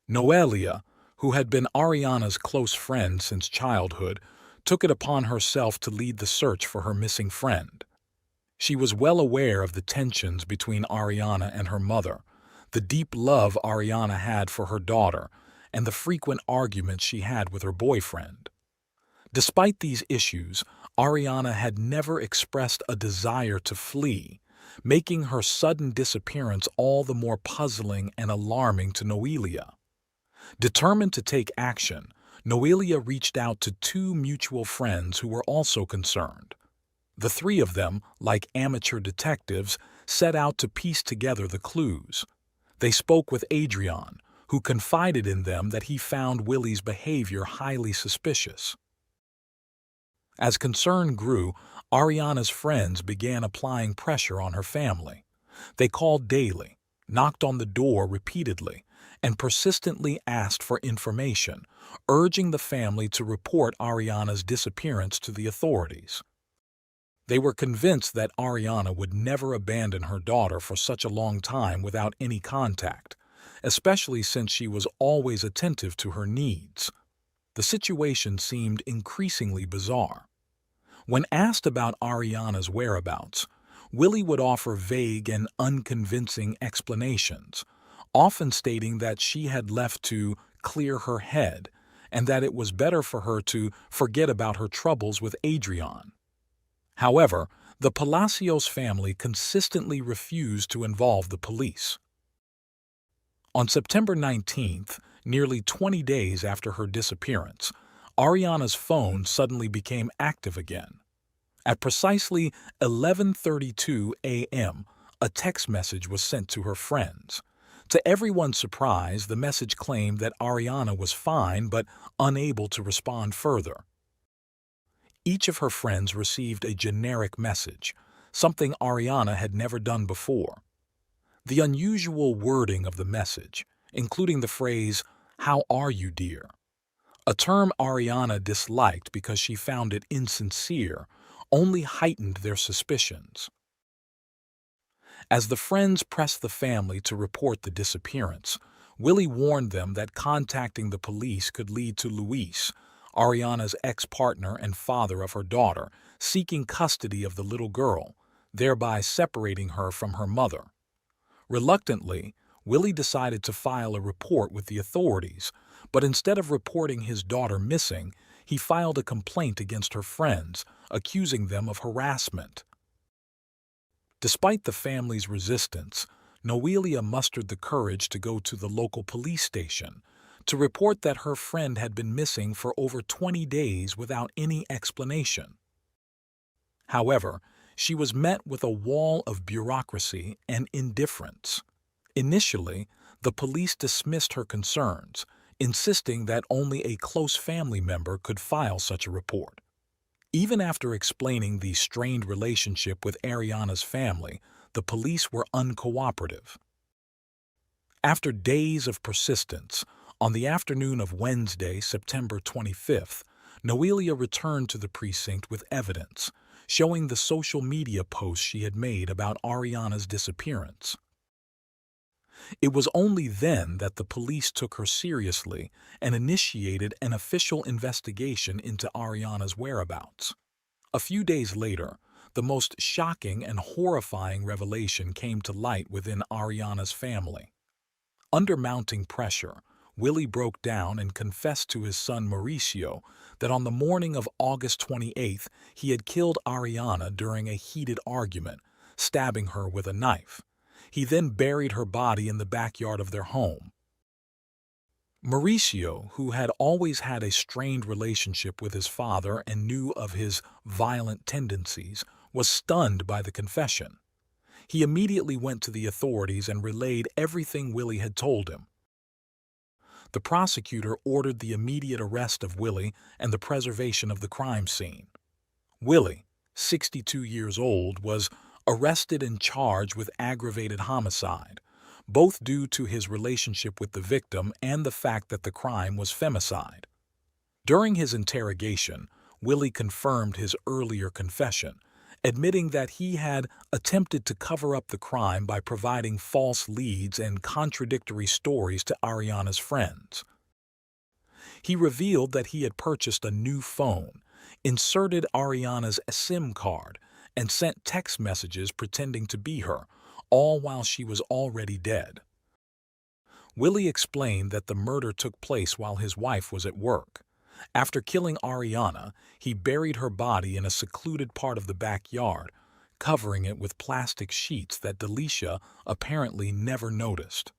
Noelia, who had been Ariana's close friend since childhood, took it upon herself to lead the search for her missing friend. She was well aware of the tensions between Ariana and her mother, the deep love Ariana had for her daughter, and the frequent arguments she had with her boyfriend. Despite these issues, Ariana had never expressed a desire to flee, making her sudden disappearance all the more puzzling and alarming to Noelia. Determined to take action, Noelia reached out to 2 mutual friends who were also concerned. The 3 of them, like amateur detectives, set out to piece together the clues. They spoke with Adrian, who confided in them that he found Willie's behavior highly suspicious. As concern grew, Ariana's friends began applying pressure on her family. They called daily, knocked on the door repeatedly, and persistently asked for information, urging the family to report Ariana's disappearance to the authorities. They were convinced that Ariana would never abandon her daughter for such a long time without any contact, especially since she was always attentive to her needs. The situation seemed increasingly bizarre. When asked about Ariana's whereabouts, Willie would offer vague and unconvincing explanations, often stating that she had left to clear her head and that it was better for her to forget about her troubles with Adrian. However, The Palacios family consistently refused to involve the police. On September 19th, nearly 20 days after her disappearance, Ariana's phone suddenly became active again. At precisely 11:32 a.m., a text message was sent to her friends. To everyone's surprise, the message claimed that Ariana was fine but unable to respond further. Each of her friends received a generic message, something Ariana had never done before. The unusual wording of the message, including the phrase, "How are you, dear?" a term Ariana disliked because she found it insincere, only heightened their suspicions. As the friends pressed the family to report the disappearance, Willie warned them that contacting the police could lead to Luis, Ariana's ex-partner and father of her daughter, seeking custody of the little girl, thereby separating her from her mother. Reluctantly, Willie decided to file a report with the authorities, but instead of reporting his daughter missing, he filed a complaint against her friends, accusing them of harassment. Despite the family's resistance, Noelia mustered the courage to go to the local police station to report that her friend had been missing for over 20 days without any explanation. However, she was met with a wall of bureaucracy and indifference. Initially, the police dismissed her concerns, insisting that only a close family member could file such a report. Even after explaining the strained relationship with Ariana's family, the police were uncooperative. After days of persistence, on the afternoon of Wednesday, September 25th, Noelia returned to the precinct with evidence, showing the social media posts she had made about Ariana's disappearance. It was only then that the police took her seriously and initiated an official investigation into Ariana's whereabouts. A few days later, the most shocking and horrifying revelation came to light within Ariana's family. Under mounting pressure, Willie broke down and confessed to his son Mauricio that on the morning of August 28th he had killed Ariana during a heated argument, stabbing her with a knife. He then buried her body in the backyard of their home. Mauricio, who had always had a strained relationship with his father and knew of his violent tendencies, was stunned by the confession. He immediately went to the authorities and relayed everything Willie had told him. The prosecutor ordered the immediate arrest of Willie and the preservation of the crime scene. Willie, 62 years old, was arrested and charged with aggravated homicide, both due to his relationship with the victim and the fact that the crime was femicide. During his interrogation, Willie confirmed his earlier confession, admitting that he had attempted to cover up the crime by providing false leads and contradictory stories to Ariana's friends. He revealed that he had purchased a new phone, inserted Ariana's SIM card, and sent text messages pretending to be her, all while she was already dead. Willie explained that the murder took place while his wife was at work. After killing Ariana, he buried her body in a secluded part of the backyard, covering it with plastic sheets that Delicia apparently never noticed.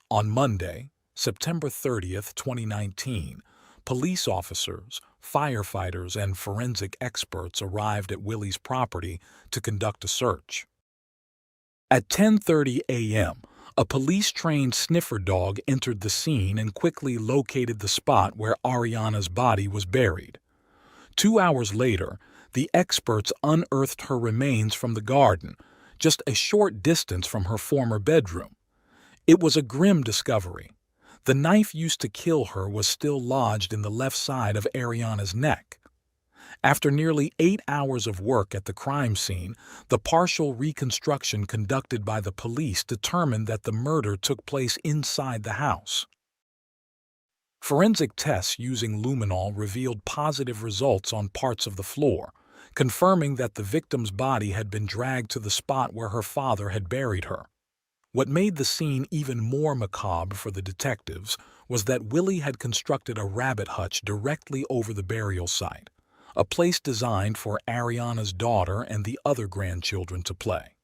On Monday, September 30th, 2019, police officers, firefighters, and forensic experts arrived at Willie's property to conduct a search. At 10:30 a.m., a police-trained sniffer dog entered the scene and quickly located the spot where Ariana's body was buried. 2 hours later, the experts unearthed her remains from the garden, just a short distance from her former bedroom. It was a grim discovery. The knife used to kill her was still lodged in the left side of Ariana's neck. After nearly 8 hours of work at the crime scene, the partial reconstruction conducted by the police determined that the murder took place inside the house. Forensic tests using luminol revealed positive results on parts of the floor, confirming that the victim's body had been dragged to the spot where her father had buried her. What made the scene even more macabre for the detectives was that Willie had constructed a rabbit hutch directly over the burial site, a place designed for Ariana's daughter and the other grandchildren to play.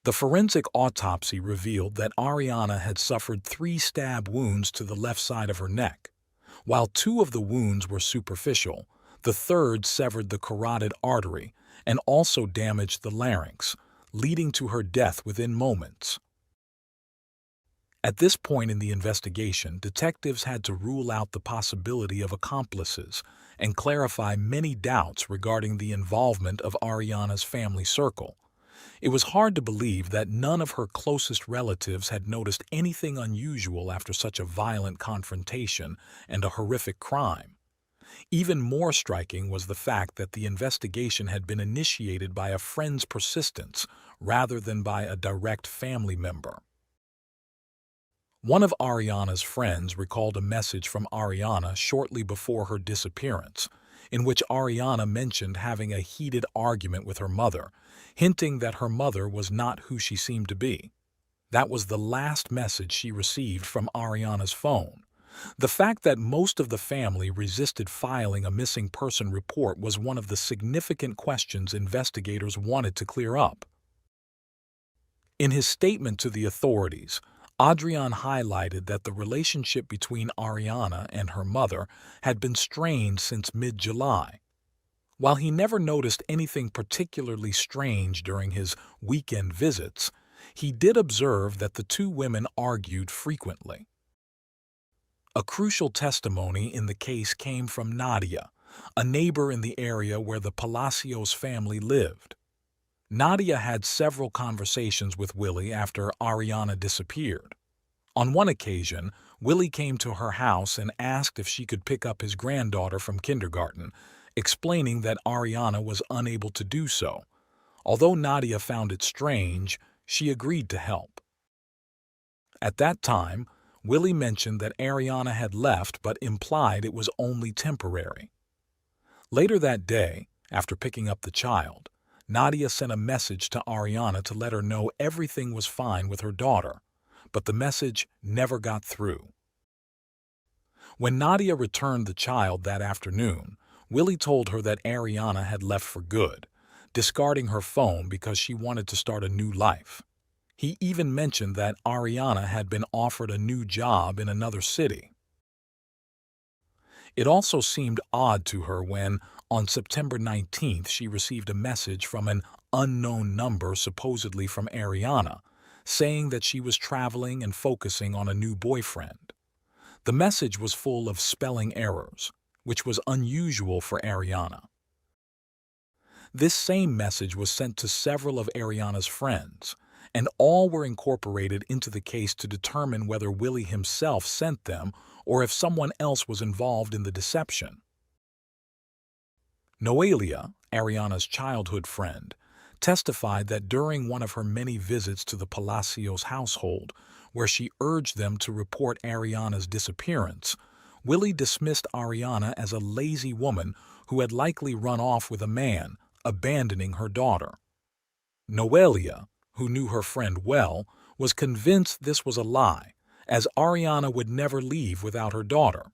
The forensic autopsy revealed that Ariana had suffered 3 stab wounds to the left side of her neck. While 2 of the wounds were superficial, the third severed the carotid artery and also damaged the larynx, leading to her death within moments. At this point in the investigation, detectives had to rule out the possibility of accomplices and clarify many doubts regarding the involvement of Ariana's family circle. It was hard to believe that none of her closest relatives had noticed anything unusual after such a violent confrontation and a horrific crime. Even more striking was the fact that the investigation had been initiated by a friend's persistence rather than by a direct family member. One of Ariana's friends recalled a message from Ariana shortly before her disappearance, in which Ariana mentioned having a heated argument with her mother, hinting that her mother was not who she seemed to be. That was the last message she received from Ariana's phone. The fact that most of the family resisted filing a missing person report was one of the significant questions investigators wanted to clear up. In his statement to the authorities, Adrian highlighted that the relationship between Ariana and her mother had been strained since mid-July. While he never noticed anything particularly strange during his weekend visits, he did observe that the 2 women argued frequently. A crucial testimony in the case came from Nadia, a neighbor in the area where the Palacios family lived. Nadia had several conversations with Willie after Ariana disappeared. On one occasion, Willie came to her house and asked if she could pick up his granddaughter from kindergarten, explaining that Ariana was unable to do so. Although Nadia found it strange, she agreed to help. At that time, Willie mentioned that Ariana had left but implied it was only temporary. Later that day, after picking up the child, Nadia sent a message to Ariana to let her know everything was fine with her daughter, but the message never got through. When Nadia returned the child that afternoon, Willie told her that Ariana had left for good, discarding her phone because she wanted to start a new life. He even mentioned that Ariana had been offered a new job in another city. It also seemed odd to her when, on September 19th, she received a message from an unknown number supposedly from Ariana, saying that she was traveling and focusing on a new boyfriend. The message was full of spelling errors, which was unusual for Ariana. This same message was sent to several of Ariana's friends, and all were incorporated into the case to determine whether Willie himself sent them or if someone else was involved in the deception. Noelia, Ariana's childhood friend, testified that during one of her many visits to the Palacios household, where she urged them to report Ariana's disappearance, Willie dismissed Ariana as a lazy woman who had likely run off with a man, abandoning her daughter. Noelia, who knew her friend well, was convinced this was a lie, as Ariana would never leave without her daughter.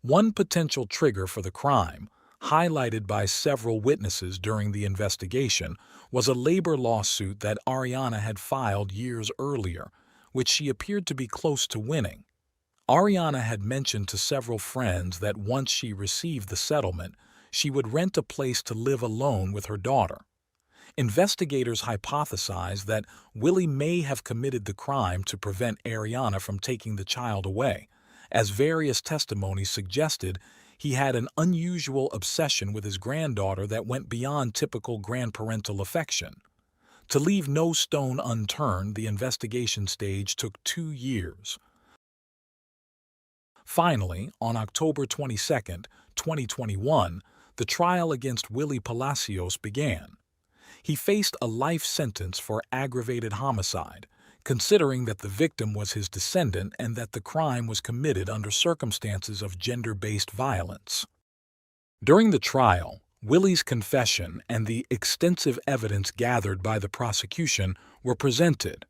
One potential trigger for the crime, highlighted by several witnesses during the investigation, was a labor lawsuit that Ariana had filed years earlier, which she appeared to be close to winning. Ariana had mentioned to several friends that once she received the settlement, she would rent a place to live alone with her daughter. Investigators hypothesized that Willie may have committed the crime to prevent Ariana from taking the child away, as various testimonies suggested he had an unusual obsession with his granddaughter that went beyond typical grandparental affection. To leave no stone unturned, the investigation stage took 2 years. Finally, on October 22, 2021, the trial against Willie Palacios began. He faced a life sentence for aggravated homicide, considering that the victim was his descendant and that the crime was committed under circumstances of gender-based violence. During the trial, Willie's confession and the extensive evidence gathered by the prosecution were presented.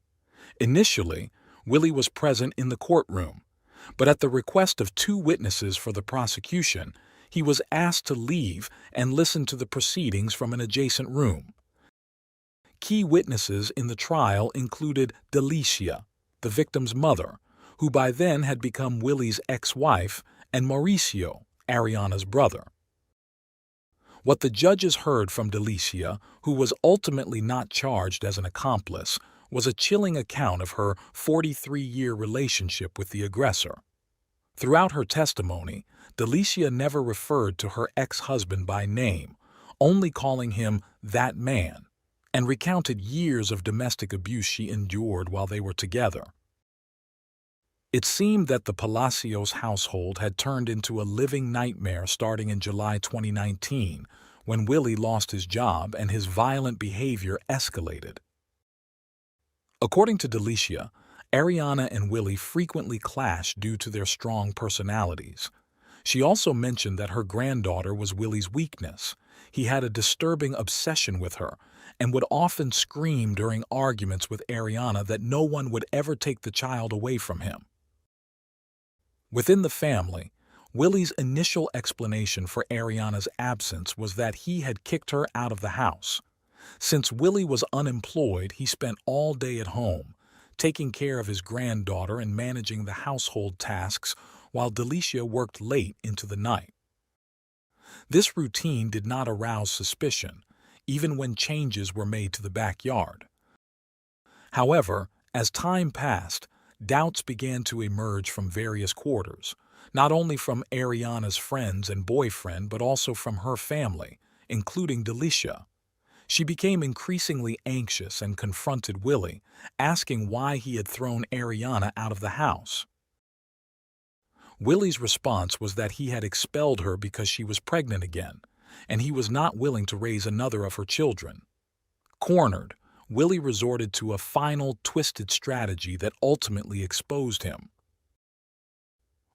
Initially, Willie was present in the courtroom, but at the request of 2 witnesses for the prosecution, He was asked to leave and listen to the proceedings from an adjacent room. Key witnesses in the trial included Delicia, the victim's mother, who by then had become Willie's ex-wife, and Mauricio, Ariana's brother. What the judges heard from Delicia, who was ultimately not charged as an accomplice, was a chilling account of her 43-year relationship with the aggressor. Throughout her testimony, Delicia never referred to her ex-husband by name, only calling him "that man," and recounted years of domestic abuse she endured while they were together. It seemed that the Palacios household had turned into a living nightmare starting in July 2019, when Willie lost his job and his violent behavior escalated. According to Delicia, Ariana and Willie frequently clashed due to their strong personalities. She also mentioned that her granddaughter was Willie's weakness. He had a disturbing obsession with her and would often scream during arguments with Ariana that no one would ever take the child away from him. Within the family, Willie's initial explanation for Ariana's absence was that he had kicked her out of the house. Since Willie was unemployed, he spent all day at home, taking care of his granddaughter and managing the household tasks while Delicia worked late into the night. This routine did not arouse suspicion, even when changes were made to the backyard. However, as time passed, doubts began to emerge from various quarters, not only from Ariana's friends and boyfriend but also from her family, including Delicia. She became increasingly anxious and confronted Willie, asking why he had thrown Ariana out of the house. Willie's response was that he had expelled her because she was pregnant again, and he was not willing to raise another of her children. Cornered, Willie resorted to a final twisted strategy that ultimately exposed him.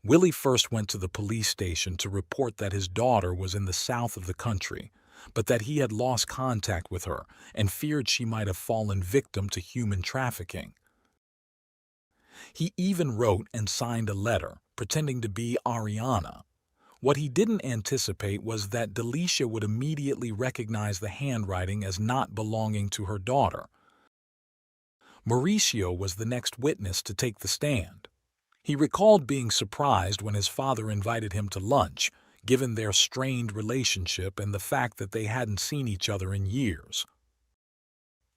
Willie first went to the police station to report that his daughter was in the south of the country, but that he had lost contact with her and feared she might have fallen victim to human trafficking. He even wrote and signed a letter, pretending to be Ariana. What he didn't anticipate was that Delicia would immediately recognize the handwriting as not belonging to her daughter. Mauricio was the next witness to take the stand. He recalled being surprised when his father invited him to lunch, given their strained relationship and the fact that they hadn't seen each other in years.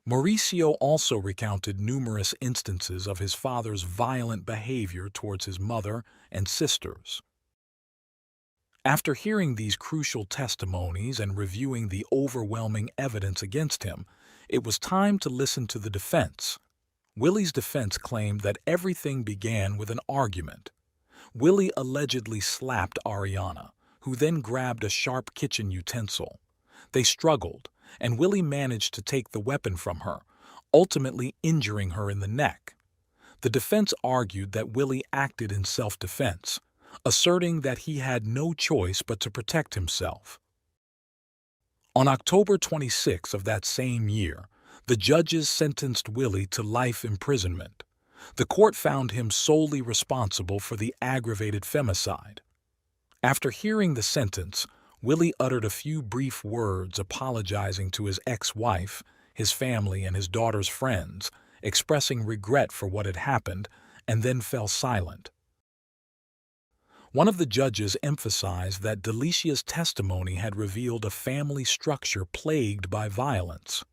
Mauricio also recounted numerous instances of his father's violent behavior towards his mother and sisters. After hearing these crucial testimonies and reviewing the overwhelming evidence against him, it was time to listen to the defense. Willie's defense claimed that everything began with an argument. Willie allegedly slapped Ariana, who then grabbed a sharp kitchen utensil. They struggled, and Willie managed to take the weapon from her, ultimately injuring her in the neck. The defense argued that Willie acted in self-defense, asserting that he had no choice but to protect himself. On October 26 of that same year, the judges sentenced Willie to life imprisonment. The court found him solely responsible for the aggravated femicide. After hearing the sentence, Willie uttered a few brief words apologizing to his ex-wife, his family, and his daughter's friends, expressing regret for what had happened, and then fell silent. One of the judges emphasized that Delicia's testimony had revealed a family structure plagued by violence.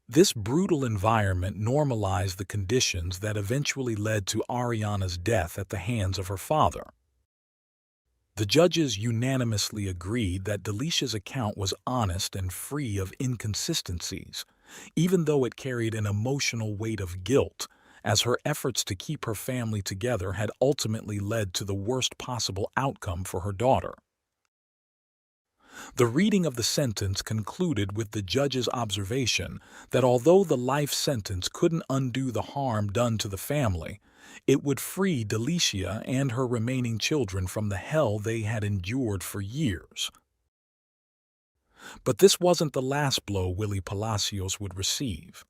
This brutal environment normalized the conditions that eventually led to Ariana's death at the hands of her father. The judges unanimously agreed that Delicia's account was honest and free of inconsistencies, even though it carried an emotional weight of guilt, as her efforts to keep her family together had ultimately led to the worst possible outcome for her daughter. The reading of the sentence concluded with the judge's observation that although the life sentence couldn't undo the harm done to the family, it would free Delicia and her remaining children from the hell they had endured for years. But this wasn't the last blow Willie Palacios would receive.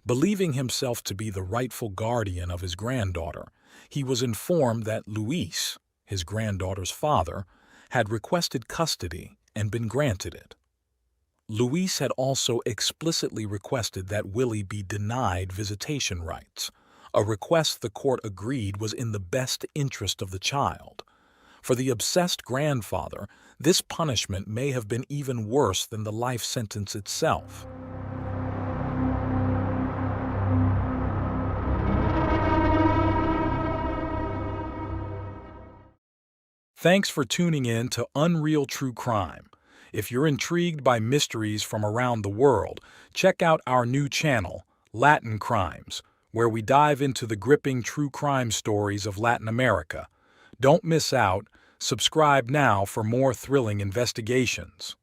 Believing himself to be the rightful guardian of his granddaughter, he was informed that Luis, his granddaughter's father, had requested custody and been granted it. Luis had also explicitly requested that Willie be denied visitation rights, a request the court agreed was in the best interest of the child. For the obsessed grandfather, this punishment may have been even worse than the life sentence itself. Thanks for tuning in to Unreal True Crime. If you're intrigued by mysteries from around the world, check out our new channel, Latin Crimes, where we dive into the gripping true crime stories of Latin America. Don't miss out. Subscribe now for more thrilling investigations.